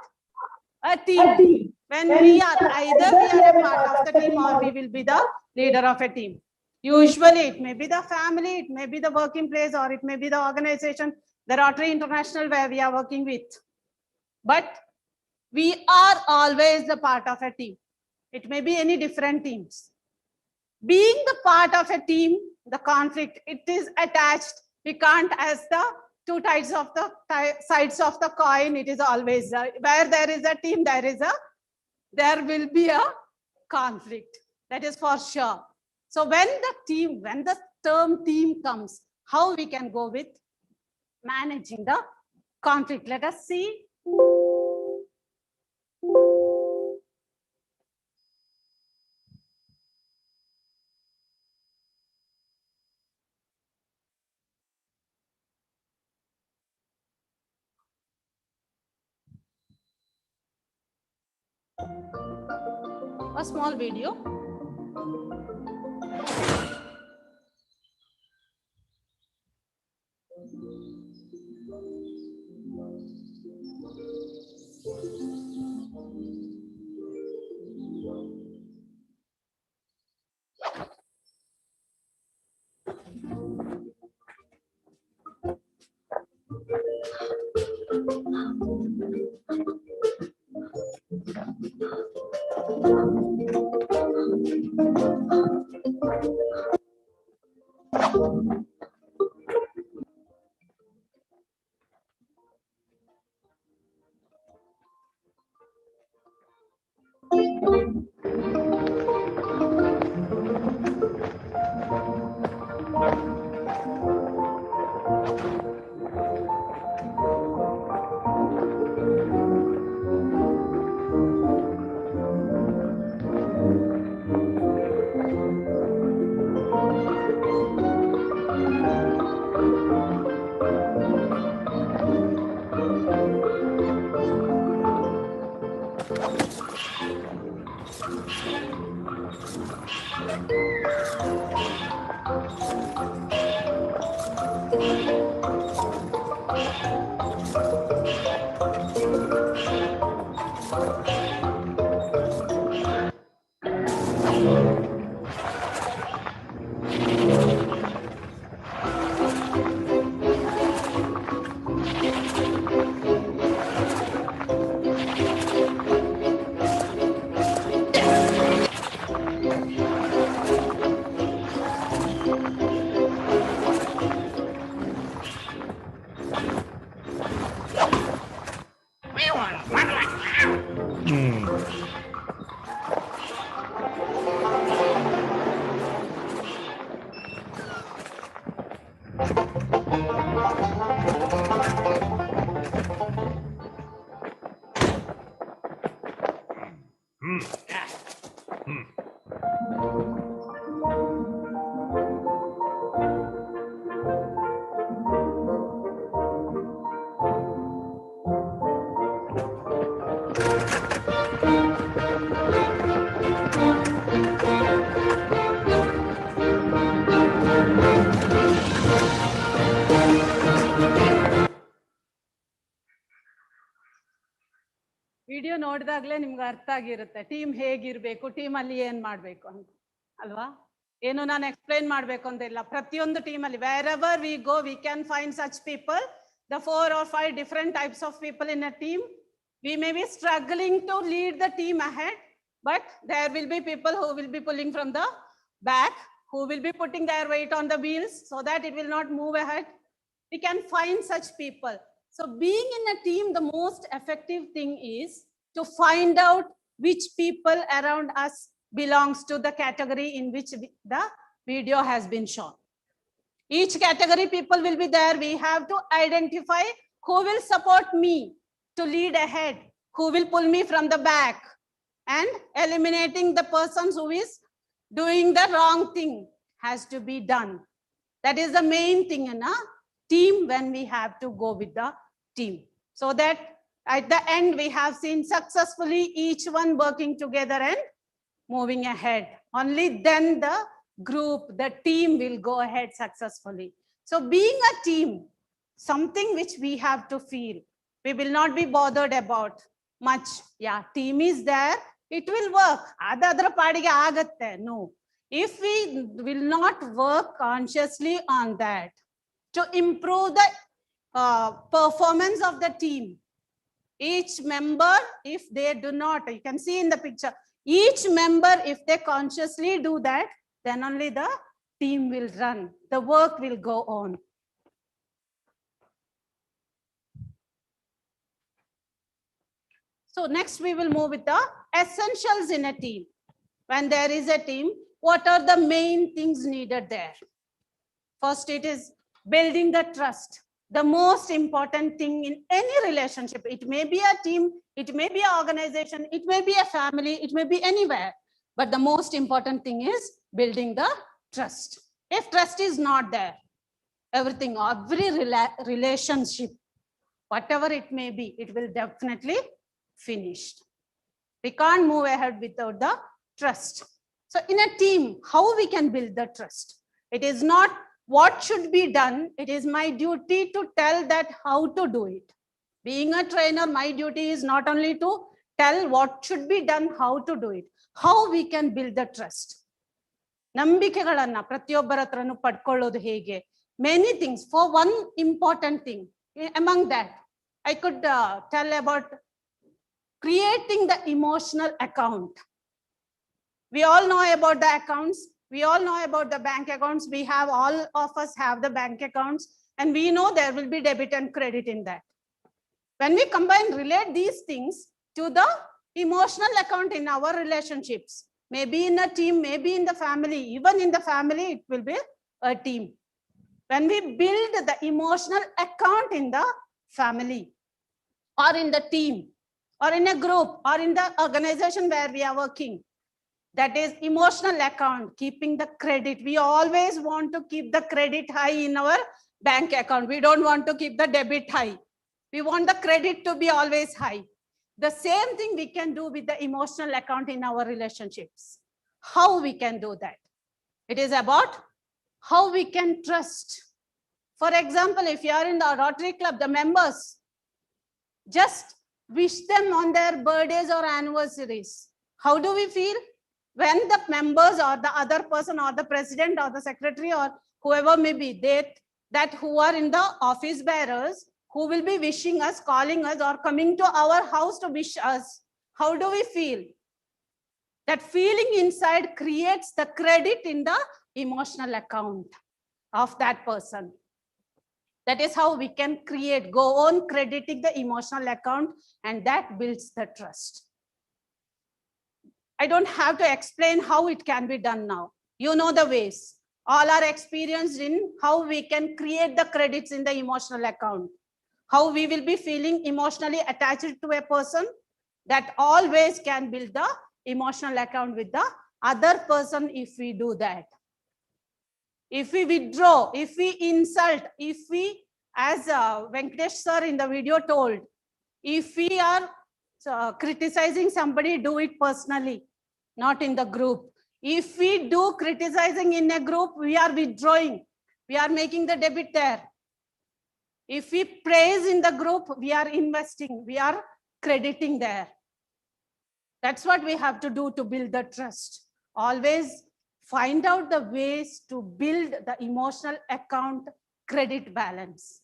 a team. When we are either we are a part of the team or we will be the leader of a team. Usually it may be the family, it may be the working place, or it may be the organization, the Rotary International where we are working with. But we are always the part of a team. It may be any different teams. Being the part of a team, the conflict, it is attached. We can't, as the two sides of the coin. It is always where there is a team, there will be a conflict. That is for sure. So when the term team comes, how we can go with managing the conflict? Let us see. A small video. Video ನೋಡಿದಾಗಲೇ ನಿಮ್ಗೆ ಅರ್ಥ ಆಗಿರುತ್ತೆ team ಹೇಗಿರ್ಬೇಕು, team ಅಲ್ಲಿ ಏನ್ ಮಾಡ್ಬೇಕು ಅಂತ ಅಲ್ವಾ. ಏನು ನಾನು ಎಕ್ಸ್ಪ್ಲೈನ್ ಮಾಡ್ಬೇಕು ಅಂತ ಇಲ್ಲ. ಪ್ರತಿಯೊಂದು ಟೀಮ್ ಅಲ್ಲಿ wherever we go we can find such people, the 4 or 5 different types of people in a team. We may be struggling to lead the team ahead, but there will be people who will be pulling from the back, who will be putting their weight on the wheels so that it will not move ahead. We can find such people. So being in a team, the most effective thing is to find out which people around us belongs to the category in which the video has been shown. Each category people will be there. We have to identify who will support me to lead ahead, who will pull me from the back, and eliminating the persons who is doing the wrong thing has to be done. That is the main thing in a team when we have to go with the team. So that at the end we have seen successfully each one working together and moving ahead. Only then the group, the team will go ahead successfully. So being a team, something which we have to feel. We will not be bothered about much. Yeah, team is there. It will work. Adadra padige agatte. No. If we will not work consciously on that to improve the performance of the team, each member, if they do not, you can see in the picture, each member, if they consciously do that, then only the team will run. The work will go on. So next we will move with the essentials in a team. When there is a team, what are the main things needed there? First, it is building the trust. The most important thing in any relationship. It may be a team, it may be an organization, it may be a family, it may be anywhere. But the most important thing is building the trust. If trust is not there, everything, every relationship, whatever it may be, it will definitely finish. We can't move ahead without the trust. So in a team, how we can build the trust? It is not what should be done. It is my duty to tell that how to do it. Being a trainer, my duty is not only to tell what should be done, how to do it. How we can build the trust. ನಂಬಿಕೆಗಳನ್ನ ಪ್ರತಿಯೊಬ್ಬರ ಹತ್ರನೂ ಪಡ್ಕೊಳ್ಳೋದು ಹೇಗೆ? Many things. For one important thing, among that, I could tell about creating the emotional account. We all know about the accounts. We all know about the bank accounts. We have, all of us have the bank accounts, and we know there will be debit and credit in that. When we relate these things to the emotional account in our relationships, maybe in a team, maybe in the family, even in the family, it will be a team. When we build the emotional account in the family or in the team or in a group or in the organization where we are working, that is emotional account, keeping the credit. We always want to keep the credit high in our bank account. We don't want to keep the debit high. We want the credit to be always high. The same thing we can do with the emotional account in our relationships. How we can do that? It is about how we can trust. For example, if you are in the Rotary Club, the members, just wish them on their birthdays or anniversaries. How do we feel? When the members or the other person or the president or the secretary or whoever may be, that who are in the office bearers, who will be wishing us, calling us, or coming to our house to wish us, how do we feel? That feeling inside creates the credit in the emotional account of that person. That is how we can go on crediting the emotional account, and that builds the trust. I don't have to explain how it can be done now. You know the ways. All are experienced in how we can create the credits in the emotional account. How we will be feeling emotionally attached to a person, that always can build the emotional account with the other person if we do that. If we withdraw, if we insult, if we, as Venkatesh sir in the video told, if we are criticizing somebody, do it personally, not in the group. If we do criticizing in a group, we are withdrawing. We are making the debit there. If we praise in the group, we are investing, we are crediting there. That's what we have to do to build the trust. Always find out the ways to build the emotional account credit balance.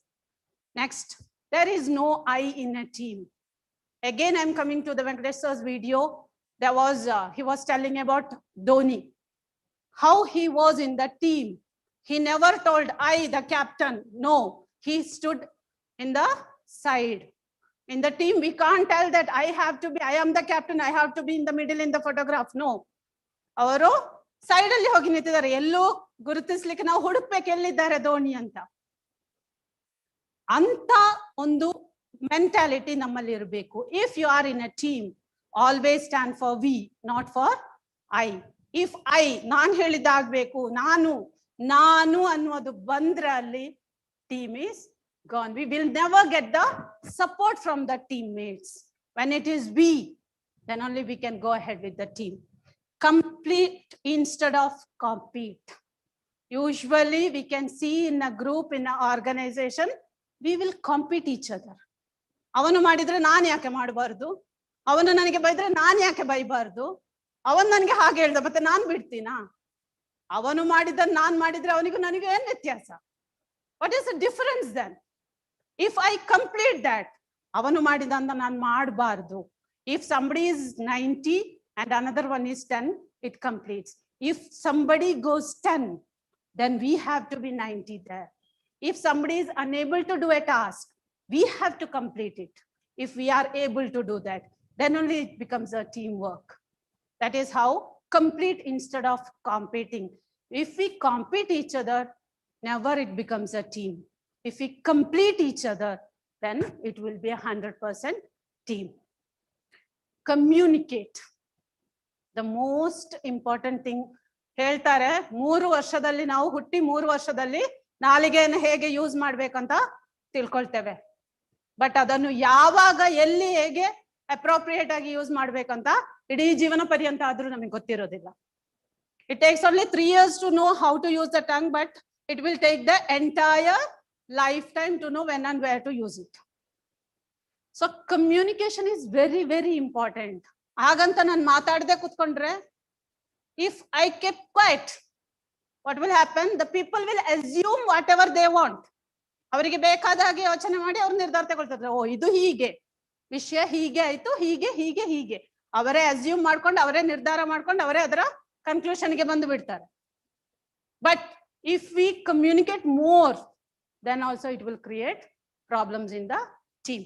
Next, there is no I in a team. Again, I'm coming to the Venkatesh sir's video. There was, he was telling about Dhoni, how he was in the team. He never told, I, the captain. No, he stood in the side. In the team, we can't tell that I have to be, I am the captain, I have to be in the middle in the photograph. No. ಅವರು side ಅಲ್ಲಿ ಹೋಗಿ ನಿಂತಿದ್ದಾರೆ, ಎಲ್ಲೂ ಗುರುತಿಸ್ಲಿಕ್ಕೆ ನಾವು ಹುಡುಕ್ಬೇಕು ಎಲ್ಲಿದ್ದಾರೆ ಧೋನಿ ಅಂತ. ಅಂತ ಒಂದು ಮೆಂಟಾಲಿಟಿ ನಮ್ಮಲ್ಲಿ ಇರಬೇಕು. If you are in a team, always stand for we, not for I. If I, ನಾನು ಹೇಳಿದ್ದಾಗಬೇಕು, ನಾನು ಅನ್ನೋದು ಬಂದ್ರೆ ಅಲ್ಲಿ team is gone. We will never get the support from the teammates. When it is we, then only we can go ahead with the team. Complete instead of compete. Usually we can see in a group, in an organization, we will compete each other. ಅವನು ಮಾಡಿದ್ರೆ ನಾನು ಯಾಕೆ ಮಾಡಬಾರ್ದು, ಅವನು ನನಗೆ ಬೈದ್ರೆ ನಾನು ಯಾಕೆ ಬೈಬಾರ್ದು, ಅವನು ನನಗೆ ಹಾಗೆ ಹೇಳ್ದ ಮತ್ತೆ ನಾನು ಬಿಡ್ತೀನಾ, ಅವನು ಮಾಡಿದ ನಾನು ಮಾಡಿದ್ರೆ ಅವನಿಗೂ ನನಗೂ ಏನ್ ವ್ಯತ್ಯಾಸ? What is the difference then? If I complete that, avanu madidanda nan maadbardu. If somebody is 90 and another one is 10, it completes. If somebody goes 10, then we have to be 90 there. If somebody is unable to do a task, we have to complete it. If we are able to do that, then only it becomes a teamwork. That is how complete instead of competing. If we compete each other, never it becomes a team. If we complete each other, then it will be 100% team. Communicate. The most important thing. ಹೇಳ್ತಾರೆ 3 ವರ್ಷದಲ್ಲಿ ನಾವು ಹುಟ್ಟಿ 3 ವರ್ಷದಲ್ಲಿ ನಾಲಿಗೆಯನ್ನು ಹೇಗೆ use ಮಾಡ್ಬೇಕಂತ ತಿಳ್ಕೊಳ್ತೇವೆ. But ಅದನ್ನು ಯಾವಾಗ ಎಲ್ಲಿ ಹೇಗೆ ಅಪ್ರೋಪ್ರಿಯೇಟ್ ಆಗಿ ಯೂಸ್ ಮಾಡ್ಬೇಕಂತ ಇಡೀ ಜೀವನ ಪರ್ಯಂತ ಆದ್ರೂ ನಮಗೆ ಗೊತ್ತಿರೋದಿಲ್ಲ. It takes only 3 years to know how to use the tongue, but it will take the entire lifetime to know when and where to use it. So communication is very, very important. ಹಾಗಂತ ನಾನು ಮಾತಾಡದೆ ಕೂತ್ಕೊಂಡ್ರೆ, if I kept quiet, what will happen? The people will assume whatever they want. ಅವರಿಗೆ ಬೇಕಾದ ಹಾಗೆ ಯೋಚನೆ ಮಾಡಿ ಅವ್ರು ನಿರ್ಧಾರ ತಗೊಳ್ತಾರೆ. ಓ, ಇದು ಹೀಗೆ, ವಿಷಯ ಹೀಗೆ ಆಯ್ತು, ಹೀಗೆ ಹೀಗೆ ಹೀಗೆ ಅವರೇ ಅಸ್ಯೂಮ್ ಮಾಡ್ಕೊಂಡು, ಅವರೇ ನಿರ್ಧಾರ ಮಾಡ್ಕೊಂಡು, ಅವರೇ ಅದರ ಕನ್ಕ್ಲೂಷನ್ಗೆ ಬಂದು ಬಿಡ್ತಾರೆ. But if we communicate more, then also it will create problems in the team.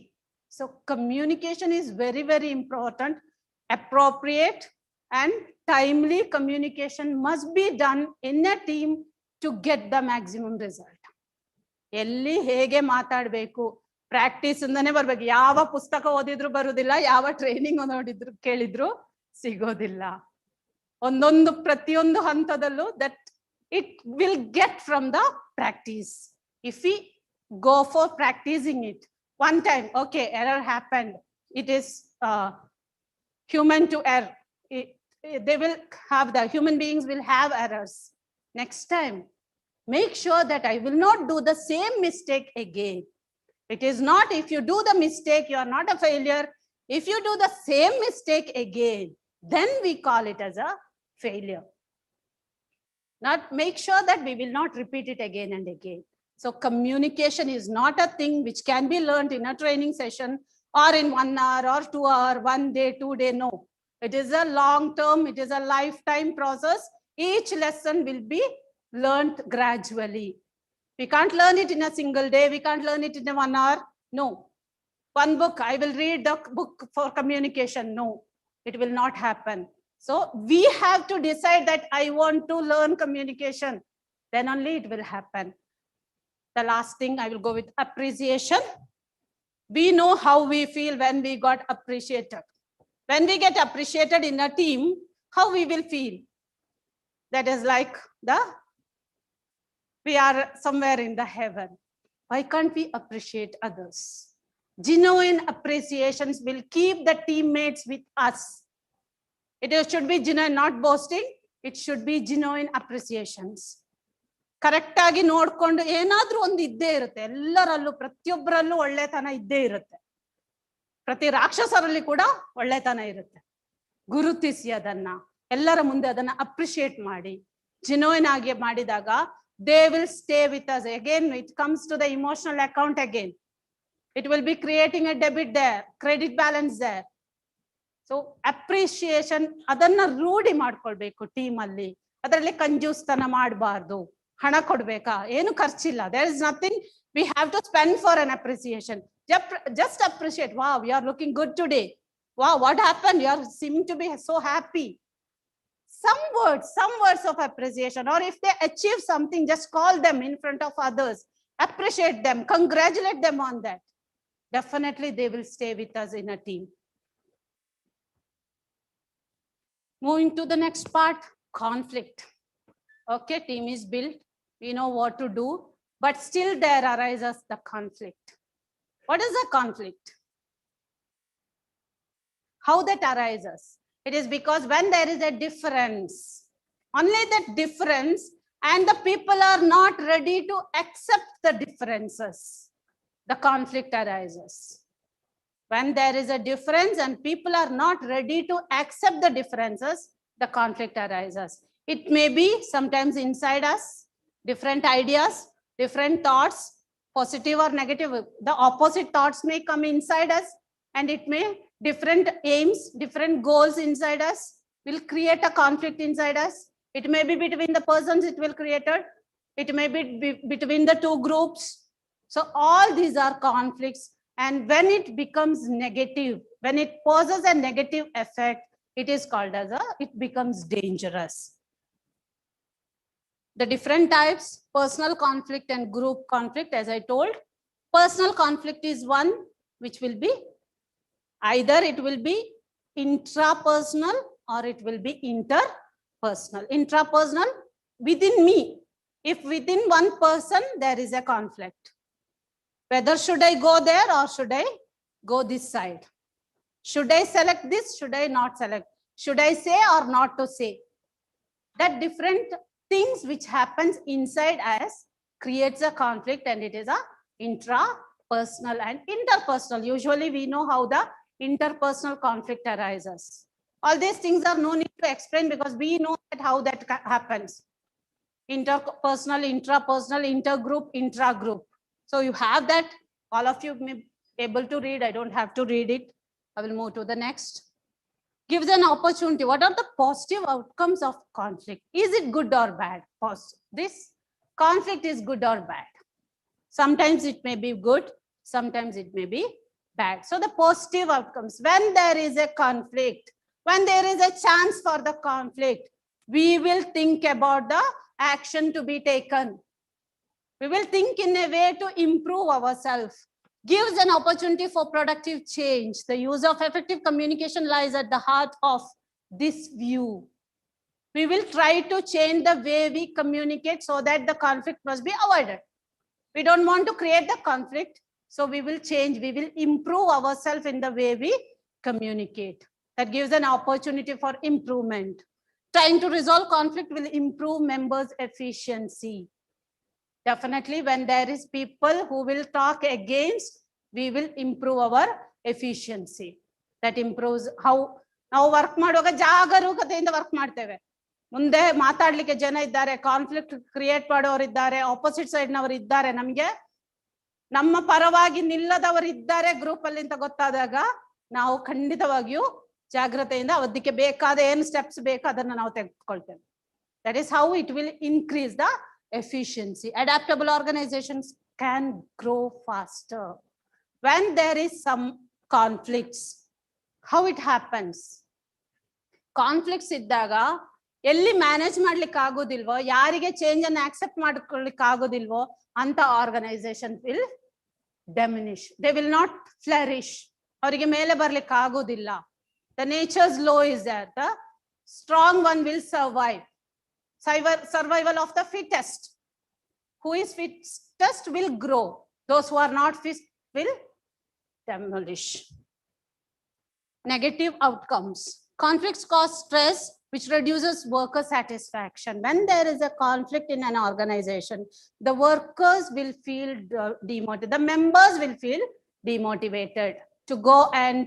So communication is very, very important. Appropriate and timely communication must be done in a team to get the maximum result. ಎಲ್ಲಿ ಹೇಗೆ ಮಾತಾಡಬೇಕು, practice ಇಂದನೇ ಬರ್ಬೇಕು. ಯಾವ ಪುಸ್ತಕ ಓದಿದ್ರು ಬರುದಿಲ್ಲ, ಯಾವ training ನೋಡಿದ್ರು ಕೇಳಿದ್ರು ಸಿಗೋದಿಲ್ಲ. ಒಂದೊಂದು ಪ್ರತಿಯೊಂದು ಹಂತದಲ್ಲೂ that it will get from the practice. If we go for practicing it one time, okay, error happened, it is human to err. They will have, the human beings will have errors. Next time, make sure that I will not do the same mistake again. It is not, if you do the mistake, you are not a failure. If you do the same mistake again, then we call it as a failure. Not make sure that we will not repeat it again and again. So communication is not a thing which can be learned in a training session or in 1 hour or 2 hour, 1 day, 2 day. No, it is a long term, it is a lifetime process. Each lesson will be learned gradually. We can't learn it in a single day. We can't learn it in 1 hour. No. One book, I will read the book for communication. No, it will not happen. So we have to decide that I want to learn communication. Then only it will happen. The last thing, I will go with appreciation. We know how we feel when we got appreciated. When we get appreciated in a team, how we will feel? That is like we are somewhere in the heaven. Why can't we appreciate others? Genuine appreciations will keep the teammates with us. It should be genuine, not boasting. It should be genuine appreciations. Correct ಆಗಿ ನೋಡ್ಕೊಂಡು ಏನಾದ್ರೂ ಒಂದು ಇದ್ದೇ ಇರುತ್ತೆ. ಎಲ್ಲರಲ್ಲೂ ಪ್ರತಿಯೊಬ್ಬರಲ್ಲೂ ಒಳ್ಳೆತನ ಇದ್ದೇ ಇರುತ್ತೆ. ಪ್ರತಿ ರಾಕ್ಷಸರಲ್ಲಿ ಕೂಡ ಒಳ್ಳೆತನ ಇರುತ್ತೆ. ಗುರುತಿಸಿ ಅದನ್ನ, ಎಲ್ಲರ ಮುಂದೆ ಅದನ್ನ ಅಪ್ರಿಶಿಯೇಟ್ ಮಾಡಿ, ಜಿನೋಯಿನ್ ಆಗಿ ಮಾಡಿದಾಗ they will stay with us. Again, it comes to the emotional account again. It will be creating a debit there, credit balance there. So appreciation, ಅದನ್ನ ರೂಢಿ ಮಾಡ್ಕೊಳ್ಬೇಕು ಟೀಮ್ ಅಲ್ಲಿ. ಅದರಲ್ಲಿ ಕಂಜೂಸ್ತನ ಮಾಡಬಾರ್ದು. ಹಣ ಕೊಡ್ಬೇಕಾ, ಏನು ಖರ್ಚಿಲ್ಲ. There is nothing we have to spend for an appreciation. Just appreciate. Wow, you are looking good today. Wow, what happened? You are seeming to be so happy. Some words of appreciation. Or if they achieve something, just call them in front of others. Appreciate them, congratulate them on that. Definitely they will stay with us in a team. Moving to the next part, conflict. Okay, team is built. We know what to do, but still there arises the conflict. What is the conflict? How that arises? It is because when there is a difference, only that difference, and the people are not ready to accept the differences, the conflict arises. When there is a difference and people are not ready to accept the differences, the conflict arises. It may be sometimes inside us, different ideas, different thoughts, positive or negative. The opposite thoughts may come inside us, and it may, different aims, different goals inside us will create a conflict inside us. It may be between the persons it will create. It may be between the two groups. So all these are conflicts. And when it becomes negative, When it poses a negative effect, it is called as it becomes dangerous. The different types, personal conflict and group conflict, as I told. Personal conflict is one which will be either it will be intrapersonal or it will be interpersonal. Intrapersonal, within me. If within one person there is a conflict, whether should I go there or should I go this side? Should I select this? Should I not select? Should I say or not to say? That different things which happens inside us creates a conflict, and it is a intrapersonal and interpersonal. Usually we know how the interpersonal conflict arises. All these things are no need to explain because we know that how that happens. Interpersonal, intrapersonal, intergroup, intragroup. So you have that. All of you may be able to read. I don't have to read it. I will move to the next. Gives an opportunity. What are the positive outcomes of conflict? Is it good or bad? This conflict is good or bad. Sometimes it may be good, sometimes it may be bad. So the positive outcomes, when there is a conflict, when there is a chance for the conflict, we will think about the action to be taken. We will think in a way to improve ourselves. Gives an opportunity for productive change. The use of effective communication lies at the heart of this view. We will try to change the way we communicate so that the conflict must be avoided. We don't want to create the conflict, so we will change, we will improve ourselves in the way we communicate. That gives an opportunity for improvement. Trying to resolve conflict will improve members' efficiency. Definitely, when there is people who will talk against, we will improve our efficiency. That improves how now work ಮಾಡುವಾಗ ಜಾಗರೂಕತೆಯಿಂದ work ಮಾಡ್ತೇವೆ. ಮುಂದೆ ಮಾತಾಡ್ಲಿಕ್ಕೆ ಜನ ಇದ್ದಾರೆ, conflict create ಮಾಡೋರು ಇದ್ದಾರೆ, opposite side ನವರು ಇದ್ದಾರೆ, ನಮಗೆ ನಮ್ಮ ಪರವಾಗಿ ನಿಲ್ಲದವರು ಇದ್ದಾರೆ ಗ್ರೂಪ್ ಅಲ್ಲಿ ಅಂತ ಗೊತ್ತಾದಾಗ ನಾವು ಖಂಡಿತವಾಗಿಯೂ ಜಾಗೃತೆಯಿಂದ ಅದಕ್ಕೆ ಬೇಕಾದ ಏನು ಸ್ಟೆಪ್ಸ್ ಬೇಕು ಅದನ್ನ ನಾವು ತೆಗೆದುಕೊಳ್ತೇವೆ. That is how it will increase the efficiency. Adaptable organizations can grow faster. When there is some conflicts, how it happens? Conflicts ಇದ್ದಾಗ ಎಲ್ಲಿ ಮ್ಯಾನೇಜ್ ಮಾಡ್ಲಿಕ್ಕೆ ಆಗೋದಿಲ್ವೋ, ಯಾರಿಗೆ ಚೇಂಜ್ ಅನ್ನು ಆಕ್ಸೆಪ್ಟ್ ಮಾಡ್ಕೊಳ್ಳಿಕ್ಕೆ ಆಗೋದಿಲ್ವೋ ಅಂತ organisation will diminish. They will not flourish. ಅವರಿಗೆ ಮೇಲೆ ಬರ್ಲಿಕ್ಕೆ ಆಗೋದಿಲ್ಲ. The nature's law is that the strong one will survive. Survival of the fittest. Who is fittest will grow. Those who are not fit will demolish. Negative outcomes. Conflicts cause stress, which reduces worker satisfaction. When there is a conflict in an organization, the workers will feel demotivated. The members will feel demotivated to go and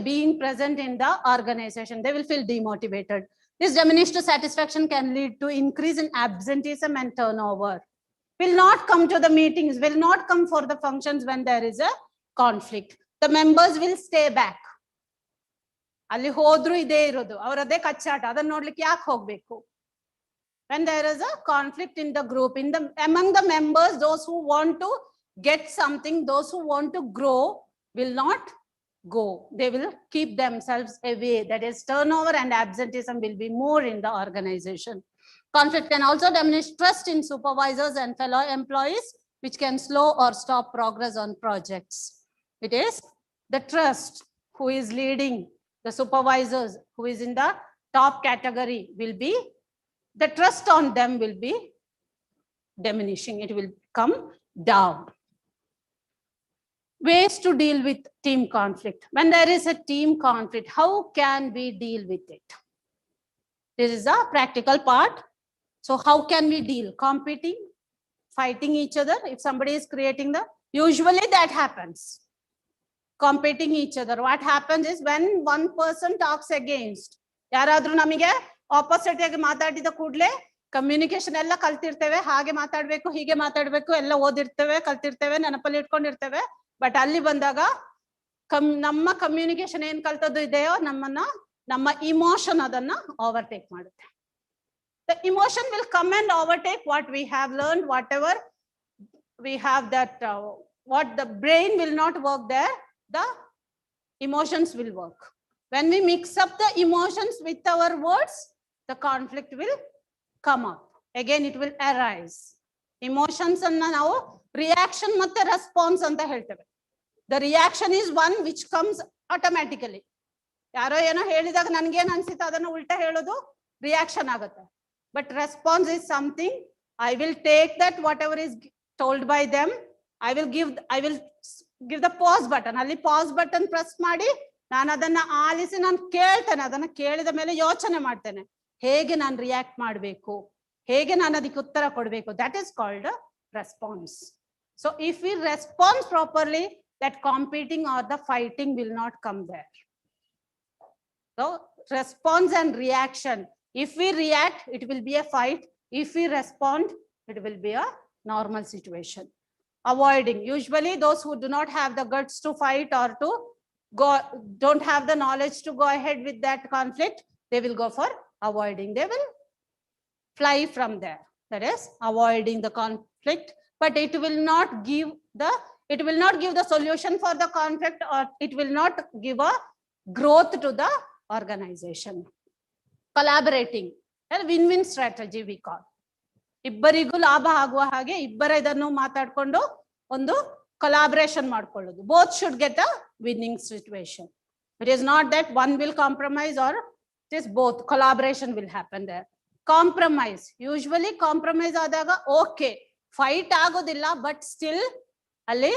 being present in the organization. They will feel demotivated. This diminished satisfaction can lead to increase in absenteeism and turnover. Will not come to the meetings, will not come for the functions when there is a conflict. The members will stay back. ಅಲ್ಲಿ ಹೋದ್ರು ಇದೇ ಇರೋದು, ಅವರದೇ ಕಚ್ಚಾಟ, ಅದನ್ನ ನೋಡ್ಲಿಕ್ಕೆ ಯಾಕೆ ಹೋಗ್ಬೇಕು? When there is a conflict in the group, among the members, those who want to get something, those who want to grow will not go. They will keep themselves away. That is, turnover and absenteeism will be more in the organization. Conflict can also diminish trust in supervisors and fellow employees, which can slow or stop progress on projects. It is the trust who is leading, the supervisors who is in the top category will be, the trust on them will be diminishing. It will come down. Ways to deal with team conflict. When there is a team conflict, how can we deal with it? This is a practical part. So how can we deal? Competing, fighting each other. If somebody is creating usually that happens. Competing each other. What happens is when one person talks against, ಯಾರಾದ್ರೂ ನಮಗೆ opposite ಆಗಿ ಮಾತಾಡಿದ ಕೂಡಲೇ communication ಎಲ್ಲ ಕಲ್ತಿರ್ತೇವೆ, ಹಾಗೆ ಮಾತಾಡ್ಬೇಕು, ಹೀಗೆ ಮಾತಾಡ್ಬೇಕು, ಎಲ್ಲ ಓದಿರ್ತೇವೆ, ಕಲ್ತಿರ್ತೇವೆ, ನೆನಪಲ್ಲಿ ಇಟ್ಕೊಂಡಿರ್ತೇವೆ. ಬಟ್ ಅಲ್ಲಿ ಬಂದಾಗ ನಮ್ಮ ಕಮ್ಯುನಿಕೇಶನ್ ಏನ್ ಕಲ್ತದ್ದು ಇದೆಯೋ ನಮ್ಮ ಇಮೋಷನ್ ಅದನ್ನ ಓವರ್ಟೇಕ್ ಮಾಡುತ್ತೆ. The emotion will come and overtake what we have learned, whatever we have, that what the brain will not work there. The emotions will work. When we mix up the emotions with our words, the conflict will come up. Again, it will arise. Emotions and now reaction matte response anta helteve. The reaction is one which comes automatically. Yaro eno helidaga nanage ಏನು ಅನ್ಸಿತು ಅದನ್ನು ಉಲ್ಟಾ ಹೇಳೋದು reaction ಆಗುತ್ತೆ. But response is something I will take that whatever is told by them. I will give the pause button. ಅಲ್ಲಿ pause button press ಮಾಡಿ ನಾನು ಅದನ್ನ ಆಲಿಸಿ ನಾನು ಕೇಳ್ತೇನೆ. ಅದನ್ನ ಕೇಳಿದ ಮೇಲೆ ಯೋಚನೆ ಮಾಡ್ತೇನೆ ಹೇಗೆ ನಾನು ರಿಯಾಕ್ಟ್ ಮಾಡಬೇಕು, ಹೇಗೆ ನಾನು ಅದಕ್ಕೆ ಉತ್ತರ ಕೊಡಬೇಕು. That is called a response. So if we respond properly, that competing or the fighting will not come there. So response and reaction. If we react, it will be a fight. If we respond, it will be a normal situation. Avoiding. Usually those who do not have the guts to fight or to go, don't have the knowledge to go ahead with that conflict, they will go for avoiding. They will fly from there. That is avoiding the conflict, but it will not give the solution for the conflict, or it will not give a growth to the organization. Collaborating, a win-win strategy we call. ಇಬ್ಬರಿಗೂ ಲಾಭ ಆಗುವ ಹಾಗೆ ಇಬ್ಬರ ಇದನ್ನು ಮಾತಾಡ್ಕೊಂಡು ಒಂದು collaboration ಮಾಡ್ಕೊಳ್ಳೋದು. Both should get a winning situation. It is not that one will compromise or it is both. Collaboration will happen there. Compromise. Usually compromise ಆದಾಗ okay, fight ಆಗೋದಿಲ್ಲ, but still ಅಲ್ಲಿ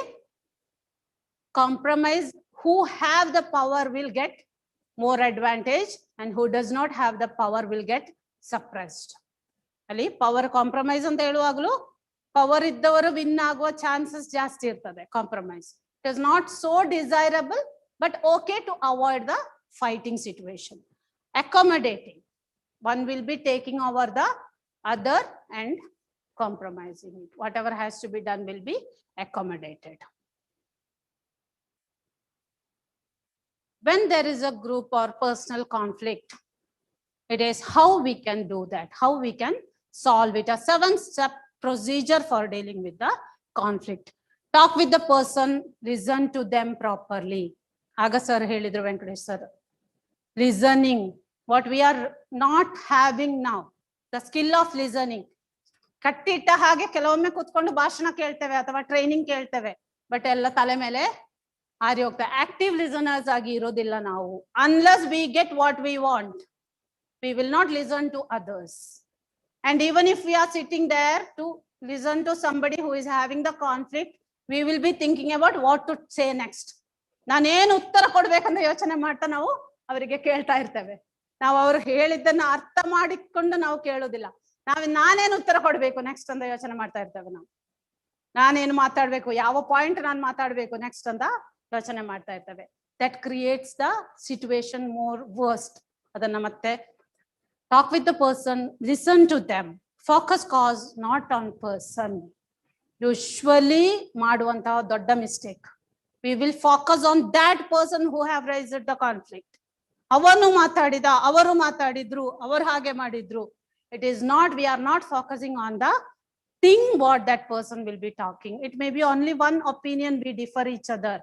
compromise, who have the power will get more advantage and who does not have the power will get suppressed. ಅಲ್ಲಿ power compromise ಅಂತ ಹೇಳುವಾಗಲೂ power ಇದ್ದವರು win ಆಗುವ chances ಜಾಸ್ತಿ ಇರ್ತದೆ. Compromise it is not so desirable, but okay to avoid the fighting situation. Accommodating, one will be taking over the other and compromising it. Whatever has to be done will be accommodated. When there is a group or personal conflict, it is how we can do that, how we can solve it. A 7-step procedure for dealing with the conflict. Talk with the person, listen to them properly. Aga sir helidru, Venkatesh sir. Listening, what we are not having now, the skill of listening. ಕಟ್ಟಿಟ್ಟ ಹಾಗೆ ಕೆಲವೊಮ್ಮೆ ಕುತ್ಕೊಂಡು ಭಾಷಣ ಕೇಳ್ತೇವೆ ಅಥವಾ training ಕೇಳ್ತೇವೆ, but ಎಲ್ಲ ತಲೆ ಮೇಲೆ ಹಾರಿ ಹೋಗ್ತೇವೆ. ಆಕ್ಟಿವ್ ಲಿಸನರ್ಸ್ ಆಗಿ ಇರೋದಿಲ್ಲ ನಾವು. Unless we get what we want, we will not listen to others. And even if we are sitting there to listen to somebody who is having the conflict, we will be thinking about what to say next. ನಾನೇನು ಉತ್ತರ ಕೊಡ್ಬೇಕಂತ ಯೋಚನೆ ಮಾಡ್ತಾ ನಾವು ಅವರಿಗೆ ಕೇಳ್ತಾ ಇರ್ತೇವೆ. ನಾವು ಅವ್ರು ಹೇಳಿದ್ದನ್ನ ಅರ್ಥ ಮಾಡಿಕೊಂಡು ನಾವು ಕೇಳೋದಿಲ್ಲ. ನಾನೇನು ಉತ್ತರ ಕೊಡ್ಬೇಕು ನೆಕ್ಸ್ಟ್ ಅಂತ ಯೋಚನೆ ಮಾಡ್ತಾ ಇರ್ತೇವೆ. ನಾನೇನು ಮಾತಾಡ್ಬೇಕು, ಯಾವ ಪಾಯಿಂಟ್ ನಾನು ಮಾತಾಡ್ಬೇಕು ನೆಕ್ಸ್ಟ್ ಅಂತ ಯೋಚನೆ ಮಾಡ್ತಾ ಇರ್ತೇವೆ. That creates the situation more worst. ಅದನ್ನ ಮತ್ತೆ talk with the person, listen to them, focus cause, not on person. Usually ಮಾಡುವಂತಹ ದೊಡ್ಡ mistake. We will focus on that person who have raised the conflict. ಅವನು ಮಾತಾಡಿದ, ಅವರು ಮಾತಾಡಿದ್ರು, ಅವರು ಹಾಗೆ ಮಾಡಿದ್ರು. It is not, we are not focusing on the thing what that person will be talking. It may be only one opinion we differ each other.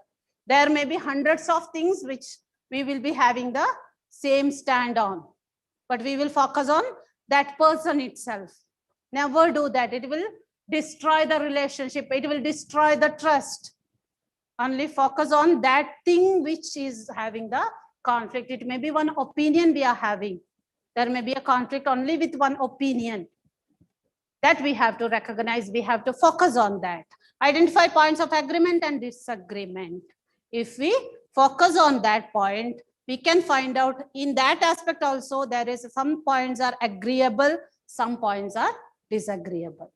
There may be hundreds of things which we will be having the same stand on, but we will focus on that person itself. Never do that. It will destroy the relationship. It will destroy the trust. Only focus on that thing which is having the conflict. It may be one opinion we are having. There may be a conflict only with one opinion. That we have to recognize. We have to focus on that. Identify points of agreement and disagreement. If we focus on that point, we can find out in that aspect also there is some points are agreeable, some points are disagreeable.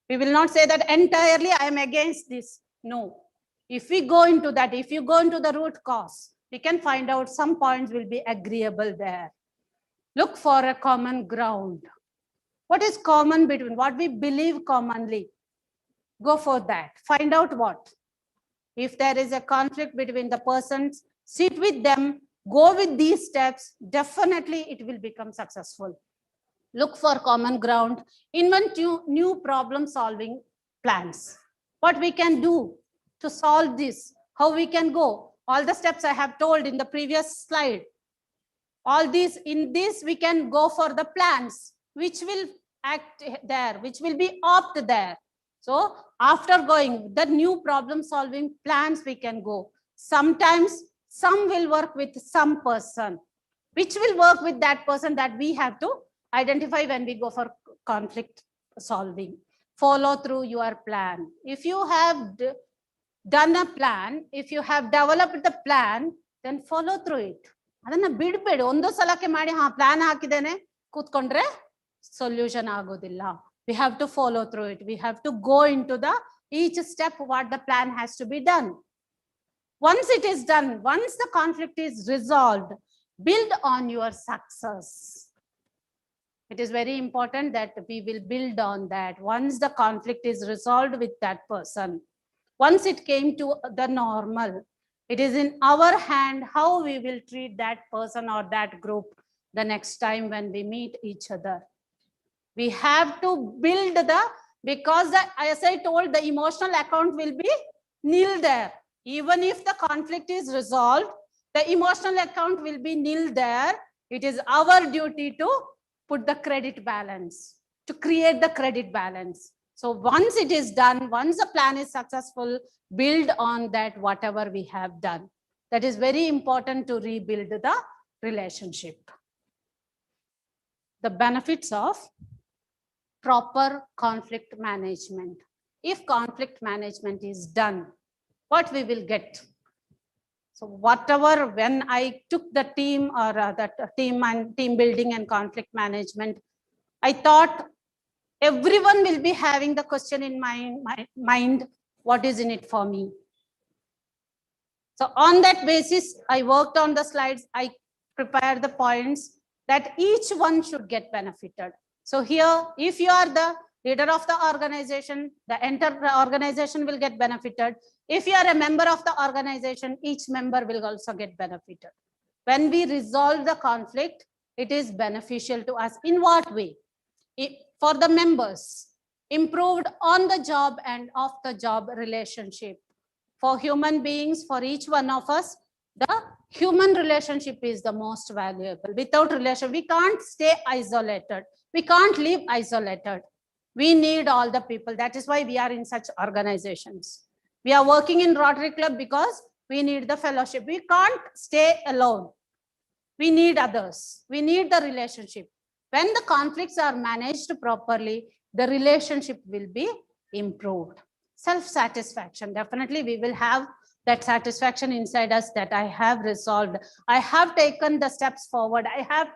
We will not say that entirely I am against this. No. If we go into that, if you go into the root cause, we can find out some points will be agreeable there. Look for a common ground. What is common between what we believe commonly? Go for that. Find out what. If there is a conflict between the persons, sit with them, go with these steps, definitely it will become successful. Look for common ground, invent new problem solving plans. What we can do to solve this, how we can go. All the steps I have told in the previous slide. All these, in this we can go for the plans, which will act there, which will be opt there. So after going the new problem solving plans, we can go. Sometimes some will work with some person, which will work with that person, that we have to identify when we go for conflict solving. Follow through your plan. If you have done a plan, if you have developed the plan, then follow through it. ಅದನ್ನ ಬಿಡಬೇಡಿ. ಒಂದು ಸಲಕ್ಕೆ ಮಾಡಿ plan ಹಾಕಿದ್ದೇನೆ ಕೂತ್ಕೊಂಡ್ರೆ solution ಆಗೋದಿಲ್ಲ. We have to follow through it. We have to go into the each step what the plan has to be done. Once it is done, once the conflict is resolved, build on your success. It is very important that we will build on that. Once the conflict is resolved with that person, once it came to the normal, it is in our hand how we will treat that person or that group the next time when we meet each other. We have to build the, because the, as I told, the emotional account will be nil there. Even if the conflict is resolved, the emotional account will be nil there. It is our duty to put the credit balance, to create the credit balance. So once it is done, once the plan is successful, build on that whatever we have done. That is very important to rebuild the relationship. The benefits of proper conflict management. If conflict management is done, what we will get? So whatever, when I took the team or that team and team building and conflict management, I thought everyone will be having the question in my mind, what is in it for me? So on that basis, I worked on the slides. I prepared the points that each one should get benefited. So here, if you are the leader of the organization, the entire organization will get benefited. If you are a member of the organization, each member will also get benefited. When we resolve the conflict, it is beneficial to us. In what way? For the members, improved on the job and off the job relationship. For human beings, for each one of us, the human relationship is the most valuable. Without relation, we can't stay isolated. We can't live isolated. We need all the people. That is why we are in such organizations. We are working in Rotary Club because we need the fellowship. We can't stay alone. We need others. We need the relationship. When the conflicts are managed properly, the relationship will be improved. Self-satisfaction. Definitely we will have that satisfaction inside us that I have resolved. I have taken the steps forward. I have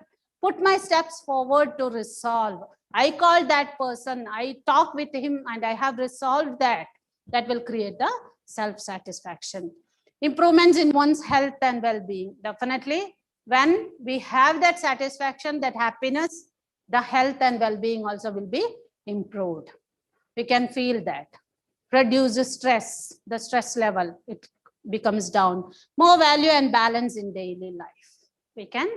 put my steps forward to resolve. I called that person. I talked with him and I have resolved that. That will create the self-satisfaction. Improvements in one's health and well-being. Definitely, when we have that satisfaction, that happiness, the health and well-being also will be improved. We can feel that. Reduces stress, the stress level, it becomes down. More value and balance in daily life. We can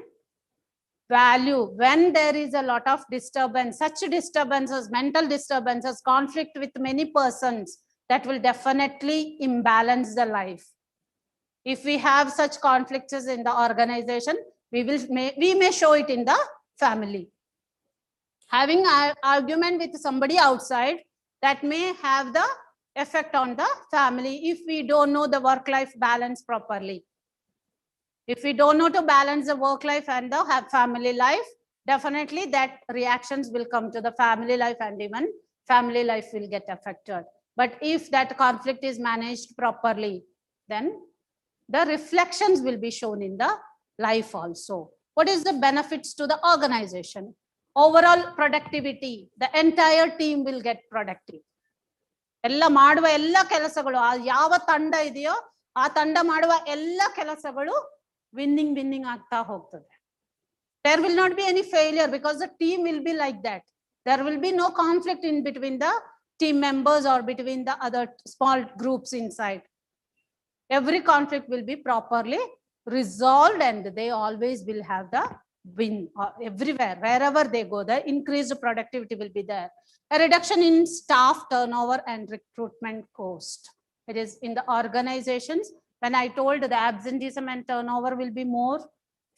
value when there is a lot of disturbance, such disturbances, mental disturbances, conflict with many persons, that will definitely imbalance the life. If we have such conflicts in the organization, we may show it in the family. Having an argument with somebody outside, that may have the effect on the family if we don't know the work-life balance properly. If we don't know to balance the work life and the family life, definitely that reactions will come to the family life and even family life will get affected. But if that conflict is managed properly, then the reflections will be shown in the life also. What is the benefits to the organization? Overall productivity, the entire team will get productive. ಎಲ್ಲ ಮಾಡುವ ಎಲ್ಲ ಕೆಲಸಗಳು ಯಾವ ತಂಡ ಇದೆಯೋ ಆ ತಂಡ ಮಾಡುವ ಎಲ್ಲ ಕೆಲಸಗಳು winning ಆಗ್ತಾ ಹೋಗ್ತದೆ. There will not be any failure because the team will be like that. There will be no conflict in between the team members or between the other small groups inside. Every conflict will be properly resolved and they always will have the win everywhere. Wherever they go, the increased productivity will be there. A reduction in staff turnover and recruitment cost. It is in the organizations, when I told the absenteeism and turnover will be more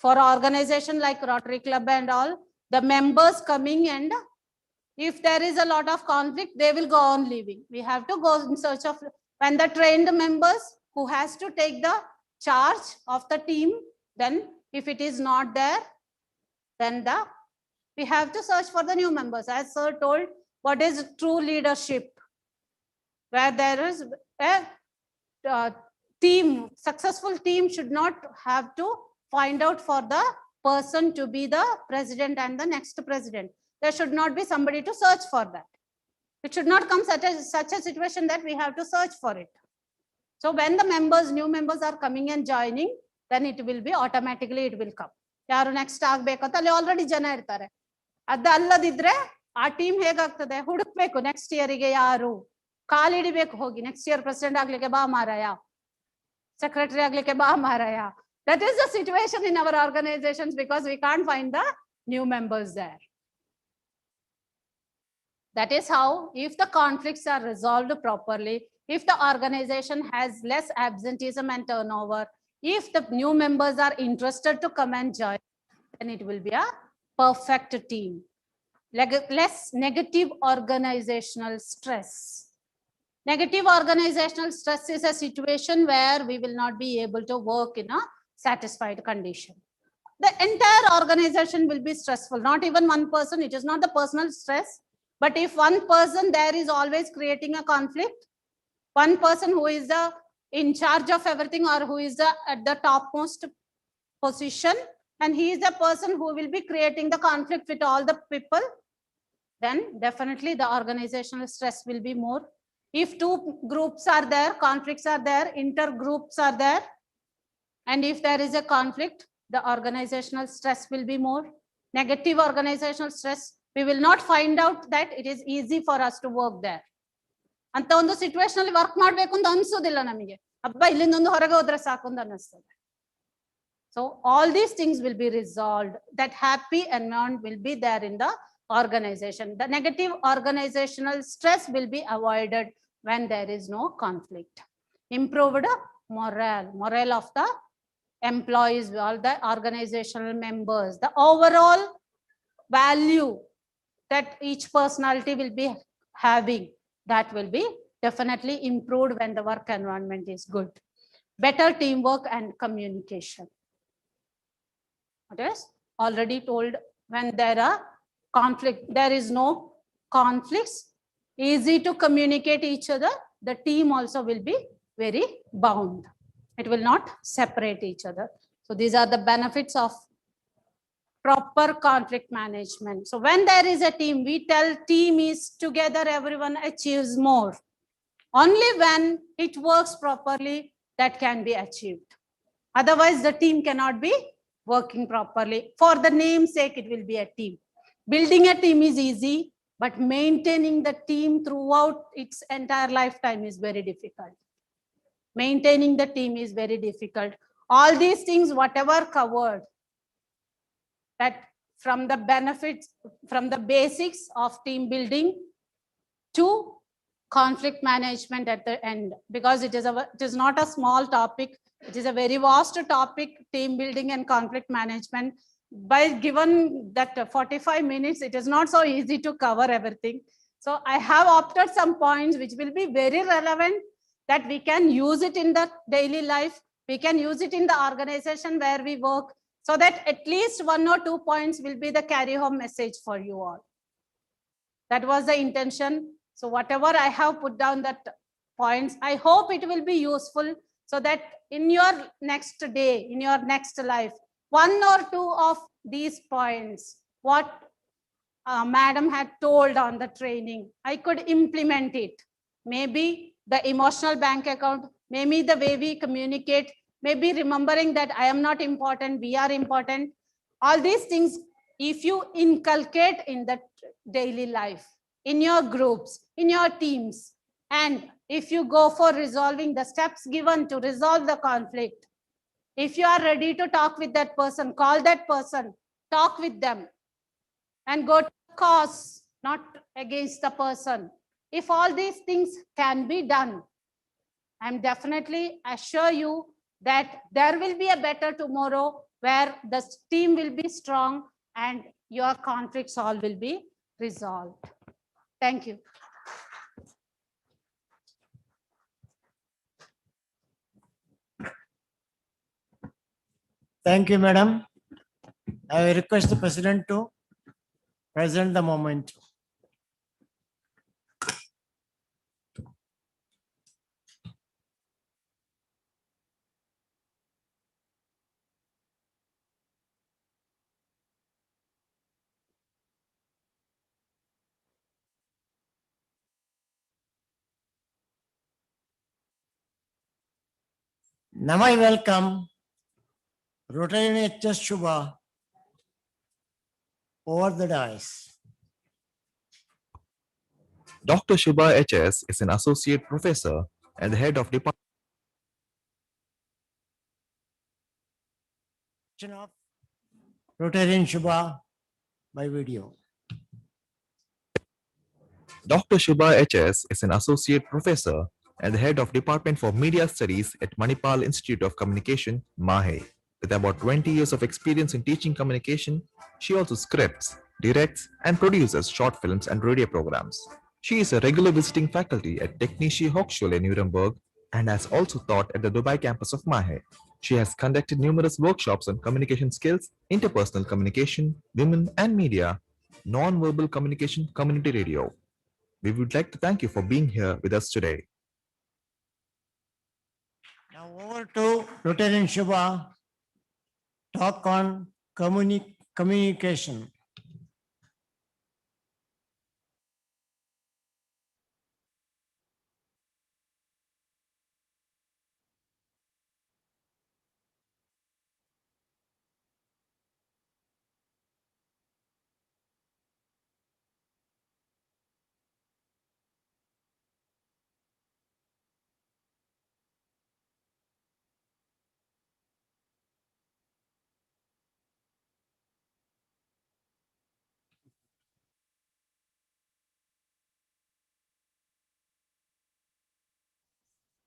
for organization like Rotary Club and all, the members coming, and if there is a lot of conflict, they will go on leaving. We have to go in search of, when the trained members who has to take the charge of the team, then if it is not there, then we have to search for the new members. As sir told, what is true leadership? Where there is a team, successful team should not have to find out for the person to be the president and the next president. There should not be somebody to search for that. It should not come such a situation that we have to search for it. So when the members, new members are coming and joining, then it will be automatically, it will come. ಯಾರು next ಆಗ್ಬೇಕು ಅಂತ ಅಲ್ಲಿ already ಜನ ಇರ್ತಾರೆ. ಅದಲ್ಲದಿದ್ರೆ ಆ team ಹೇಗಾಗ್ತದೆ, ಹುಡುಕ್ಬೇಕು next ಇಯರ್ಗೆ ಯಾರು ಕಾಲಿಡಿಬೇಕು, ಹೋಗಿ ನೆಕ್ಸ್ಟ್ ಇಯರ್ ಪ್ರೆಸಿಡೆಂಟ್ ಆಗ್ಲಿಕ್ಕೆ ಬಾ ಮಾರಾಯ, ಸೆಕ್ರೆಟರಿ ಆಗ್ಲಿಕ್ಕೆ ಬಾ ಮಾರಾಯ. That is the situation in our organizations because we can't find the new members there. That is how, if the conflicts are resolved properly, if the organization has less absenteeism and turnover, if the new members are interested to come and join, then it will be a perfect team. Less negative organizational stress. Negative organizational stress is a situation where we will not be able to work in a satisfied condition. The entire organization will be stressful, not even one person. It is not the personal stress, but if one person there is always creating a conflict, one person who is in charge of everything or who is at the topmost position, and he is the person who will be creating the conflict with all the people, then definitely the organizational stress will be more. If two groups are there, conflicts are there, intergroups are there, and if there is a conflict, the organizational stress will be more. Negative organizational stress, we will not find out that it is easy for us to work there. ಅಂತ ಒಂದು situation ಅಲ್ಲಿ work ಮಾಡ್ಬೇಕು ಅಂತ ಅನ್ಸೋದಿಲ್ಲ ನಮಗೆ. ಹಬ್ಬ ಇಲ್ಲಿಂದ ಒಂದು ಹೊರಗೆ ಹೋದ್ರೆ ಸಾಕು ಅಂತ ಅನ್ನಿಸ್ತದೆ. So all these things will be resolved. That happy environment will be there in the organization. The negative organizational stress will be avoided when there is no conflict. Improved morale of the employees, all the organizational members, the overall value that each personality will be having, that will be definitely improved when the work environment is good. Better teamwork and communication. It is already told, when there are conflict, there is no conflicts, easy to communicate each other, the team also will be very bound. It will not separate each other. So these are the benefits of proper conflict management. So when there is a team, we tell team is together, everyone achieves more. Only when it works properly, that can be achieved. Otherwise, the team cannot be working properly. For the name's sake, it will be a team. Building a team is easy, but maintaining the team throughout its entire lifetime is very difficult. Maintaining the team is very difficult. All these things, whatever covered, that from the benefits, from the basics of team building to conflict management at the end, because it is not a small topic. It is a very vast topic, team building and conflict management. By given that 45 minutes, it is not so easy to cover everything. So I have opted some points which will be very relevant, that we can use it in the daily life. We can use it in the organization where we work, so that at least 1 or 2 points will be the carry home message for you all. That was the intention. So whatever I have put down that points, I hope it will be useful, so that in your next day, in your next life, 1 or 2 of these points, what madam had told on the training, I could implement it. Maybe the emotional bank account, maybe the way we communicate, maybe remembering that I am not important, we are important. All these things, if you inculcate in the daily life, in your groups, in your teams, and if you go for resolving the steps given to resolve the conflict, if you are ready to talk with that person, call that person, talk with them, and go to cause, not against the person. If all these things can be done, I'm definitely assure you that there will be a better tomorrow where the team will be strong and your conflicts all will be resolved. Thank you. Thank you, madam. I will request the president to present the moment. Now I welcome Rotary HS Shubha over the dais. Dr. Shubha HS is an associate professor and the head of department Of Rotarian Shubha by video. Dr. Shubha HS is an associate professor and the head of Department for Media Studies at Manipal Institute of Communication, Mahe. With about 20 years of experience in teaching communication, she also scripts, directs, and produces short films and radio programs. She is a regular visiting faculty at Technische Hochschule Nuremberg and has also taught at the Dubai campus of Mahe. She has conducted numerous workshops on communication skills, interpersonal communication, women and media, non-verbal communication, community radio. We would like to thank you for being here with us today. Now over to Rotarian Shubha, talk on communication.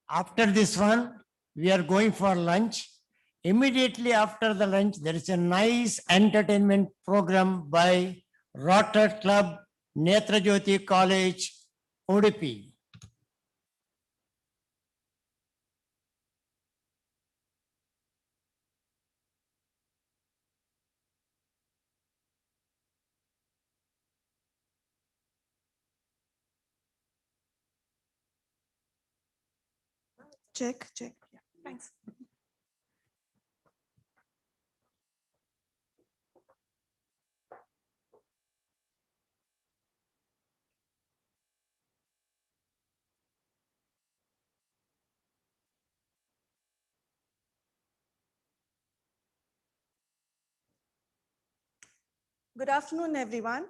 After this one, we are going for lunch. Immediately after the lunch, there is a nice entertainment program by Rotary Club, Netra Jyoti College, Udupi. Check. Yeah, thanks. Good afternoon, everyone.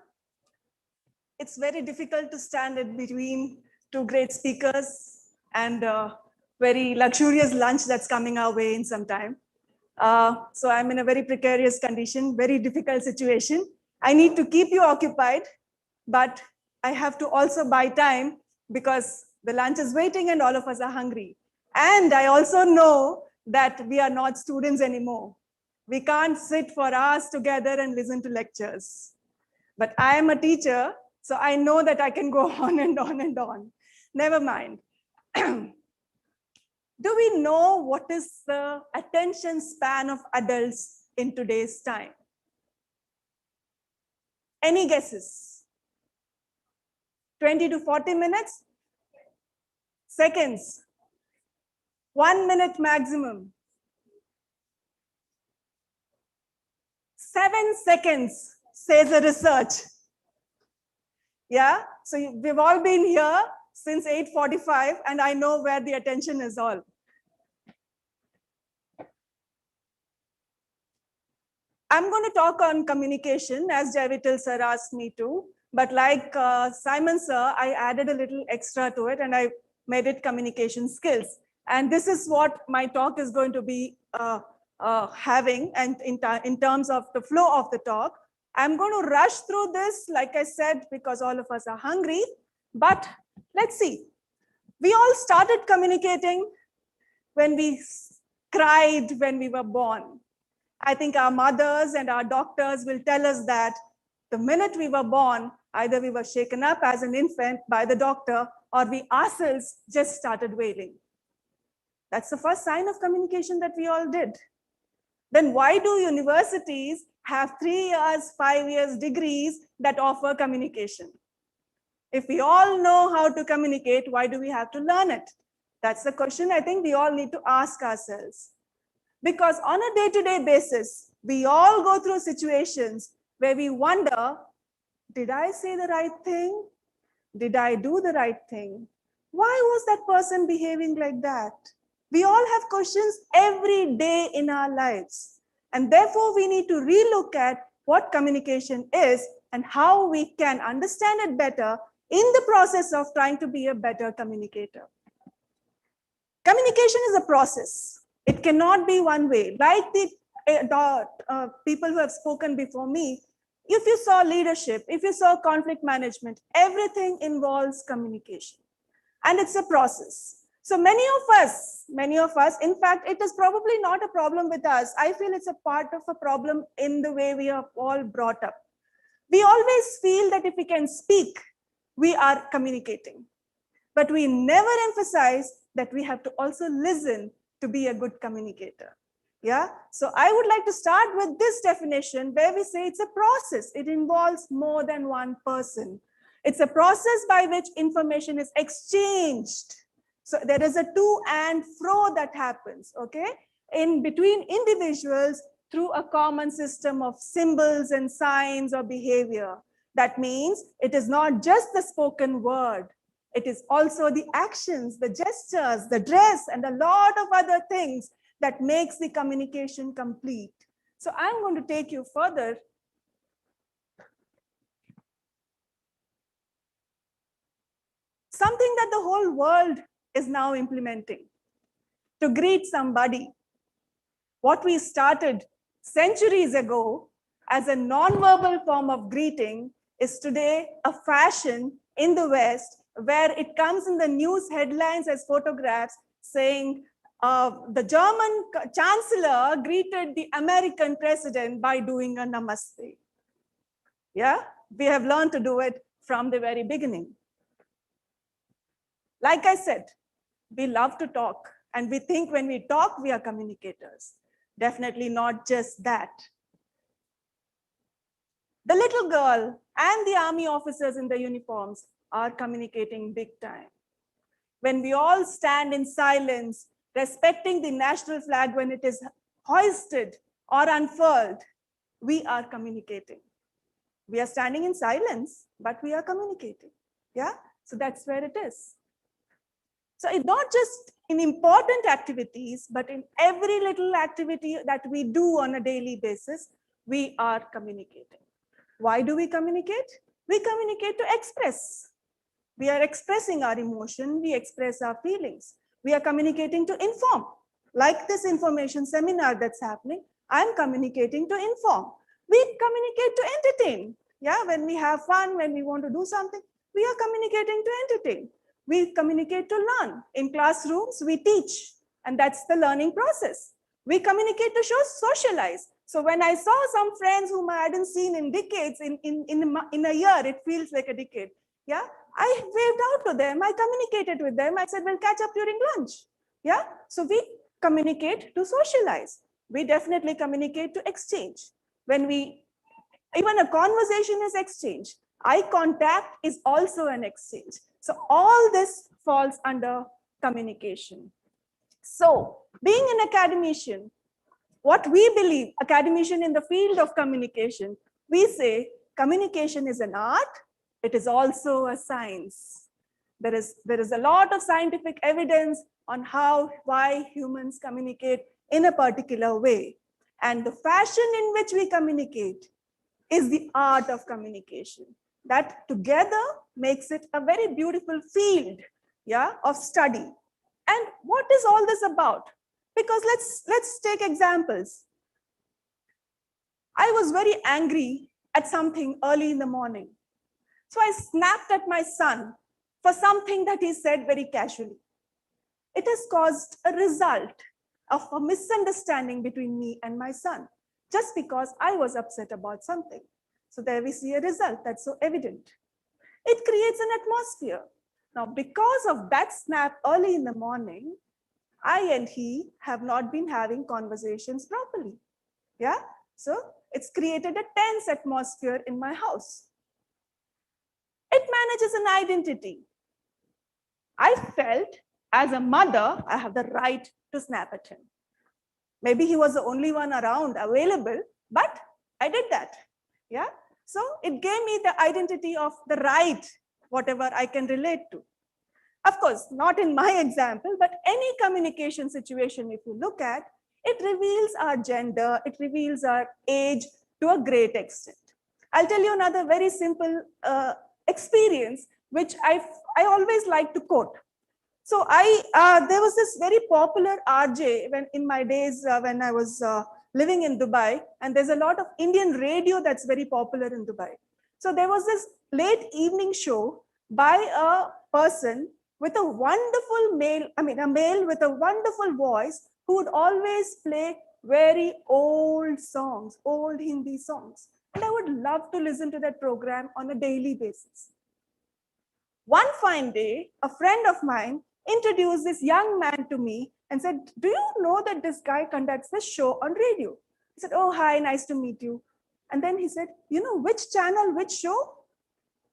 It's very difficult to stand in between two great speakers and a very luxurious lunch that's coming our way in some time. So I'm in a very precarious condition, very difficult situation. I need to keep you occupied, but I have to also buy time because the lunch is waiting and all of us are hungry. And I also know that we are not students anymore. We can't sit for hours together and listen to lectures. But I am a teacher, so I know that I can go on and on and on. Never mind. Do we know what is the attention span of adults in today's time? Any guesses? 20 to 40 minutes? Seconds? 1 minute maximum? 7 seconds, says the research. Yeah, so we've all been here since 8:45 and I know where the attention is all. I'm going to talk on communication as Javital sir asked me to, but like Simon sir, I added a little extra to it and I made it communication skills. And this is what my talk is going to be having, and in terms of the flow of the talk. I'm going to rush through this, like I said, because all of us are hungry, but let's see. We all started communicating when we cried when we were born. I think our mothers and our doctors will tell us that the minute we were born, either we were shaken up as an infant by the doctor or we ourselves just started wailing. That's the first sign of communication that we all did. Then why do universities have 3 years, 5 years degrees that offer communication? If we all know how to communicate, why do we have to learn it? That's the question I think we all need to ask ourselves. Because on a day-to-day basis, we all go through situations where we wonder, did I say the right thing? Did I do the right thing? Why was that person behaving like that? We all have questions every day in our lives. And therefore, we need to relook at what communication is and how we can understand it better in the process of trying to be a better communicator. Communication is a process. It cannot be one way. Like the people who have spoken before me, if you saw leadership, if you saw conflict management, everything involves communication. And it's a process. So many of us, in fact, it is probably not a problem with us. I feel it's a part of a problem in the way we are all brought up. We always feel that if we can speak, we are communicating. But we never emphasize that we have to also listen to be a good communicator. Yeah. So I would like to start with this definition where we say it's a process. It involves more than one person. It's a process by which information is exchanged. So there is a to and fro that happens, okay, in between individuals through a common system of symbols and signs or behavior. That means it is not just the spoken word. It is also the actions, the gestures, the dress, and a lot of other things that makes the communication complete. So I'm going to take you further. Something that the whole world is now implementing. To greet somebody. What we started centuries ago as a non-verbal form of greeting is today a fashion in the West where it comes in the news headlines as photographs saying the German chancellor greeted the American president by doing a namaste. Yeah, we have learned to do it from the very beginning. Like I said, we love to talk and we think when we talk, we are communicators. Definitely not just that. The little girl and the army officers in the uniforms are communicating big time. When we all stand in silence, respecting the national flag when it is hoisted or unfurled, we are communicating. We are standing in silence, but we are communicating. Yeah, so that's where it is. So it's not just in important activities, but in every little activity that we do on a daily basis, we are communicating. Why do we communicate? We communicate to express. We are expressing our emotion, we express our feelings. We are communicating to inform. Like this information seminar that's happening, I'm communicating to inform. We communicate to entertain. Yeah, when we have fun, when we want to do something, we are communicating to entertain. We communicate to learn. In classrooms, we teach, and that's the learning process. We communicate to socialize. So when I saw some friends whom I hadn't seen in decades, in a year, it feels like a decade. Yeah, I waved out to them. I communicated with them. I said, we'll catch up during lunch. Yeah, so we communicate to socialize. We definitely communicate to exchange. When even a conversation is exchange. Eye contact is also an exchange. So all this falls under communication. So being an academician, what we believe, academician in the field of communication, we say communication is an art. It is also a science. There is a lot of scientific evidence on why humans communicate in a particular way. And the fashion in which we communicate is the art of communication. That together makes it a very beautiful field, yeah, of study. And what is all this about? Because let's take examples. I was very angry at something early in the morning. So I snapped at my son for something that he said very casually. It has caused a result. of a misunderstanding between me and my son, just because I was upset about something. So there we see a result that's so evident. It creates an atmosphere. Now, because of that snap early in the morning, I and he have not been having conversations properly. Yeah, so it's created a tense atmosphere in my house. It manages an identity. I felt as a mother, I have the right to snap at him. Maybe he was the only one around available, but I did that. Yeah, so it gave me the identity of the right, whatever I can relate to. Of course, not in my example, but any communication situation, if you look at, it reveals our gender, it reveals our age to a great extent. I'll tell you another very simple experience, which I always like to quote. So there was this very popular RJ when in my days when I was living in Dubai, and there's a lot of Indian radio that's very popular in Dubai. So there was this late evening show by a person with a wonderful male, a male with a wonderful voice who would always play very old songs, old Hindi songs. And I would love to listen to that program on a daily basis. One fine day, a friend of mine introduced this young man to me and said, do you know that this guy conducts this show on radio? I said, oh, hi, nice to meet you. And then he said, you know, which channel, which show?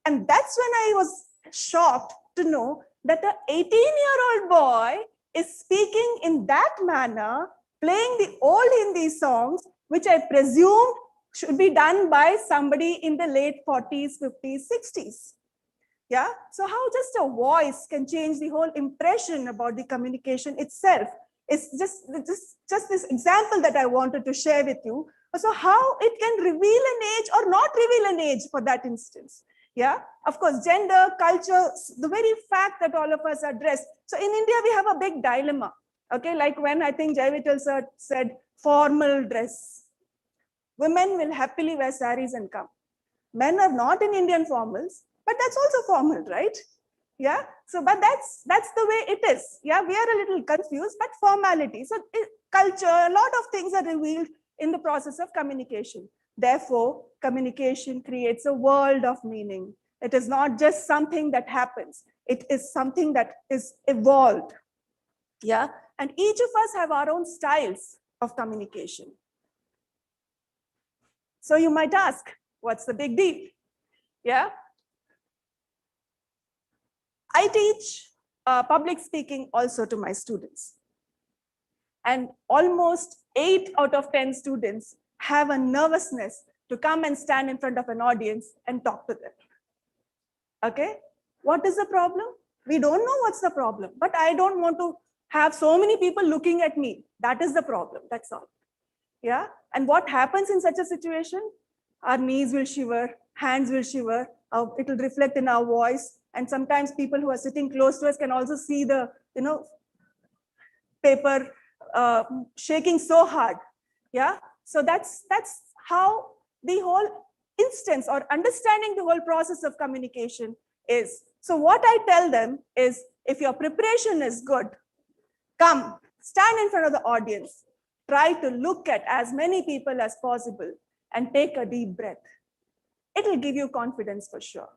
And that's when I was shocked to know that an 18-year-old boy is speaking in that manner, playing the old Hindi songs, which I presumed should be done by somebody in the late 40s, 50s, 60s. Yeah, so how just a voice can change the whole impression about the communication itself. It's just this example that I wanted to share with you. So how it can reveal an age or not reveal an age for that instance. Yeah, of course, gender, culture, the very fact that all of us are dressed. So in India, we have a big dilemma. Okay, like when I think Jaivital sir said formal dress. Women will happily wear saris and come. Men are not in Indian formals, but that's also formal, right? Yeah, so but that's the way it is. Yeah, we are a little confused, but formality. So culture, a lot of things are revealed in the process of communication. Therefore, communication creates a world of meaning. It is not just something that happens. It is something that is evolved. Yeah, and each of us have our own styles of communication. So you might ask, what's the big deal? Yeah. I teach public speaking also to my students. And almost 8 out of 10 students have a nervousness to come and stand in front of an audience and talk to them. Okay, what is the problem? We don't know what's the problem, but I don't want to have so many people looking at me. That is the problem, that's all. Yeah, and what happens in such a situation? Our knees will shiver, hands will shiver, it will reflect in our voice. And sometimes people who are sitting close to us can also see the, paper shaking so hard. Yeah, so that's how the whole instance or understanding the whole process of communication is. So what I tell them is, if your preparation is good, come, stand in front of the audience, try to look at as many people as possible and take a deep breath. It will give you confidence for sure.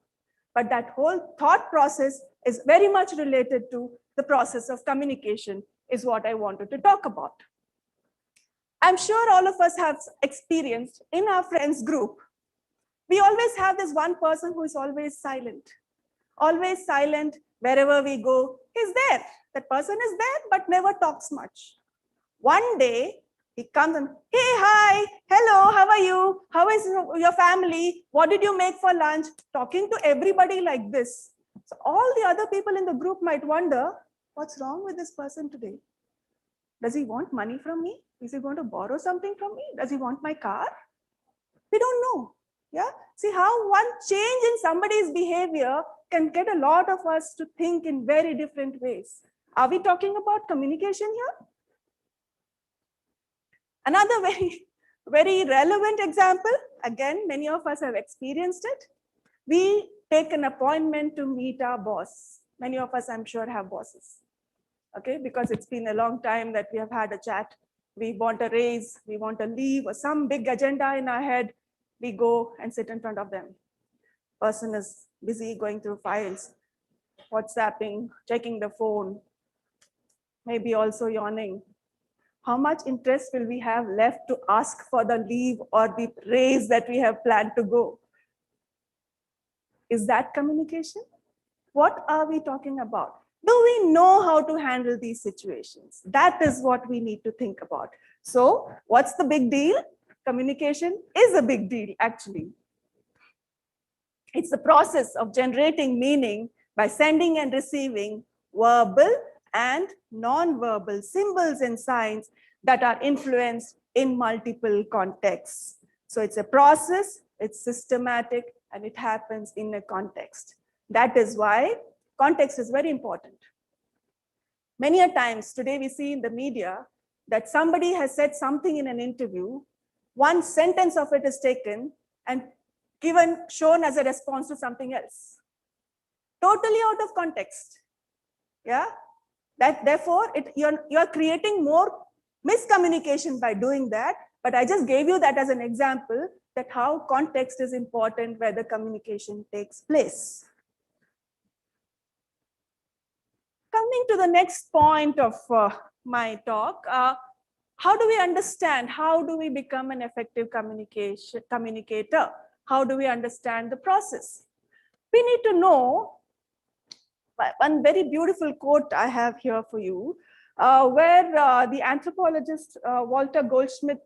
But that whole thought process is very much related to the process of communication, is what I wanted to talk about. I'm sure all of us have experienced in our friends group, we always have this one person who is always silent wherever we go. He's there. That person is there, but never talks much. One day, he comes and, hey, hi, hello, how are you? How is your family? What did you make for lunch? Talking to everybody like this. So all the other people in the group might wonder, what's wrong with this person today? Does he want money from me? Is he going to borrow something from me? Does he want my car? We don't know. Yeah. See how one change in somebody's behavior can get a lot of us to think in very different ways. Are we talking about communication here? Another very relevant example, again, many of us have experienced it. We take an appointment to meet our boss. Many of us, I'm sure, have bosses. okay? Because it's been a long time that we have had a chat. We want a raise, we want a leave, or some big agenda in our head. We go and sit in front of them. Person is busy going through files, WhatsApping, checking the phone, maybe also yawning. How much interest will we have left to ask for the leave or the raise that we have planned to go? Is that communication? What are we talking about? Do we know how to handle these situations? That is what we need to think about. So what's the big deal? Communication is a big deal, actually. It's the process of generating meaning by sending and receiving verbal and non-verbal symbols and signs that are influenced in multiple contexts. So it's a process, it's systematic, and it happens in a context. That is why context is very important. Many a times today we see in the media that somebody has said something in an interview, one sentence of it is taken and shown as a response to something else. Totally out of context. Yeah. Therefore, you're creating more miscommunication by doing that. But I just gave you that as an example that how context is important where the communication takes place. Coming to the next point of my talk, how do we understand? How do we become an effective communicator? How do we understand the process? We need to know one very beautiful quote I have here for you, where the anthropologist Walter Goldschmidt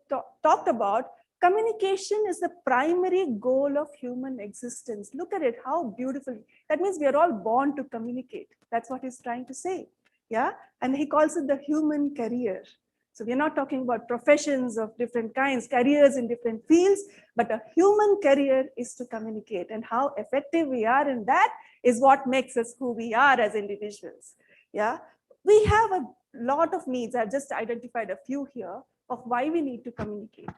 talked about communication is the primary goal of human existence. Look at it, how beautifully. That means we are all born to communicate. That's what he's trying to say. Yeah, and he calls it the human career. So we're not talking about professions of different kinds, careers in different fields, but a human career is to communicate, and how effective we are in that is what makes us who we are as individuals. Yeah, we have a lot of needs. I've just identified a few here of why we need to communicate.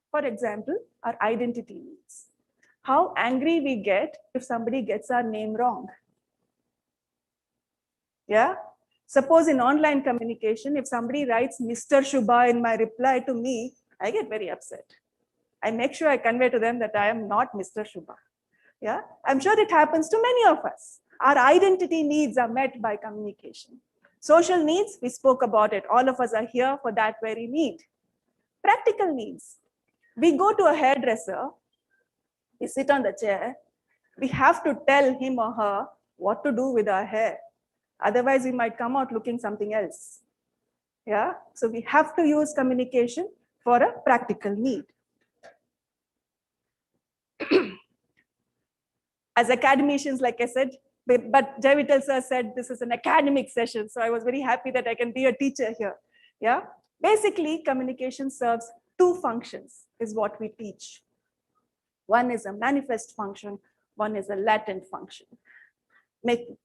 For example, our identity needs. How angry we get if somebody gets our name wrong. Yeah. Suppose in online communication, if somebody writes Mr. Shubha in my reply to me, I get very upset. I make sure I convey to them that I am not Mr. Shubha. Yeah, I'm sure it happens to many of us. Our identity needs are met by communication. Social needs, we spoke about it. All of us are here for that very need. Practical needs. We go to a hairdresser, we sit on the chair, we have to tell him or her what to do with our hair. Otherwise, we might come out looking something else. Yeah, so we have to use communication for a practical need. As academicians, like I said, but Javital sir said this is an academic session, so I was very happy that I can be a teacher here. Yeah, basically communication serves two functions is what we teach. One is a manifest function, one is a latent function.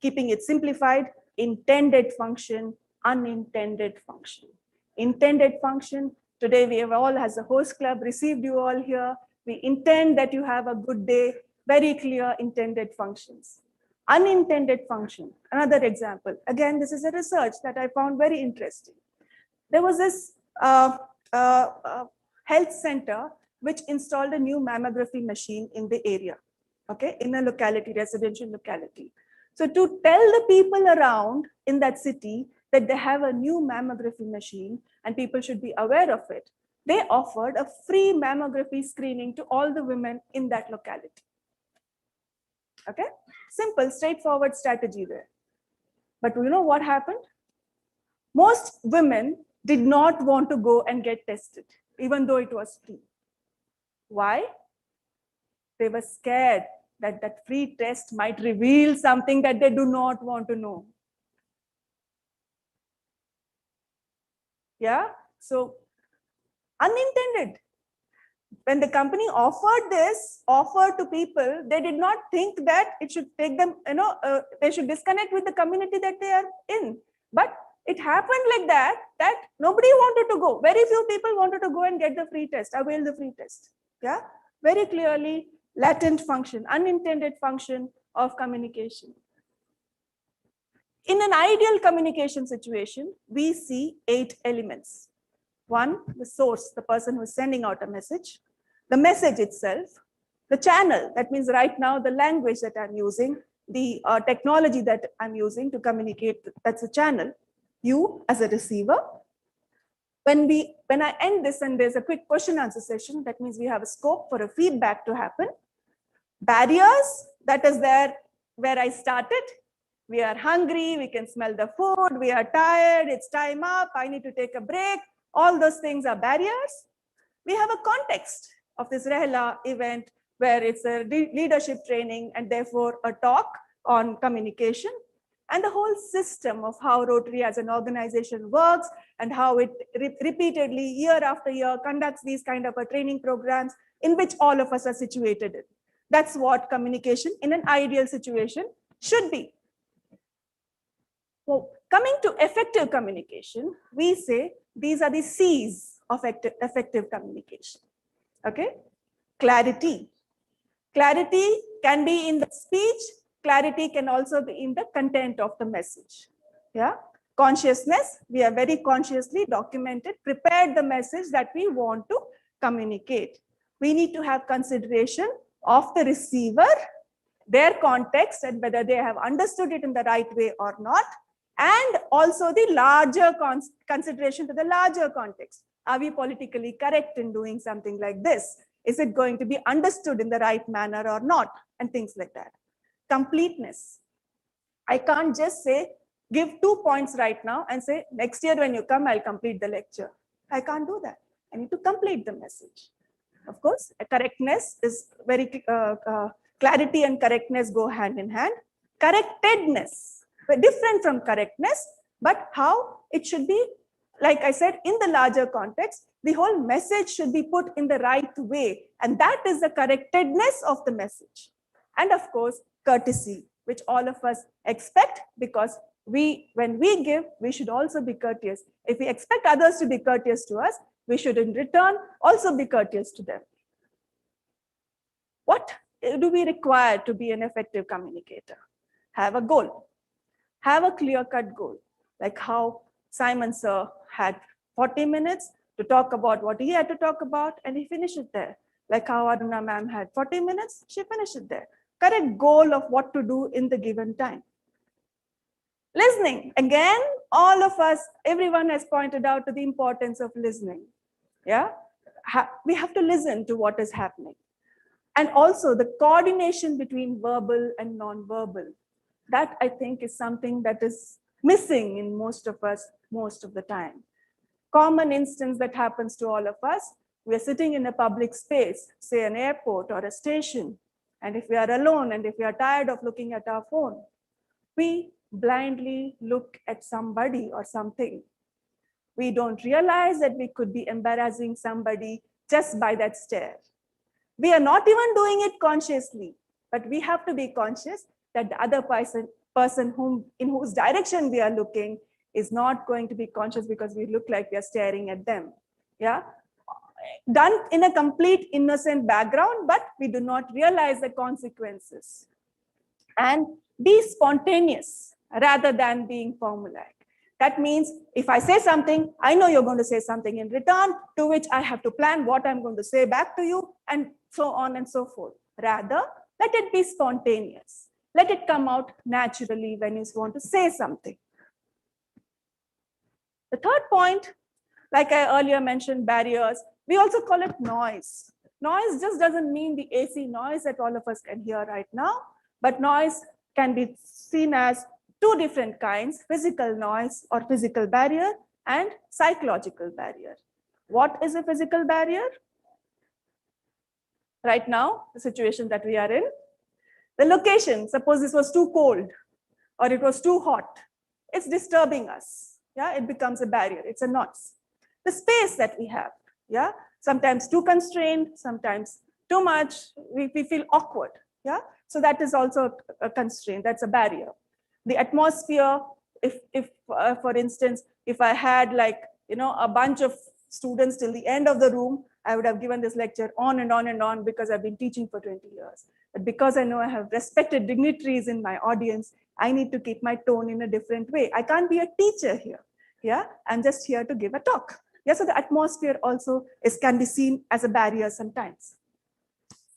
Keeping it simplified, intended function, unintended function. Intended function, today we have all as a host club received you all here. We intend that you have a good day, very clear intended functions. Unintended function, another example. Again, this is a research that I found very interesting. There was this health center which installed a new mammography machine in the area, okay, in a locality, residential locality. So to tell the people around in that city that they have a new mammography machine and people should be aware of it, they offered a free mammography screening to all the women in that locality. Okay, simple, straightforward strategy there. But you know what happened? Most women did not want to go and get tested, even though it was free. Why? They were scared that that free test might reveal something that they do not want to know. Yeah, so unintended. When the company offered this offer to people, they did not think that it should take them, they should disconnect with the community that they are in. But it happened like that nobody wanted to go. Very few people wanted to go and get the free test, avail the free test. Yeah, very clearly latent function, unintended function of communication. In an ideal communication situation, we see 8 elements. 1, the source, the person who is sending out a message, the message itself, the channel, that means right now the language that I'm using, the technology that I'm using to communicate, that's a channel, you as a receiver. When I end this and there's a quick question answer session, that means we have a scope for a feedback to happen. Barriers, that is there where I started. We are hungry, we can smell the food, we are tired, it's time up, I need to take a break. All those things are barriers. We have a context of this RAHLA event where it's a leadership training and therefore a talk on communication, and the whole system of how Rotary as an organization works and how it repeatedly year after year conducts these kind of a training programs in which all of us are situated in. That's what communication in an ideal situation should be. Well, coming to effective communication, we say these are the C's of effective communication. Okay, clarity. Clarity can be in the speech. Clarity can also be in the content of the message. Yeah. Consciousness, we are very consciously documented, prepared the message that we want to communicate. We need to have consideration of the receiver, their context, and whether they have understood it in the right way or not, and also the larger consideration to the larger context. Are we politically correct in doing something like this? Is it going to be understood in the right manner or not? And things like that. Completeness. I can't just say, give 2 points right now and say, next year when you come, I'll complete the lecture. I can't do that. I need to complete the message. Of course, correctness is very, clarity and correctness go hand in hand. Correctedness, different from correctness, but how it should be, like I said, in the larger context, the whole message should be put in the right way. And that is the correctedness of the message. And of course, courtesy, which all of us expect, because when we give, we should also be courteous. If we expect others to be courteous to us, we should in return also be courteous to them. What do we require to be an effective communicator? Have a goal. Have a clear-cut goal, like how Simon Sir had 40 minutes to talk about what he had to talk about, and he finished it there. Like how Aruna ma'am had 40 minutes, she finished it there. Correct goal of what to do in the given time. Listening. Again, all of us, everyone has pointed out to the importance of listening. Yeah, we have to listen to what is happening. And also the coordination between verbal and non-verbal. That I think is something that is missing in most of us most of the time. Common instance that happens to all of us, we are sitting in a public space, say an airport or a station, and if we are alone and if we are tired of looking at our phone, we blindly look at somebody or something. We don't realize that we could be embarrassing somebody just by that stare. We are not even doing it consciously, but we have to be conscious that the other person in whose direction we are looking is not going to be conscious because we look like we are staring at them. Yeah, done in a complete innocent background, but we do not realize the consequences. And be spontaneous rather than being formulaic. That means if I say something, I know you're going to say something in return, to which I have to plan what I'm going to say back to you, and so on and so forth. Rather, let it be spontaneous. Let it come out naturally when you want to say something. The third point, like I earlier mentioned, barriers, we also call it noise. Noise just doesn't mean the AC noise that all of us can hear right now, but noise can be seen as two different kinds: physical noise or physical barrier and psychological barrier. What is a physical barrier? Right now, the situation that we are in, the location, suppose this was too cold or it was too hot, it's disturbing us. Yeah, it becomes a barrier, it's a noise. The space that we have, yeah, sometimes too constrained, sometimes too much, we feel awkward. Yeah, so that is also a constraint, that's a barrier. The atmosphere, if for instance, if I had like, a bunch of students till the end of the room, I would have given this lecture on and on and on because I've been teaching for 20 years. But because I know I have respected dignitaries in my audience, I need to keep my tone in a different way. I can't be a teacher here. Yeah, I'm just here to give a talk. Yeah, so the atmosphere also can be seen as a barrier sometimes.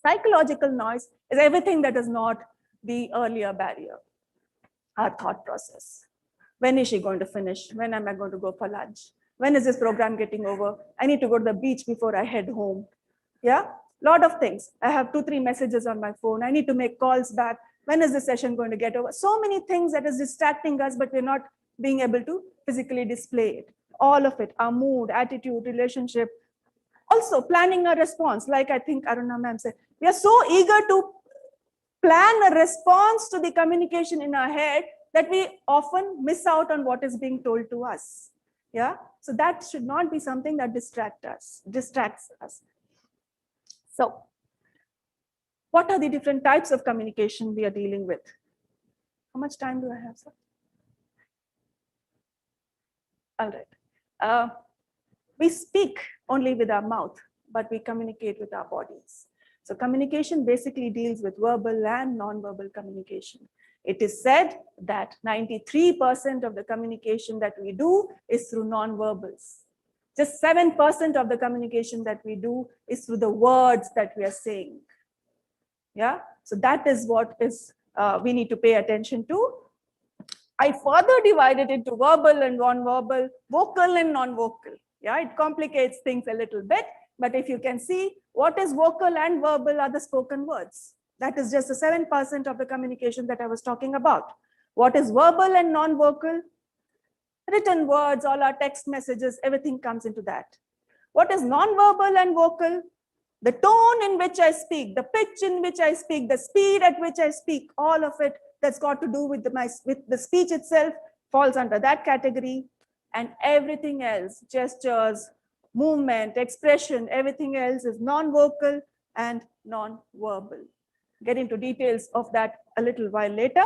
Psychological noise is everything that is not the earlier barrier. Our thought process. When is she going to finish? When am I going to go for lunch? When is this program getting over? I need to go to the beach before I head home. Yeah, lot of things. I have 2-3 messages on my phone. I need to make calls back. When is the session going to get over? So many things that is distracting us, but we're not being able to physically display it. All of it, our mood, attitude, relationship. Also planning a response, like I think Aruna ma'am said, we are so eager to plan a response to the communication in our head that we often miss out on what is being told to us. Yeah, so that should not be something that distracts us. So what are the different types of communication we are dealing with? How much time do I have, sir? All right. We speak only with our mouth, but we communicate with our bodies. So communication basically deals with verbal and non-verbal communication. It is said that 93% of the communication that we do is through non-verbals. Just 7% of the communication that we do is through the words that we are saying. Yeah, so that is what is we need to pay attention to. I further divided into verbal and non-verbal, vocal and non-vocal. Yeah, it complicates things a little bit, but if you can see what is vocal and verbal are the spoken words. That is just the 7% of the communication that I was talking about. What is verbal and non-vocal? Written words, all our text messages, everything comes into that. What is non-verbal and vocal? The tone in which I speak, the pitch in which I speak, the speed at which I speak, all of it that's got to do with the speech itself falls under that category. And everything else, gestures, movement, expression, everything else is non-vocal and non-verbal. Get into details of that a little while later.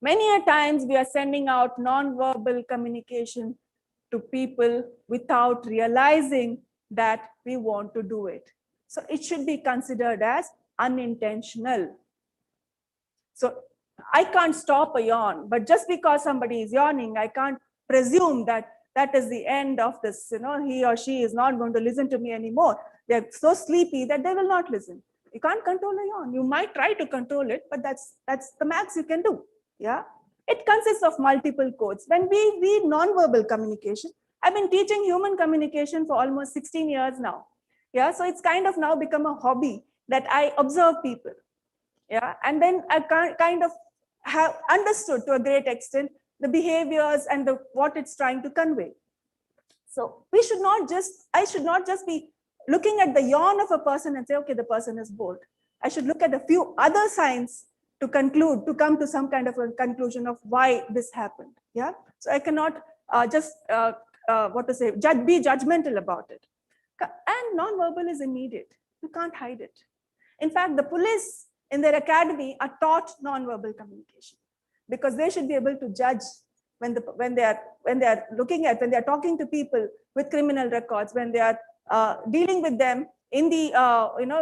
Many a times we are sending out non-verbal communication to people without realizing that we want to do it. So it should be considered as unintentional. So I can't stop a yawn, but just because somebody is yawning, I can't presume that that is the end of this. You know, he or she is not going to listen to me anymore. They're so sleepy that they will not listen. You can't control a yawn. You might try to control it, but that's the max you can do. Yeah, it consists of multiple codes. When we read non-verbal communication, I've been teaching human communication for almost 16 years now. Yeah, so it's kind of now become a hobby that I observe people. Yeah, and then I kind of have understood to a great extent the behaviors and what it's trying to convey. So I should not just be looking at the yawn of a person and say, okay, the person is bored. I should look at a few other signs to come to some kind of a conclusion of why this happened. Yeah, so I cannot be judgmental about it. And non-verbal is immediate. You can't hide it. In fact, the police in their academy are taught non-verbal communication because they should be able to judge when they are talking to people with criminal records, when they are dealing with them in the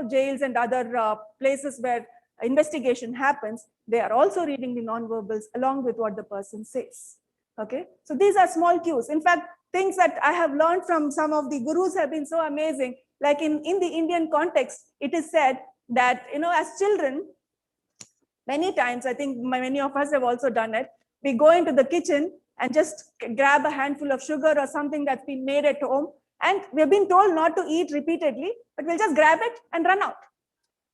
jails and other places where investigation happens. They are also reading the non-verbals along with what the person says. Okay, so these are small cues. In fact, things that I have learned from some of the gurus have been so amazing. Like in the Indian context, it is said that, as children, many times, I think many of us have also done it, we go into the kitchen and just grab a handful of sugar or something that's been made at home, and we've been told not to eat repeatedly, but we'll just grab it and run out.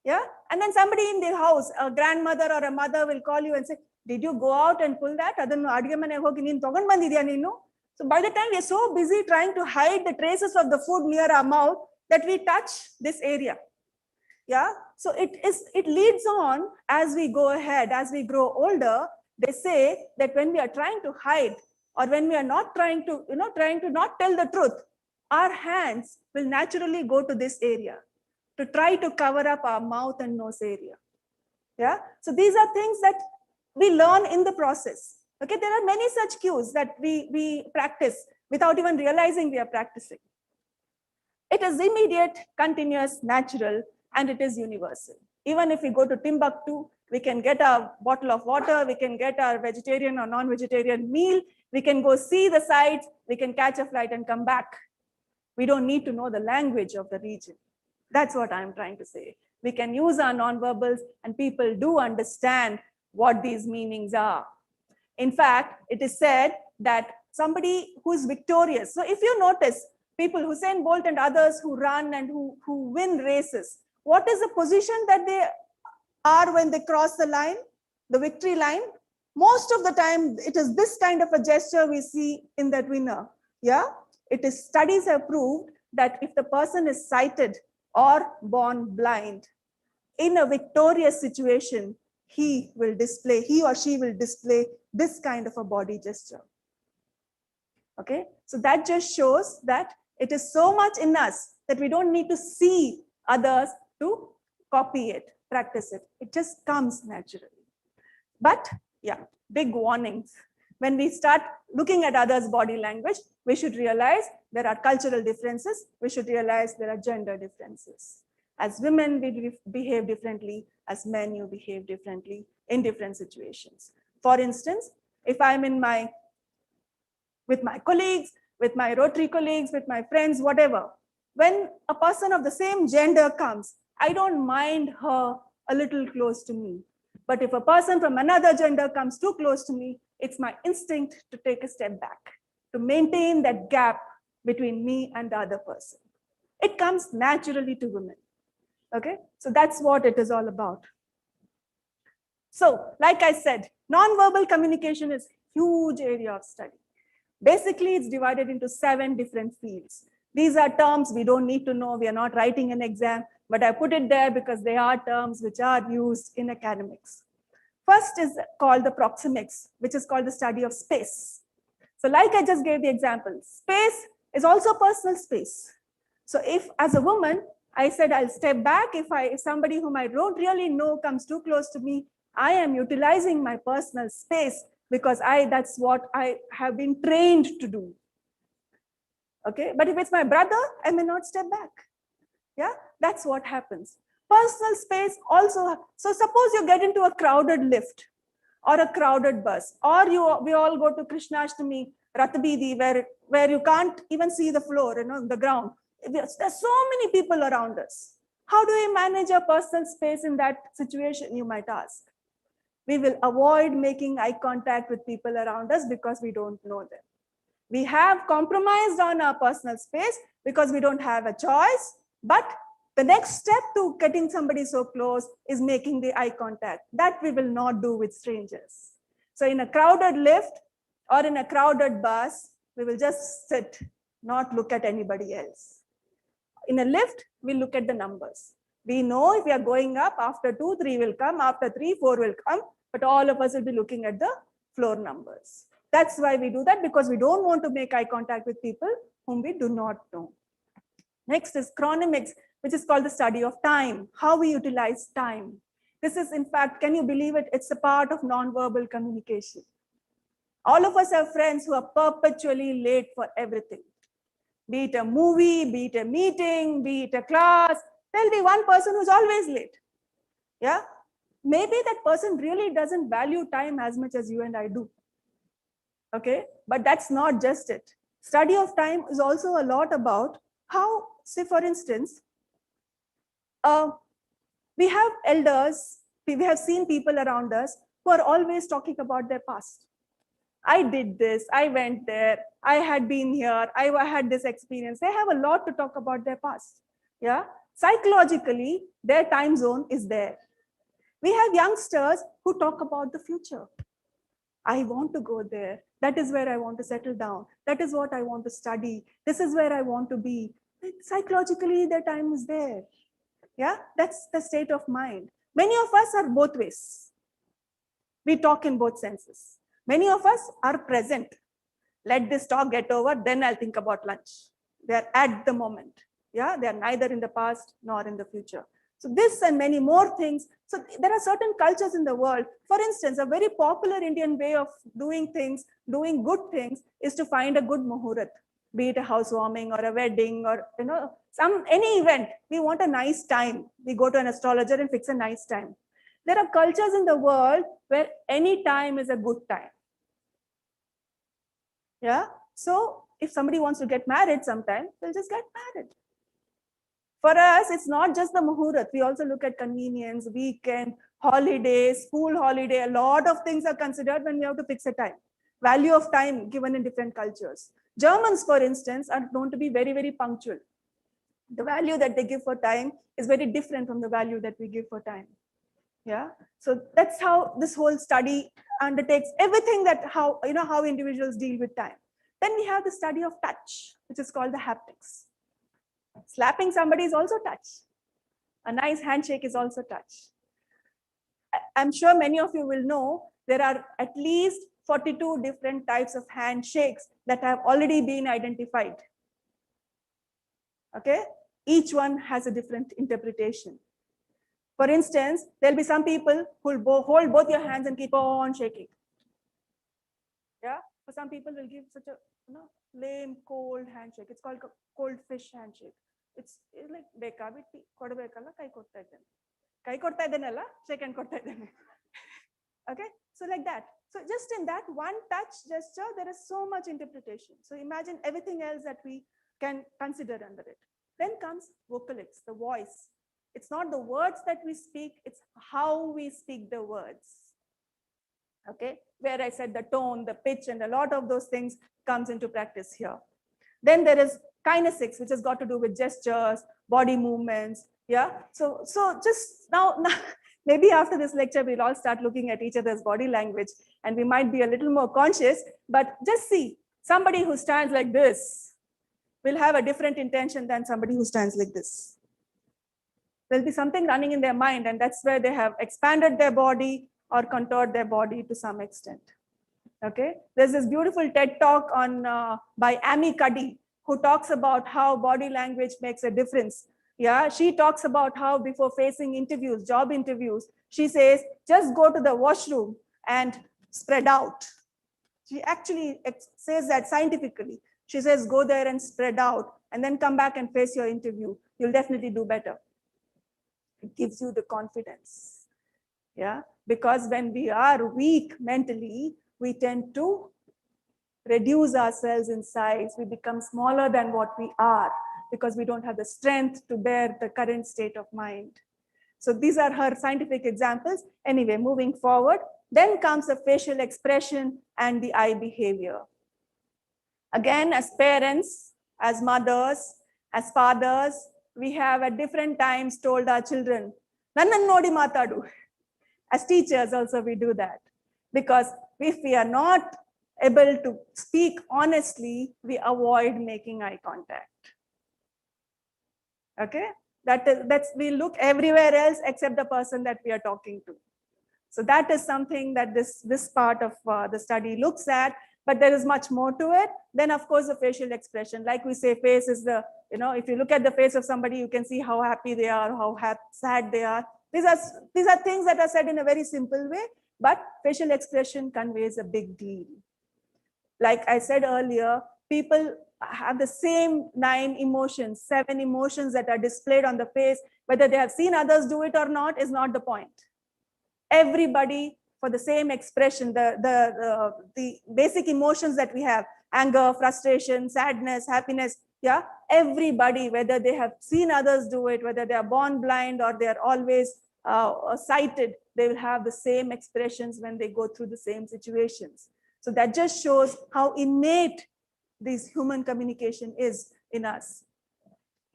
Yeah, and then somebody in the house, a grandmother or a mother, will call you and say, did you go out and pull that? So by the time we're so busy trying to hide the traces of the food near our mouth that we touch this area. Yeah, so it leads on as we go ahead, as we grow older. They say that when we are trying to hide, or when we are not trying to not tell the truth, our hands will naturally go to this area to try to cover up our mouth and nose area. Yeah, so these are things that we learn in the process. Okay, there are many such cues that we practice without even realizing we are practicing. It is immediate, continuous, natural, and it is universal. Even if we go to Timbuktu, we can get a bottle of water, we can get our vegetarian or non-vegetarian meal, we can go see the sights, we can catch a flight and come back. We don't need to know the language of the region. That's what I'm trying to say. We can use our nonverbals and people do understand what these meanings are. In fact, it is said that somebody who is victorious. So if you notice, people Usain Bolt and others who run and who win races, what is the position that they are when they cross the line, the victory line? Most of the time, it is this kind of a gesture we see in that winner. Yeah, it is, studies have proved that if the person is sighted or born blind, in a victorious situation, he or she will display this kind of a body gesture. Okay, so that just shows that it is so much in us that we don't need to see others to copy it, practice it. It just comes naturally. But yeah, big warnings. When we start looking at others' body language, we should realize there are cultural differences. We should realize there are gender differences. As women, we behave differently. As men, you behave differently in different situations. For instance, if I'm with my colleagues, with my Rotary colleagues, with my friends, whatever, when a person of the same gender comes, I don't mind her a little close to me. But if a person from another gender comes too close to me, it's my instinct to take a step back, to maintain that gap between me and the other person. It comes naturally to women. Okay, so that's what it is all about. So, like I said, nonverbal communication is a huge area of study. Basically, it's divided into 7 different fields. These are terms we don't need to know. We are not writing an exam, but I put it there because they are terms which are used in academics. First is called the proxemics, which is called the study of space. So like I just gave the example, space is also personal space. So if as a woman, I said I'll step back, if somebody whom I don't really know comes too close to me, I am utilizing my personal space because that's what I have been trained to do. Okay, but if it's my brother, I may not step back. Yeah, that's what happens. Personal space also. So suppose you get into a crowded lift or a crowded bus, or we all go to Krishnashtami, Rathabidi, where you can't even see the floor, the ground. There's so many people around us. How do we manage our personal space in that situation, you might ask? We will avoid making eye contact with people around us because we don't know them. We have compromised on our personal space because we don't have a choice, but the next step to getting somebody so close is making the eye contact. That we will not do with strangers. So in a crowded lift or in a crowded bus, we will just sit, not look at anybody else. In a lift, we look at the numbers. We know if we are going up, after 2, 3 will come, after 3, 4 will come, but all of us will be looking at the floor numbers. That's why we do that, because we don't want to make eye contact with people whom we do not know. Next is chronemics, which is called the study of time, how we utilize time. This is, in fact, can you believe it? It's a part of nonverbal communication. All of us have friends who are perpetually late for everything. Be it a movie, be it a meeting, be it a class, there'll be one person who's always late. Yeah? Maybe that person really doesn't value time as much as you and I do. Okay? But that's not just it. Study of time is also a lot about how, say for instance, we have elders, we have seen people around us who are always talking about their past. I did this, I went there, I had been here, I had this experience. They have a lot to talk about their past. Yeah, psychologically, their time zone is there. We have youngsters who talk about the future. I want to go there. That is where I want to settle down. That is what I want to study. This is where I want to be. Psychologically, their time is there. Yeah, that's the state of mind. Many of us are both ways. We talk in both senses. Many of us are present. Let this talk get over, then I'll think about lunch. They're at the moment. Yeah, they're neither in the past nor in the future. So this and many more things. So there are certain cultures in the world. For instance, a very popular Indian way of doing things, doing good things, is to find a good muhurat. be it a housewarming or a wedding or any event. We want a nice time. We go to an astrologer and fix a nice time. There are cultures in the world where any time is a good time. Yeah. So if somebody wants to get married sometime, they'll just get married. For us, it's not just the muhurat. We also look at convenience, weekend, holidays, school holiday. A lot of things are considered when we have to fix a time. Value of time given in different cultures. Germans, for instance, are known to be very, very punctual. The value that they give for time is very different from the value that we give for time. Yeah. So that's how this whole study undertakes everything, that how individuals deal with time. Then we have the study of touch, which is called the haptics. Slapping somebody is also touch. A nice handshake is also touch. I'm sure many of you will know there are at least 42 different types of handshakes that have already been identified. Okay, each one has a different interpretation. For instance, there'll be some people who will hold both your hands and keep on shaking. Yeah, for some people will give such a lame, cold handshake. It's called cold fish handshake. It's like beka bitti kodbekalla kai kotta idene. Kai kotta idenalla shake hand kotta idene. Okay, so like that. So just in that one touch gesture, there is so much interpretation. So imagine everything else that we can consider under it. Then comes vocalics, the voice. It's not the words that we speak, it's how we speak the words. Okay, where I said the tone, the pitch, and a lot of those things comes into practice here. Then there is kinesics, which has got to do with gestures, body movements. Yeah, so just now maybe after this lecture, we'll all start looking at each other's body language and we might be a little more conscious, but just see, somebody who stands like this will have a different intention than somebody who stands like this. There'll be something running in their mind, and that's where they have expanded their body or contoured their body to some extent. Okay, there's this beautiful TED talk on by Amy Cuddy, who talks about how body language makes a difference. Yeah, she talks about how before facing interviews, job interviews, she says, just go to the washroom and spread out. She actually says that scientifically. She says, go there and spread out and then come back and face your interview. You'll definitely do better. It gives you the confidence. Yeah, because when we are weak mentally, we tend to reduce ourselves in size. We become smaller than what we are because we don't have the strength to bear the current state of mind. So these are her scientific examples. Anyway, moving forward, then comes the facial expression and the eye behavior. Again, as parents, as mothers, as fathers, we have at different times told our children, "Nannan nodi matadu." As teachers also we do that, because if we are not able to speak honestly, we avoid making eye contact. Okay, that's we look everywhere else except the person that we are talking to. So that is something that this part of the study looks at, but there is much more to it. Then of course the facial expression, like we say, face is the, if you look at the face of somebody, you can see how happy they are, how sad they are. These are things that are said in a very simple way, but facial expression conveys a big deal. Like I said earlier, people have the same 9 emotions, 7 emotions that are displayed on the face. Whether they have seen others do it or not is not the point. Everybody, for the same expression, the basic emotions that we have, anger, frustration, sadness, happiness, yeah, everybody, whether they have seen others do it, whether they are born blind or they are always sighted, they will have the same expressions when they go through the same situations. So that just shows how innate this human communication is in us.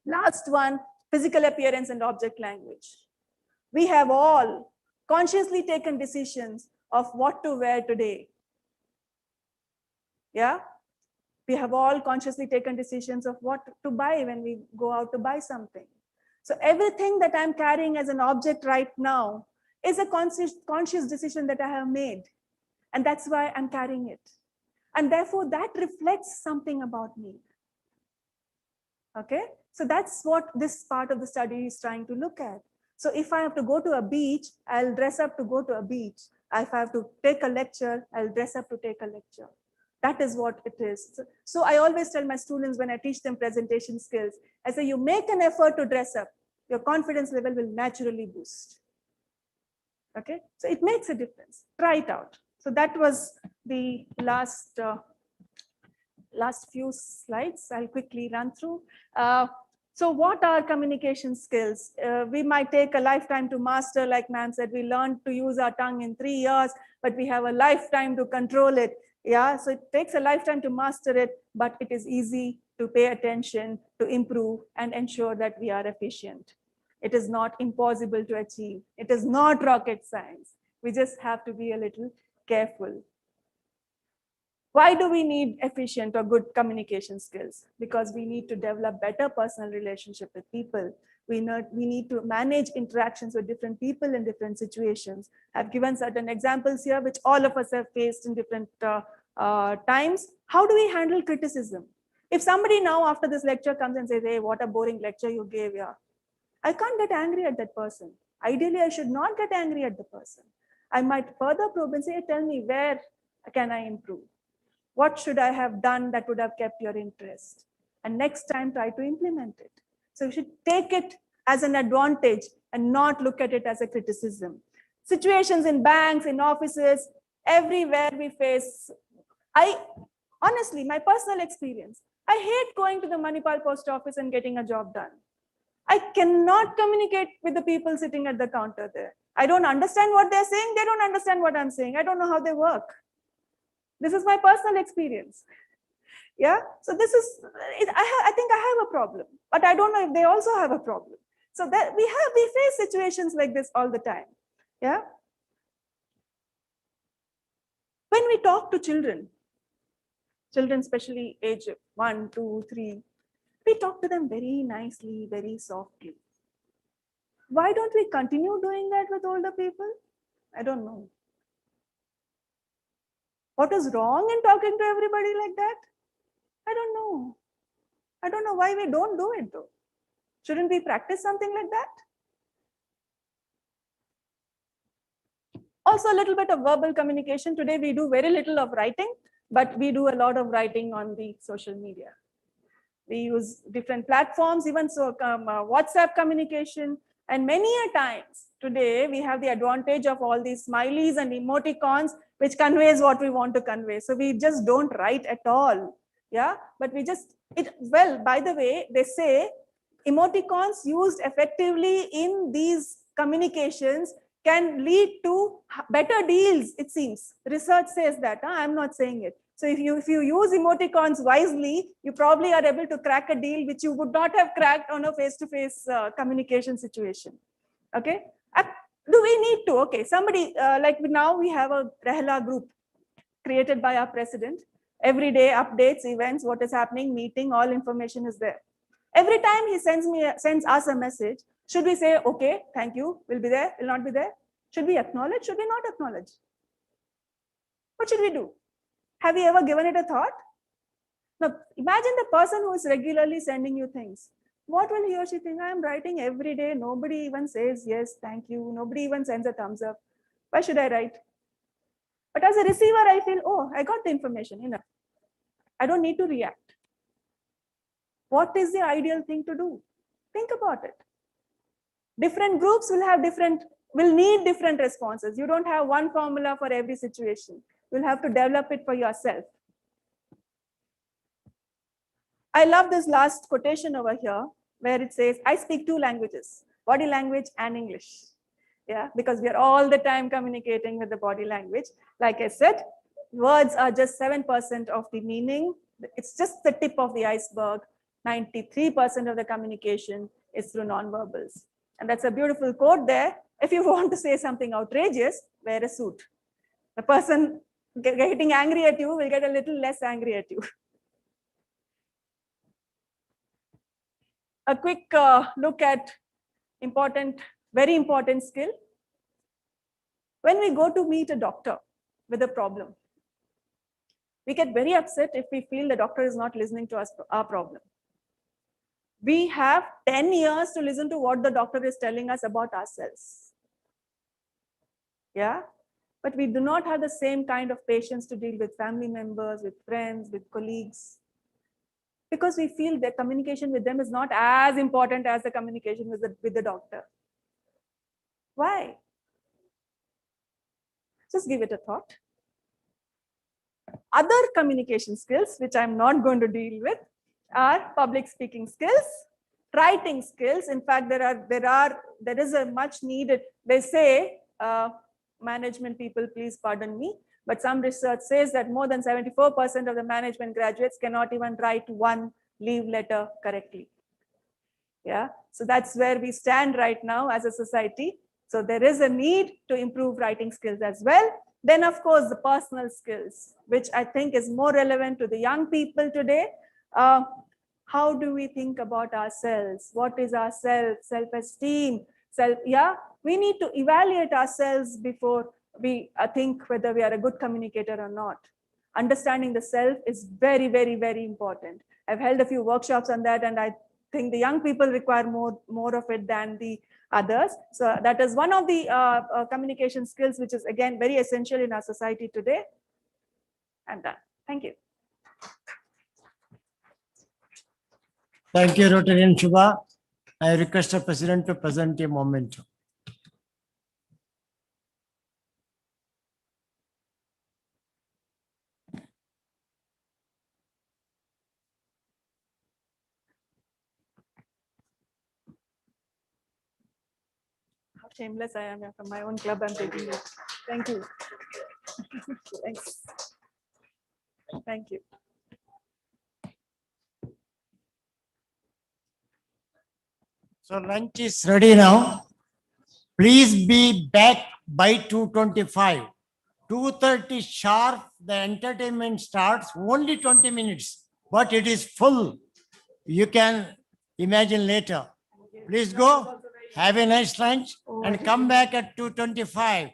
Last one, physical appearance and object language. We have all consciously taken decisions of what to wear today. Yeah, we have all consciously taken decisions of what to buy when we go out to buy something. So everything that I'm carrying as an object right now is a conscious decision that I have made. And that's why I'm carrying it. And therefore that reflects something about me. Okay, so that's what this part of the study is trying to look at. So if I have to go to a beach, I'll dress up to go to a beach. If I have to take a lecture, I'll dress up to take a lecture. That is what it is. So I always tell my students when I teach them presentation skills, I say, you make an effort to dress up, your confidence level will naturally boost. Okay, so it makes a difference. Try it out. So that was the last few slides. I'll quickly run through. So what are communication skills? We might take a lifetime to master, like ma'am said, we learned to use our tongue in 3 years, but we have a lifetime to control it. Yeah, so it takes a lifetime to master it, but it is easy to pay attention, to improve and ensure that we are efficient. It is not impossible to achieve. It is not rocket science. We just have to be a little careful. Why do we need efficient or good communication skills? Because we need to develop better personal relationship with people. We need to manage interactions with different people in different situations. I've given certain examples here, which all of us have faced in different times. How do we handle criticism? If somebody now after this lecture comes and says, hey, what a boring lecture you gave here, I can't get angry at that person. Ideally, I should not get angry at the person. I might further probe and say, tell me, where can I improve? What should I have done that would have kept your interest? And next time, try to implement it. So you should take it as an advantage and not look at it as a criticism. Situations in banks, in offices, everywhere we face. Honestly, my personal experience, I hate going to the Manipal post office and getting a job done. I cannot communicate with the people sitting at the counter there. I don't understand what they're saying. They don't understand what I'm saying. I don't know how they work. This is my personal experience. Yeah, so this is, I think I have a problem, but I don't know if they also have a problem. So that we face situations like this all the time. Yeah. When we talk to children, especially age 1, 2, 3, we talk to them very nicely, very softly. Why don't we continue doing that with older people? I don't know. What is wrong in talking to everybody like that? I don't know. I don't know why we don't do it though. Shouldn't we practice something like that? Also a little bit of verbal communication. Today we do very little of writing, but we do a lot of writing on the social media. We use different platforms, even so WhatsApp communication. And many a times today we have the advantage of all these smileys and emoticons, which conveys what we want to convey. So we just don't write at all. Yeah, but we just, well, by the way, they say emoticons used effectively in these communications can lead to better deals, it seems. Research says that, I'm not saying it. So if you use emoticons wisely, you probably are able to crack a deal which you would not have cracked on a face-to-face communication situation. Okay, do we need to? Okay, somebody, like now we have a RAHLA group created by our president. Every day updates, events, what is happening, meeting, all information is there. Every time he sends us a message, should we say, okay, thank you, we'll be there, will not be there? Should we acknowledge, should we not acknowledge? What should we do? Have you ever given it a thought? Now, imagine the person who is regularly sending you things. What will he or she think? I am writing every day. Nobody even says yes, thank you. Nobody even sends a thumbs up. Why should I write? But as a receiver, I feel, oh, I got the information, enough. I don't need to react. What is the ideal thing to do? Think about it. Different groups will need different responses. You don't have one formula for every situation. You'll have to develop it for yourself. I love this last quotation over here where it says, I speak 2 languages, body language and English. Yeah, because we are all the time communicating with the body language. Like I said, words are just 7% of the meaning. It's just the tip of the iceberg. 93% of the communication is through nonverbals. And that's a beautiful quote there. If you want to say something outrageous, wear a suit. The person getting angry at you will get a little less angry at you. A quick look at very important skill. When we go to meet a doctor with a problem, we get very upset if we feel the doctor is not listening to us, our problem. We have 10 years to listen to what the doctor is telling us about ourselves. Yeah. but we do not have the same kind of patience to deal with family members, with friends, with colleagues, because we feel that communication with them is not as important as the communication with the doctor. Why? Just give it a thought. Other communication skills, which I'm not going to deal with, are public speaking skills, writing skills. In fact, there is a much needed, they say, management people, please pardon me, but some research says that more than 74% of the management graduates cannot even write one leave letter correctly. Yeah, so that's where we stand right now as a society. So there is a need to improve writing skills as well. Then, of course, the personal skills, which I think is more relevant to the young people today. How do we think about ourselves? What is our self-esteem? We need to evaluate ourselves before we think whether we are a good communicator or not. Understanding the self is very, very, very important. I've held a few workshops on that, and I think the young people require more of it than the others. So that is one of the communication skills, which is again very essential in our society today. I'm done. Thank you. Thank you, Rotarian Shubha. I request the President to present a memento. How shameless I am. From my own club, I'm taking it. Thank you. Thanks. Thank you. So lunch is ready now. Please be back by 2:25. 2:30 sharp, the entertainment starts, only 20 minutes, but it is full. You can imagine later. Please go, have a nice lunch, and come back at 2:25.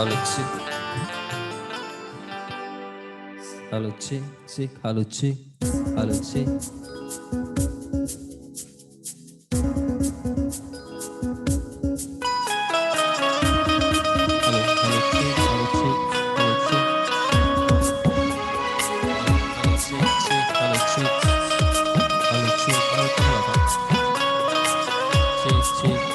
Hello, check. Hello, check, check. Hello, check. Hello, check. Hello, hello, check. Hello, check. Hello, check. Hello, check, check. Hello, check. Hello, check. Hello, check, check.